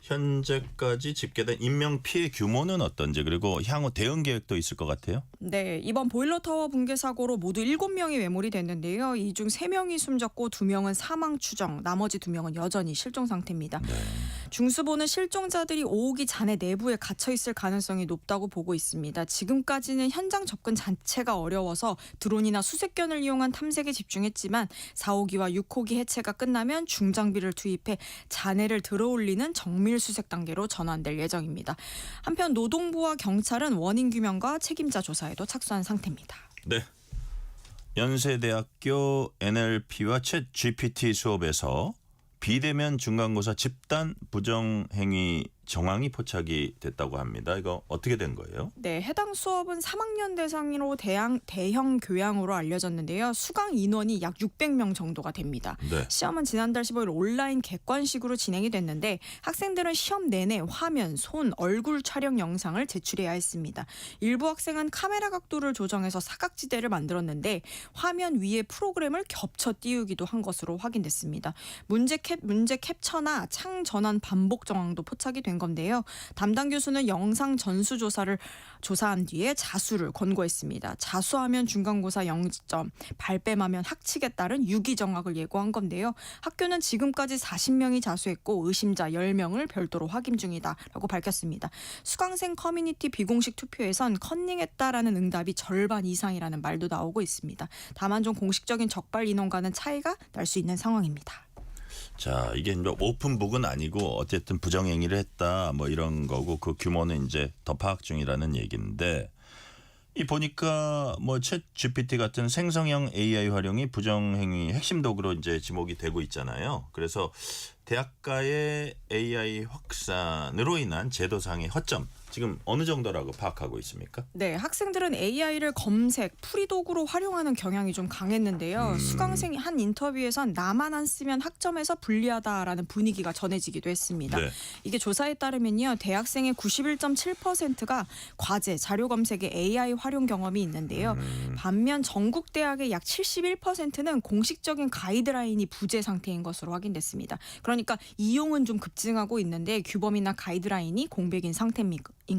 현재까지 집계된 인명 피해 규모는 어떤지, 그리고 향후 대응 계획도 있을 것 같아요. 네, 이번 보일러타워 붕괴 사고로 모두 7명이 외몰이 됐는데요. 이 중 3명이 숨졌고 2명은 사망 추정, 나머지 2명은 여전히 실종 상태입니다. 네. 중수보는 실종자들이 5호기 잔해 내부에 갇혀 있을 가능성이 높다고 보고 있습니다. 지금까지는 현장 접근 자체가 어려워서 드론이나 수색견을 이용한 탐색에 집중했지만 4호기와 6호기 해체가 끝나면 중장비를 투입해 잔해를 들어올리는 정밀 수색 단계로 전환될 예정입니다. 한편 노동부와 경찰은 원인 규명과 책임자 조사에도 착수한 상태입니다. 네. 연세대학교 NLP와 챗 GPT 수업에서 비대면 중간고사 집단 부정행위 정황이 포착이 됐다고 합니다. 이거 어떻게 된 거예요? 네, 해당 수업은 3학년 대상으로 대형 교양으로 알려졌는데요. 수강 인원이 약 600명 정도가 됩니다. 네. 시험은 지난달 15일 온라인 객관식으로 진행이 됐는데 학생들은 시험 내내 화면, 손, 얼굴 촬영 영상을 제출해야 했습니다. 일부 학생은 카메라 각도를 조정해서 사각지대를 만들었는데 화면 위에 프로그램을 겹쳐 띄우기도 한 것으로 확인됐습니다. 문제 캡처나 창 전환 반복 정황도 포착이 된 건데요. 담당 교수는 영상 전수 조사한 뒤에 자수를 권고했습니다. 자수하면 중간고사 0점, 발뺌하면 학칙에 따른 유기정학을 예고한 건데요. 학교는 지금까지 40명이 자수했고 의심자 10명을 별도로 확인 중이다라고 밝혔습니다. 수강생 커뮤니티 비공식 투표에선 컨닝했다라는 응답이 절반 이상이라는 말도 나오고 있습니다. 다만 좀 공식적인 적발 인원과는 차이가 날 수 있는 상황입니다. 자, 이게 이제 오픈북은 아니고 어쨌든 부정행위를 했다 뭐 이런 거고, 그 규모는 이제 더 파악 중이라는 얘기인데, 이 보니까 뭐 챗 GPT 같은 생성형 AI 활용이 부정행위 핵심 도구로 이제 지목이 되고 있잖아요. 그래서 대학가의 AI 확산으로 인한 제도상의 허점, 지금 어느 정도라고 파악하고 있습니까? 네, 학생들은 AI를 검색, 풀이 도구로 활용하는 경향이 좀 강했는데요. 수강생이 한 인터뷰에선 나만 안 쓰면 학점에서 불리하다라는 분위기가 전해지기도 했습니다. 네. 이게 조사에 따르면요, 대학생의 91.7%가 과제, 자료 검색에 AI 활용 경험이 있는데요. 반면 전국 대학의 약 71%는 공식적인 가이드라인이 부재 상태인 것으로 확인됐습니다. 그러니까 이용은 좀 급증하고 있는데 규범이나 가이드라인이 공백인 상태인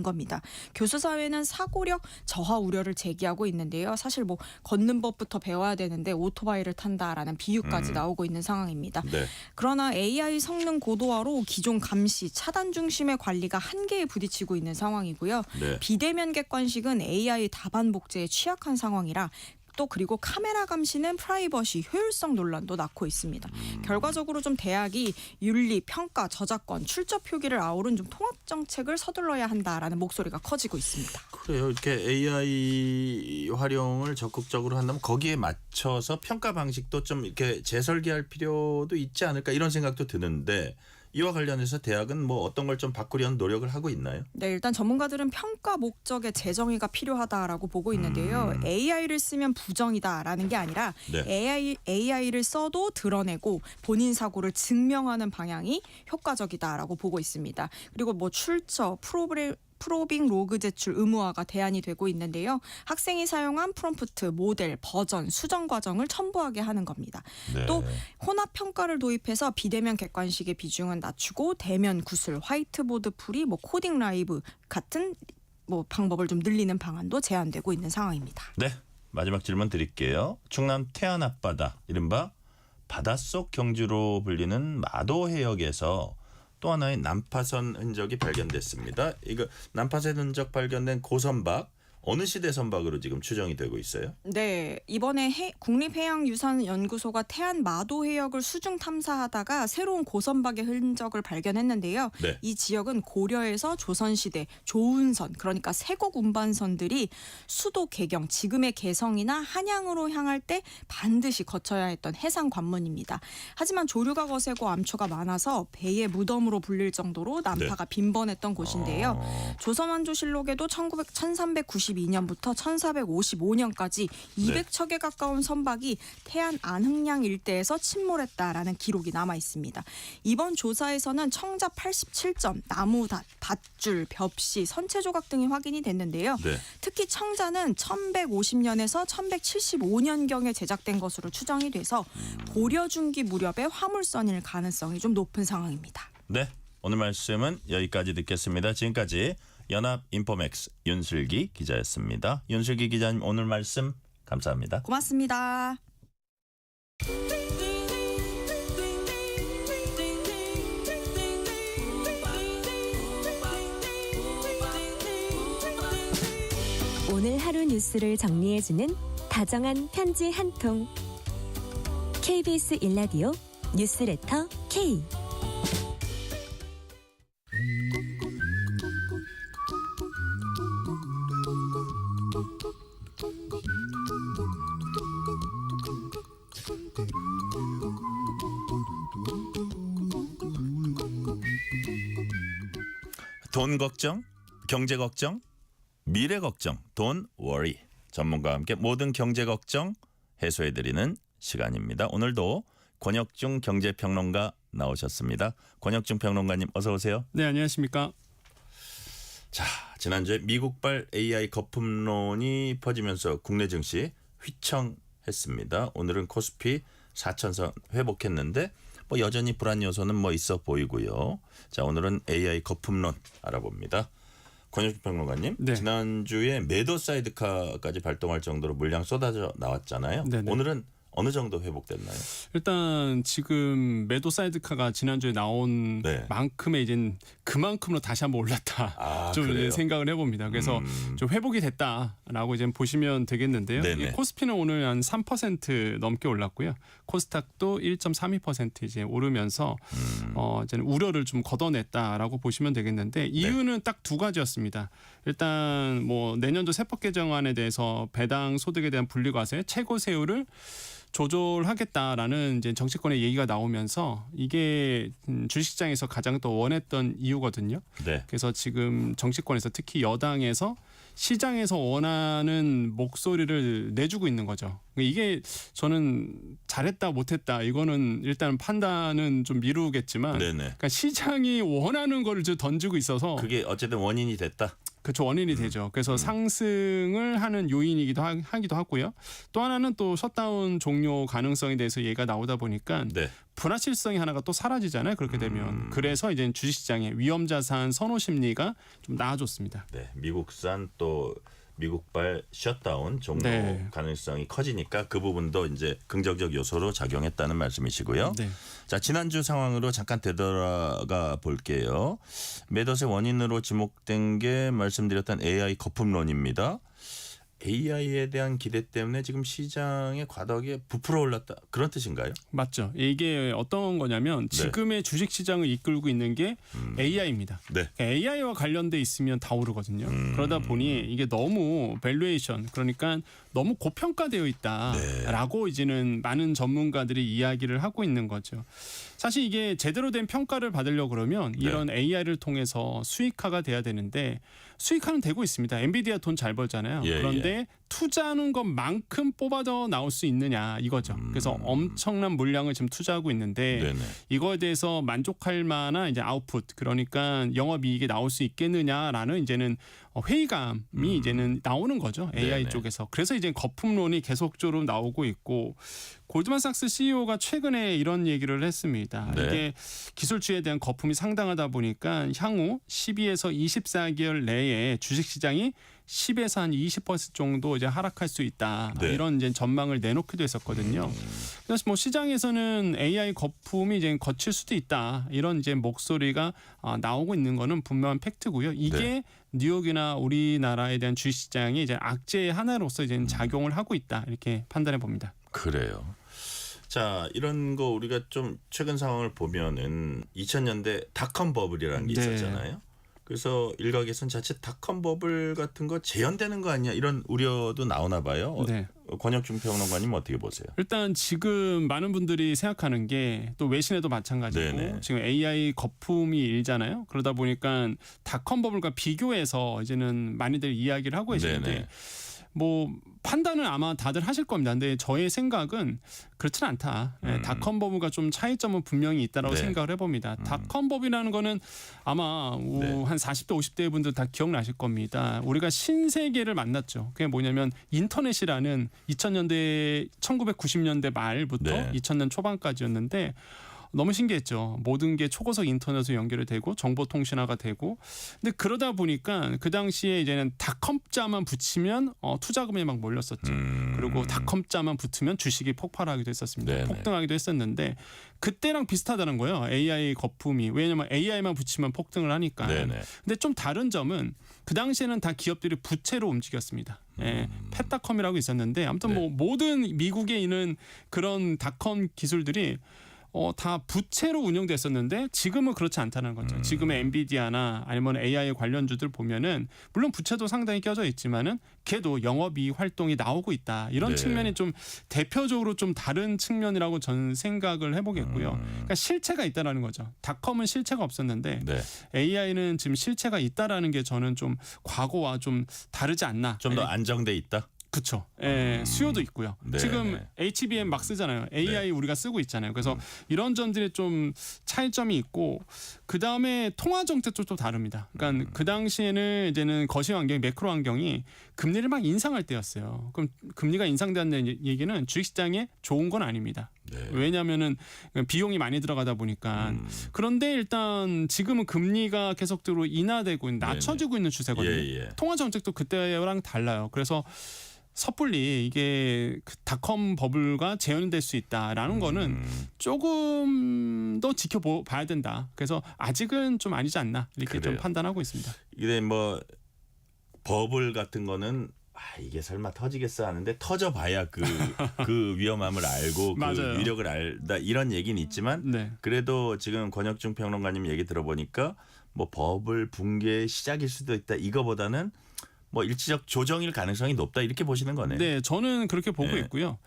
겁니다. 교수 사회는 사고력 저하 우려를 제기하고 있는데요. 사실 뭐 걷는 법부터 배워야 되는데 오토바이를 탄다라는 비유까지 나오고 있는 상황입니다. 네. 그러나 AI 성능 고도화로 기존 감시, 차단 중심의 관리가 한계에 부딪히고 있는 상황이고요. 네. 비대면 객관식은 AI 다반 복제에 취약한 상황이라 또 그리고 카메라 감시는 프라이버시, 효율성 논란도 낳고 있습니다. 결과적으로 좀 대학이 윤리, 평가, 저작권, 출처 표기를 아우른 좀 통합 정책을 서둘러야 한다라는 목소리가 커지고 있습니다. 그래요. 이렇게 AI 활용을 적극적으로 한다면 거기에 맞춰서 평가 방식도 좀 이렇게 재설계할 필요도 있지 않을까 이런 생각도 드는데 이와 관련해서 대학은 뭐 어떤 걸 좀 바꾸려는 노력을 하고 있나요? 네, 일단 전문가들은 평가 목적의 재정의가 필요하다라고 보고 있는데요. AI를 쓰면 부정이다라는 게 아니라 네. AI를 써도 드러내고 본인 사고를 증명하는 방향이 효과적이다라고 보고 있습니다. 그리고 뭐 출처, 프로빙 로그 제출 의무화가 대안이 되고 있는데요. 학생이 사용한 프롬프트, 모델, 버전, 수정 과정을 첨부하게 하는 겁니다. 네. 또 혼합 평가를 도입해서 비대면 객관식의 비중은 낮추고 대면 구술, 화이트보드 풀이, 뭐 코딩 라이브 같은 뭐 방법을 좀 늘리는 방안도 제안되고 있는 상황입니다. 네. 마지막 질문 드릴게요. 충남 태안 앞바다, 이른바 바닷속 경주로 불리는 마도 해역에서 또 하나의 난파선 흔적이 발견됐습니다. 이거 난파선 흔적 발견된 고선박 어느 시대 선박으로 지금 추정이 되고 있어요? 네, 이번에 국립해양유산연구소가 태안 마도 해역을 수중 탐사하다가 새로운 고선박의 흔적을 발견했는데요. 네. 이 지역은 고려에서 조선시대 조운선, 그러니까 세곡 운반선들이 수도 개경, 지금의 개성이나 한양으로 향할 때 반드시 거쳐야 했던 해상 관문입니다. 하지만 조류가 거세고 암초가 많아서 배의 무덤으로 불릴 정도로 난파가 빈번했던 곳인데요. 조선왕조실록에도 1392년부터 1455년까지 200척에 가까운 선박이 태안 안흥량 일대에서 침몰했다라는 기록이 남아 있습니다. 이번 조사에서는 청자 87점, 나무 밧줄, 벽시, 선체 조각 등이 확인이 됐는데요. 네. 특히 청자는 1150년에서 1175년경에 제작된 것으로 추정이 돼서 고려 중기 무렵의 화물선일 가능성이 좀 높은 상황입니다. 네. 오늘 말씀은 여기까지 듣겠습니다. 지금까지 연합인포맥스 윤슬기 기자였습니다. 윤슬기 기자님 오늘 말씀 감사합니다. 고맙습니다. 오늘 하루 뉴스를 정리해주는 다정한 편지 한 통. KBS 1라디오 뉴스레터 K. 돈 걱정, 경제 걱정, 미래 걱정, 돈 워리. 전문가와 함께 모든 경제 걱정 해소해드리는 시간입니다. 오늘도 권혁중 경제평론가 나오셨습니다. 권혁중 평론가님 어서 오세요. 네, 안녕하십니까. 자, 지난주에 미국발 AI 거품론이 퍼지면서 국내 증시 휘청했습니다. 오늘은 코스피 4천선 회복했는데 뭐 여전히 불안 요소는 뭐 있어 보이고요. 자, 오늘은 AI 거품론 알아봅니다. 권혁중 평론가님, 네. 지난주에 매도 사이드카까지 발동할 정도로 물량 쏟아져 나왔잖아요. 네네. 오늘은 어느 정도 회복됐나요? 일단 지금 매도 사이드카가 지난주에 나온 만큼의 이제 그만큼으로 다시 한번 올랐다. 좀 그래요? 생각을 해봅니다. 그래서 좀 회복이 됐다라고 이제 보시면 되겠는데요. 네네. 이 코스피는 오늘 한 3% 넘게 올랐고요. 코스닥도 1.32% 이제 오르면서 이제 우려를 좀 걷어냈다라고 보시면 되겠는데 이유는 딱 두 가지였습니다. 일단 뭐 내년도 세법 개정안에 대해서 배당 소득에 대한 분리과세 최고 세율을 조절하겠다라는 이제 정치권의 얘기가 나오면서 이게 주식시장에서 가장 또 원했던 이유거든요. 네. 그래서 지금 정치권에서 특히 여당에서 시장에서 원하는 목소리를 내주고 있는 거죠. 이게 저는 잘했다 못했다 이거는 일단 판단은 좀 미루겠지만 네네. 그러니까 시장이 원하는 거를 좀 던지고 있어서 그게 어쨌든 원인이 됐다. 그렇죠. 원인이 되죠. 그래서 상승을 하는 요인이기도 하기도 하고요. 또 하나는 또 셧다운 종료 가능성에 대해서 얘기가 나오다 보니까 네. 불확실성이 하나가 또 사라지잖아요. 그렇게 되면. 그래서 이제 주식시장의 위험자산 선호 심리가 좀 나아졌습니다. 네. 미국산 또 미국발 셧다운 종료 네. 가능성이 커지니까 그 부분도 이제 긍정적 요소로 작용했다는 말씀이시고요. 네. 자, 지난주 상황으로 잠깐 되돌아가 볼게요. 매도세 원인으로 지목된 게 말씀드렸던 AI 거품론입니다. AI에 대한 기대 때문에 지금 시장의 과도하게 부풀어 올랐다. 그런 뜻인가요? 맞죠. 이게 어떤 거냐면 지금의 주식시장을 이끌고 있는 게 AI입니다. 네. AI와 관련돼 있으면 다 오르거든요. 그러다 보니 이게 너무 밸류에이션 그러니까 너무 고평가되어 있다라고 이제는 많은 전문가들이 이야기를 하고 있는 거죠. 사실 이게 제대로 된 평가를 받으려고 그러면 이런 AI를 통해서 수익화가 돼야 되는데 수익화는 되고 있습니다. 엔비디아 돈 잘 벌잖아요. 그런데 투자하는 것만큼 뽑아서 나올 수 있느냐 이거죠. 그래서 엄청난 물량을 지금 투자하고 있는데 이거에 대해서 만족할 만한 이제 아웃풋 그러니까 영업이익이 나올 수 있겠느냐라는 이제는 회의감이 이제는 나오는 거죠. AI 쪽에서. 그래서 이제 거품론이 계속적으로 나오고 있고 골드만삭스 CEO가 최근에 이런 얘기를 했습니다. 이게 기술주에 대한 거품이 상당하다 보니까 향후 12에서 24개월 내에 주식시장이 10에서 한 20% 정도 이제 하락할 수 있다. 이런 이제 전망을 내놓기도 했었거든요. 그래서 뭐 시장에서는 AI 거품이 이제 거칠 수도 있다. 이런 이제 목소리가 나오고 있는 거는 분명한 팩트고요. 이게 뉴욕이나 우리나라에 대한 주식시장이 이제 악재의 하나로서 이제 작용을 하고 있다. 이렇게 판단해 봅니다. 그래요. 자, 이런 거 우리가 좀 최근 상황을 보면은 2000년대 닷컴 버블이라는 게 있었잖아요. 그래서 일각에서는 자칫 닷컴 버블 같은 거 재현되는 거 아니야 이런 우려도 나오나 봐요. 권혁중 평론가님 어떻게 보세요? 일단 지금 많은 분들이 생각하는 게 또 외신에도 마찬가지고 지금 AI 거품이 일잖아요. 그러다 보니까 닷컴 버블과 비교해서 이제는 많이들 이야기를 하고 계시는데 뭐 판단은 아마 다들 하실 겁니다. 근데 저의 생각은 그렇지는 않다. 닷컴 버블과 좀 차이점은 분명히 있다라고 생각을 해봅니다. 닷컴 버블이라는 거는 아마 한 40대 50대 분들 다 기억나실 겁니다. 우리가 신세계를 만났죠. 그게 뭐냐면 인터넷이라는 2000년대 1990년대 말부터 2000년 초반까지였는데 너무 신기했죠. 모든 게 초고속 인터넷으로 연결이 되고 정보통신화가 되고 근데 그러다 보니까 그 당시에 이제는 닷컴자만 붙이면 투자금이 막 몰렸었죠. 그리고 닷컴자만 붙으면 주식이 폭발하기도 했었습니다. 폭등하기도 했었는데 그때랑 비슷하다는 거예요. AI 거품이. 왜냐하면 AI만 붙이면 폭등을 하니까. 근데 좀 다른 점은 그 당시에는 다 기업들이 부채로 움직였습니다. 펫닷컴이라고 있었는데 아무튼 뭐 모든 미국에 있는 그런 닷컴 기술들이 다 부채로 운영됐었는데 지금은 그렇지 않다는 거죠. 지금의 엔비디아나 아니면 AI 관련주들 보면은 물론 부채도 상당히 껴져 있지만은 걔도 영업이익 활동이 나오고 있다. 이런 측면이 좀 대표적으로 좀 다른 측면이라고 저는 생각을 해보겠고요. 그러니까 실체가 있다라는 거죠. 닷컴은 실체가 없었는데 AI는 지금 실체가 있다라는 게 저는 좀 과거와 좀 다르지 않나. 좀 더 안정돼 있다. 그렇죠. 수요도 있고요. 지금 HBM 막 쓰잖아요. AI 우리가 쓰고 있잖아요. 그래서 이런 점들이 좀 차이점이 있고 그 다음에 통화 정책도 좀 다릅니다. 그러니까 그 당시에는 이제는 거시 환경이 매크로 환경이 금리를 막 인상할 때였어요. 그럼 금리가 인상되는 얘기는 주식시장에 좋은 건 아닙니다. 왜냐하면은 비용이 많이 들어가다 보니까 그런데 일단 지금은 금리가 계속적으로 인하되고 낮춰지고 있는 추세거든요. 통화 정책도 그때랑 달라요. 그래서 섣불리 이게 닷컴 버블과 재현될 수 있다라는 거는 조금 더 지켜봐야 된다. 그래서 아직은 좀 아니지 않나 이렇게 좀 판단하고 있습니다. 이게 뭐 버블 같은 거는 이게 설마 터지겠어 하는데 터져봐야 그 위험함을 알고 그 위력을 알다 이런 얘기는 있지만 그래도 지금 권혁중 평론가님 얘기 들어보니까 뭐 버블 붕괴의 시작일 수도 있다. 이거보다는 뭐 일시적 조정일 가능성이 높다 이렇게 보시는 거네요. 네, 저는 그렇게 보고 있고요.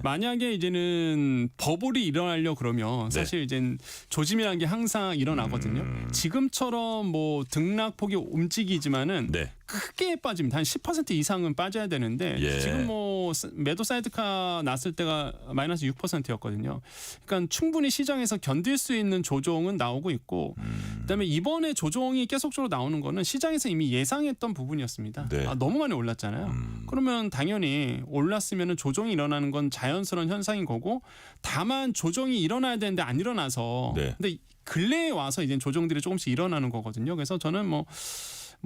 만약에 이제는 버블이 일어나려 그러면 사실 이제 조짐이라는 게 항상 일어나거든요. 지금처럼 뭐 등락폭이 움직이지만은 크게 빠집니다. 한 10% 이상은 빠져야 되는데 지금 뭐 매도 사이드카 났을 때가 마이너스 6%였거든요. 그러니까 충분히 시장에서 견딜 수 있는 조정은 나오고 있고 그다음에 이번에 조정이 계속적으로 나오는 거는 시장에서 이미 예상했던 부분이었습니다. 너무 많이 올랐잖아요. 그러면 당연히 올랐으면 조정이 일어나는 건 자연스러운 현상인 거고 다만 조정이 일어나야 되는데 안 일어나서 근데 근래에 와서 이제 조정들이 조금씩 일어나는 거거든요. 그래서 저는 뭐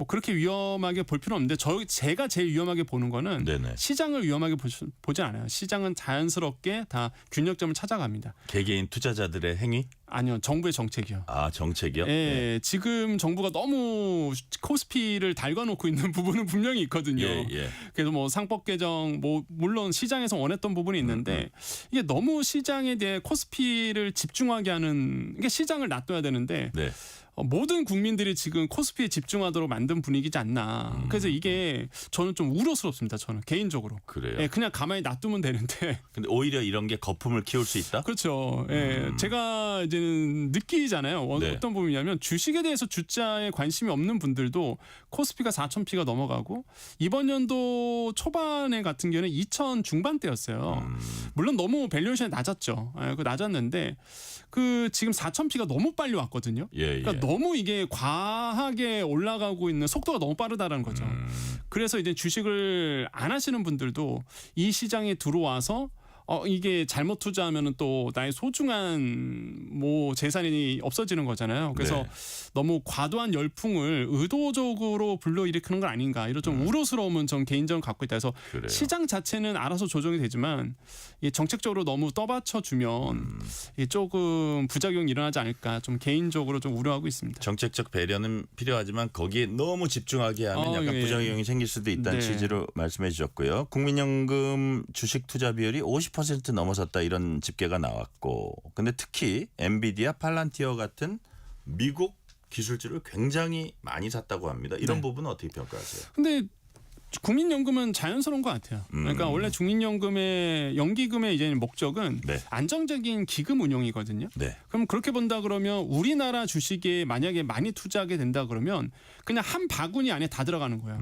그렇게 위험하게 볼 필요는 없는데 제가 제일 위험하게 보는 거는 시장을 위험하게 보지 않아요. 시장은 자연스럽게 다 균형점을 찾아갑니다. 개개인 투자자들의 행위? 아니요. 정부의 정책이요. 아, 정책이요? 네. 지금 정부가 너무 코스피를 달궈놓고 있는 부분은 분명히 있거든요. 그래서 뭐 상법 개정 뭐 물론 시장에서 원했던 부분이 있는데 이게 너무 시장에 대해 코스피를 집중하게 하는 이게 시장을 놔둬야 되는데 모든 국민들이 지금 코스피에 집중하도록 만든 분위기지 않나. 그래서 이게 저는 좀 우려스럽습니다. 저는 개인적으로. 그래요. 그냥 가만히 놔두면 되는데. 근데 오히려 이런 게 거품을 키울 수 있다? 그렇죠. 제가 이제는 느끼잖아요. 어떤 부분이냐면 주식에 대해서 주자에 관심이 없는 분들도 코스피가 4,000P가 넘어가고 이번 연도 초반에 같은 경우는 2,000 중반대였어요. 물론 너무 밸류에이션이 낮았죠. 낮았는데 그 지금 4,000P가 너무 빨리 왔거든요. 그러니까 너무 이게 과하게 올라가고 있는 속도가 너무 빠르다는 거죠. 그래서 이제 주식을 안 하시는 분들도 이 시장에 들어와서 이게 잘못 투자하면은 또 나의 소중한 뭐 재산이 없어지는 거잖아요. 그래서 너무 과도한 열풍을 의도적으로 불러일으키는 건 아닌가 이런 좀 우려스러움은 전 개인적으로 갖고 있다. 그래서 시장 자체는 알아서 조정이 되지만 정책적으로 너무 떠받쳐 주면 조금 부작용이 일어나지 않을까 좀 개인적으로 좀 우려하고 있습니다. 정책적 배려는 필요하지만 거기에 너무 집중하게 하면 약간 부작용이 생길 수도 있다는 취지로 말씀해 주셨고요. 국민연금 주식 투자 비율이 50% 넘어섰다 이런 집계가 나왔고 근데 특히 엔비디아, 팔란티어 같은 미국 기술주를 굉장히 많이 샀다고 합니다. 이런 부분은 어떻게 평가하세요? 근데 국민연금은 자연스러운 것 같아요. 그러니까 원래 국민연금의 연기금의 이제 목적은 안정적인 기금 운용이거든요. 그럼 그렇게 본다 그러면 우리나라 주식에 만약에 많이 투자하게 된다 그러면 그냥 한 바구니 안에 다 들어가는 거예요.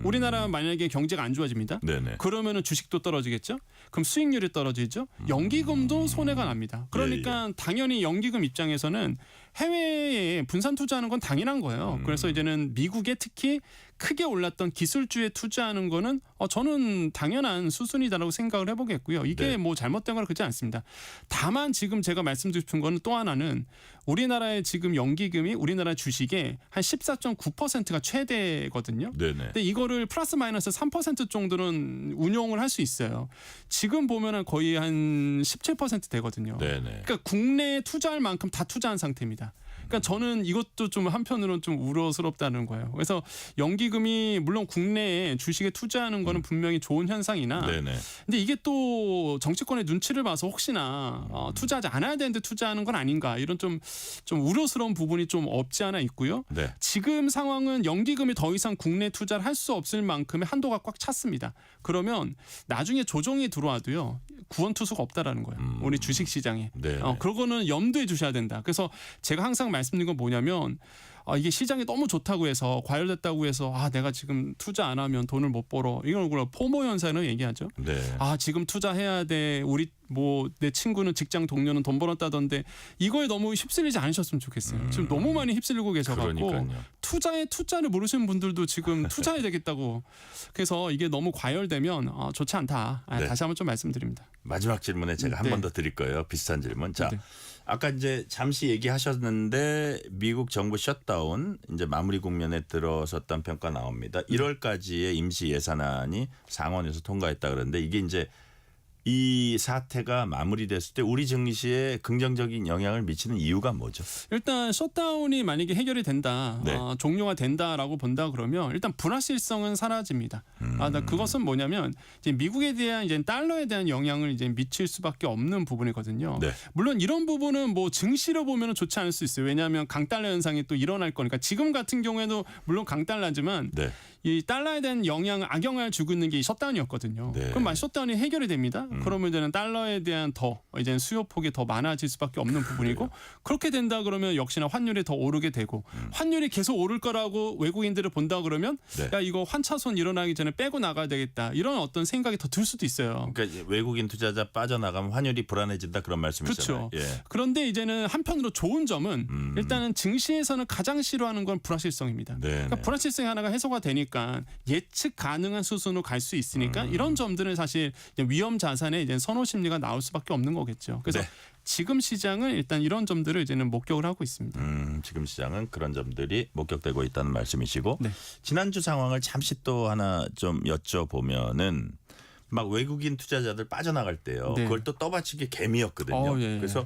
우리나라 만약에 경제가 안 좋아집니다. 그러면은 주식도 떨어지겠죠. 그럼 수익률이 떨어지죠. 연기금도 손해가 납니다. 그러니까 당연히 연기금 입장에서는 해외에 분산 투자하는 건 당연한 거예요. 그래서 이제는 미국에 특히 크게 올랐던 기술주에 투자하는 거는 저는 당연한 수순이다라고 생각을 해보겠고요. 이게 뭐 잘못된 거라 그러지 않습니다. 다만 지금 제가 말씀드리고 싶은 거는 또 하나는 우리나라의 지금 연기금이 우리나라 주식의 한 14.9%가 최대거든요. 근데 이거를 플러스 마이너스 3% 정도는 운용을 할 수 있어요. 지금 보면은 거의 한 17% 되거든요. 그러니까 국내에 투자할 만큼 다 투자한 상태입니다. 그러니까 저는 이것도 좀 한편으로는 좀 우려스럽다는 거예요. 그래서 연기금이 물론 국내에 주식에 투자하는 거는 분명히 좋은 현상이나 근데 이게 또 정치권의 눈치를 봐서 혹시나 투자하지 않아야 되는데 투자하는 건 아닌가 이런 좀 우려스러운 부분이 좀 없지 않아 있고요. 지금 상황은 연기금이 더 이상 국내 투자를 할 수 없을 만큼의 한도가 꽉 찼습니다. 그러면 나중에 조정이 들어와도요. 구원투수가 없다라는 거예요. 우리 주식 시장에. 그거는 염두에 두셔야 된다. 그래서 제가 항상 말씀드린 건 뭐냐면 이게 시장이 너무 좋다고 해서 과열됐다고 해서 내가 지금 투자 안 하면 돈을 못 벌어. 이걸 포모 현상을 얘기하죠. 지금 투자해야 돼. 우리 뭐 내 친구는 직장 동료는 돈 벌었다던데 이거에 너무 휩쓸리지 않으셨으면 좋겠어요. 지금 너무 많이 휩쓸리고 계셔갖고 투자를 모르시는 분들도 지금 투자해야 되겠다고. 그래서 이게 너무 과열되면 좋지 않다. 다시 한번 좀 말씀드립니다. 마지막 질문에 제가 한 번 더 드릴 거예요. 비슷한 질문. 자, 아까 이제 잠시 얘기하셨는데 미국 정부 셧다운 이제 마무리 국면에 들어섰다는 평가 나옵니다. 1월까지의 임시 예산안이 상원에서 통과했다 그러는데 이게 이제 이 사태가 마무리됐을 때 우리 증시에 긍정적인 영향을 미치는 이유가 뭐죠? 일단 셧다운이 만약에 해결이 된다, 종료가 된다라고 본다 그러면 일단 불확실성은 사라집니다. 그것은 뭐냐면 이제 미국에 대한 이제 달러에 대한 영향을 이제 미칠 수밖에 없는 부분이거든요. 물론 이런 부분은 뭐 증시로 보면은 좋지 않을 수 있어요. 왜냐하면 강달러 현상이 또 일어날 거니까 지금 같은 경우에도 물론 강달러지만 이 달러에 대한 악영향을 주고 있는 게 이 셧다운이었거든요. 그럼 만약 셧다운이 해결이 됩니다. 그러면 이제는 달러에 대한 이제 수요 폭이 더 많아질 수밖에 없는 부분이고 그렇게 된다 그러면 역시나 환율이 더 오르게 되고 환율이 계속 오를 거라고 외국인들을 본다 그러면 야 이거 환차손 일어나기 전에 빼고 나가야 되겠다 이런 어떤 생각이 더 들 수도 있어요. 그러니까 외국인 투자자 빠져나가면 환율이 불안해진다 그런 말씀이잖아요. 그렇죠. 그런데 이제는 한편으로 좋은 점은 일단은 증시에서는 가장 싫어하는 건 불확실성입니다. 그러니까 불확실성이 하나가 해소가 되니까 예측 가능한 수준으로 갈 수 있으니까 이런 점들은 사실 위험 자산의 이제 선호 심리가 나올 수밖에 없는 거겠죠. 그래서 지금 시장은 일단 이런 점들을 이제는 목격을 하고 있습니다. 지금 시장은 그런 점들이 목격되고 있다는 말씀이시고 지난주 상황을 잠시 또 하나 좀 여쭤보면은 막 외국인 투자자들 빠져나갈 때요. 그걸 또 떠받치게 개미였거든요. 그래서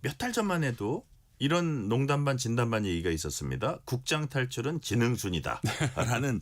몇 달 전만 해도 이런 농담 반 진담 반 얘기가 있었습니다. 국장 탈출은 지능순이다라는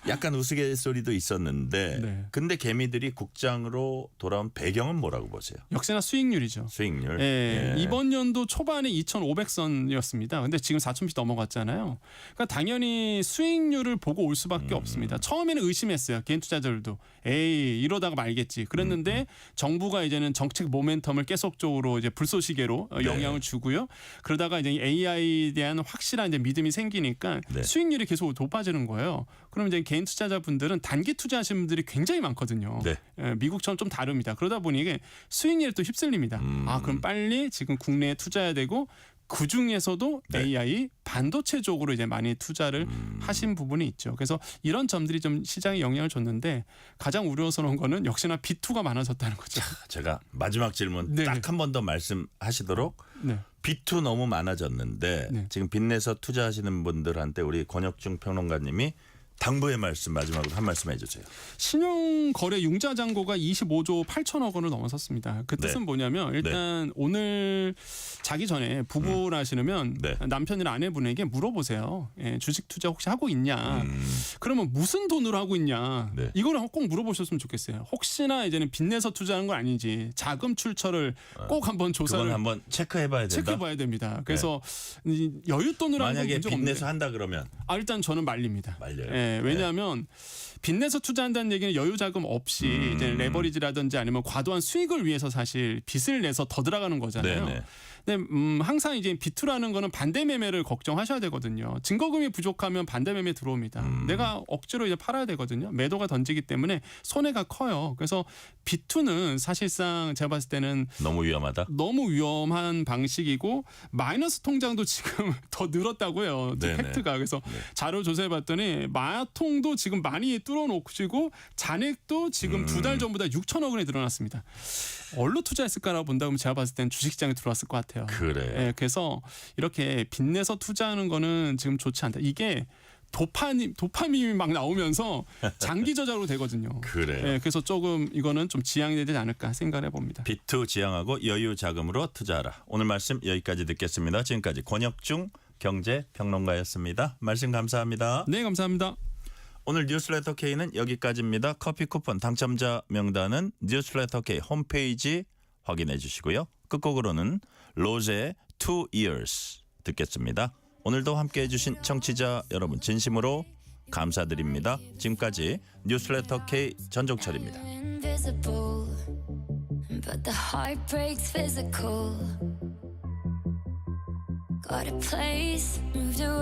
약간 우스갯소리도 있었는데 근데 개미들이 국장으로 돌아온 배경은 뭐라고 보세요? 역시나 수익률이죠. 수익률. 이번 연도 초반에 2,500선이었습니다. 근데 지금 4,000씩 넘어갔잖아요. 그러니까 당연히 수익률을 보고 올 수밖에 없습니다. 처음에는 의심했어요. 개인 투자자들도. 에이 이러다가 말겠지. 그랬는데 정부가 이제는 정책 모멘텀을 계속적으로 이제 불쏘시개로 영향을 주고요. 그러다가 이제 AI에 대한 확실한 이제 믿음이 생기니까 수익률이 계속 높아지는 거예요. 그럼 이제 개인 투자자분들은 단기 투자하시는 분들이 굉장히 많거든요. 미국처럼 좀 다릅니다. 그러다 보니 이게 수익률에 또 휩쓸립니다. 그럼 빨리 지금 국내에 투자해야 되고 그 중에서도 AI 반도체 쪽으로 이제 많이 투자를 하신 부분이 있죠. 그래서 이런 점들이 좀 시장에 영향을 줬는데 가장 우려스러운 거는 역시나 B2가 많아졌다는 거죠. 제가 마지막 질문 딱 한 번 더 말씀하시도록 B2 너무 많아졌는데 지금 빚내서 투자하시는 분들한테 우리 권혁중 평론가님이 당부의 말씀 마지막으로 한 말씀 해주세요. 신용거래 융자 잔고가 25조 8천억 원을 넘어섰습니다. 그 뜻은 뭐냐면 일단 오늘 자기 전에 부부를 하시려면 남편이나 아내분에게 물어보세요. 주식 투자 혹시 하고 있냐. 그러면 무슨 돈으로 하고 있냐. 이걸 꼭 물어보셨으면 좋겠어요. 혹시나 이제는 빚내서 투자하는 건 아닌지 자금 출처를 꼭 한번 조사를. 그건 한번 체크해봐야 된다. 체크해봐야 됩니다. 그래서 여윳돈으로 하는 건 만약에 문제가 빚내서 한다 그러면. 일단 저는 말립니다. 말려요. 왜냐하면 빚내서 투자한다는 얘기는 여유 자금 없이 이제 레버리지라든지 아니면 과도한 수익을 위해서 사실 빚을 내서 더 들어가는 거잖아요. 근데 항상 이제 B2라는 거는 반대 매매를 걱정하셔야 되거든요. 증거금이 부족하면 반대 매매 들어옵니다. 내가 억지로 이제 팔아야 되거든요. 매도가 던지기 때문에 손해가 커요. 그래서 B2는 사실상 제가 봤을 때는 너무 위험하다. 너무 위험한 방식이고 마이너스 통장도 지금 더 늘었다고요. 팩트가. 그래서 자료 조사해봤더니 마통도 지금 많이 뚫어놓으시고 잔액도 지금 2달 전보다 6천억 원이 늘어났습니다. 얼로 투자했을까라고 본다 그러면 제가 봤을 때는 주식시장에 들어왔을 것 같아요. 그래. 그래서 이렇게 빚내서 투자하는 거는 지금 좋지 않다. 이게 도파민이 막 나오면서 장기 저자로 되거든요. 그래서 조금 이거는 좀 지양해야 되지 않을까 생각을 해봅니다. B2 지양하고 여유 자금으로 투자하라. 오늘 말씀 여기까지 듣겠습니다. 지금까지 권혁중 경제평론가였습니다. 말씀 감사합니다. 네, 감사합니다. 오늘 뉴스레터 K는 여기까지입니다. 커피 쿠폰 당첨자 명단은 뉴스레터 K 홈페이지 확인해 주시고요. 끝곡으로는 로제의 2 years 듣겠습니다. 오늘도 함께해 주신 청취자 여러분 진심으로 감사드립니다. 지금까지 뉴스레터 K 전종철입니다. But the heart breaks physical. Got a place, moved away.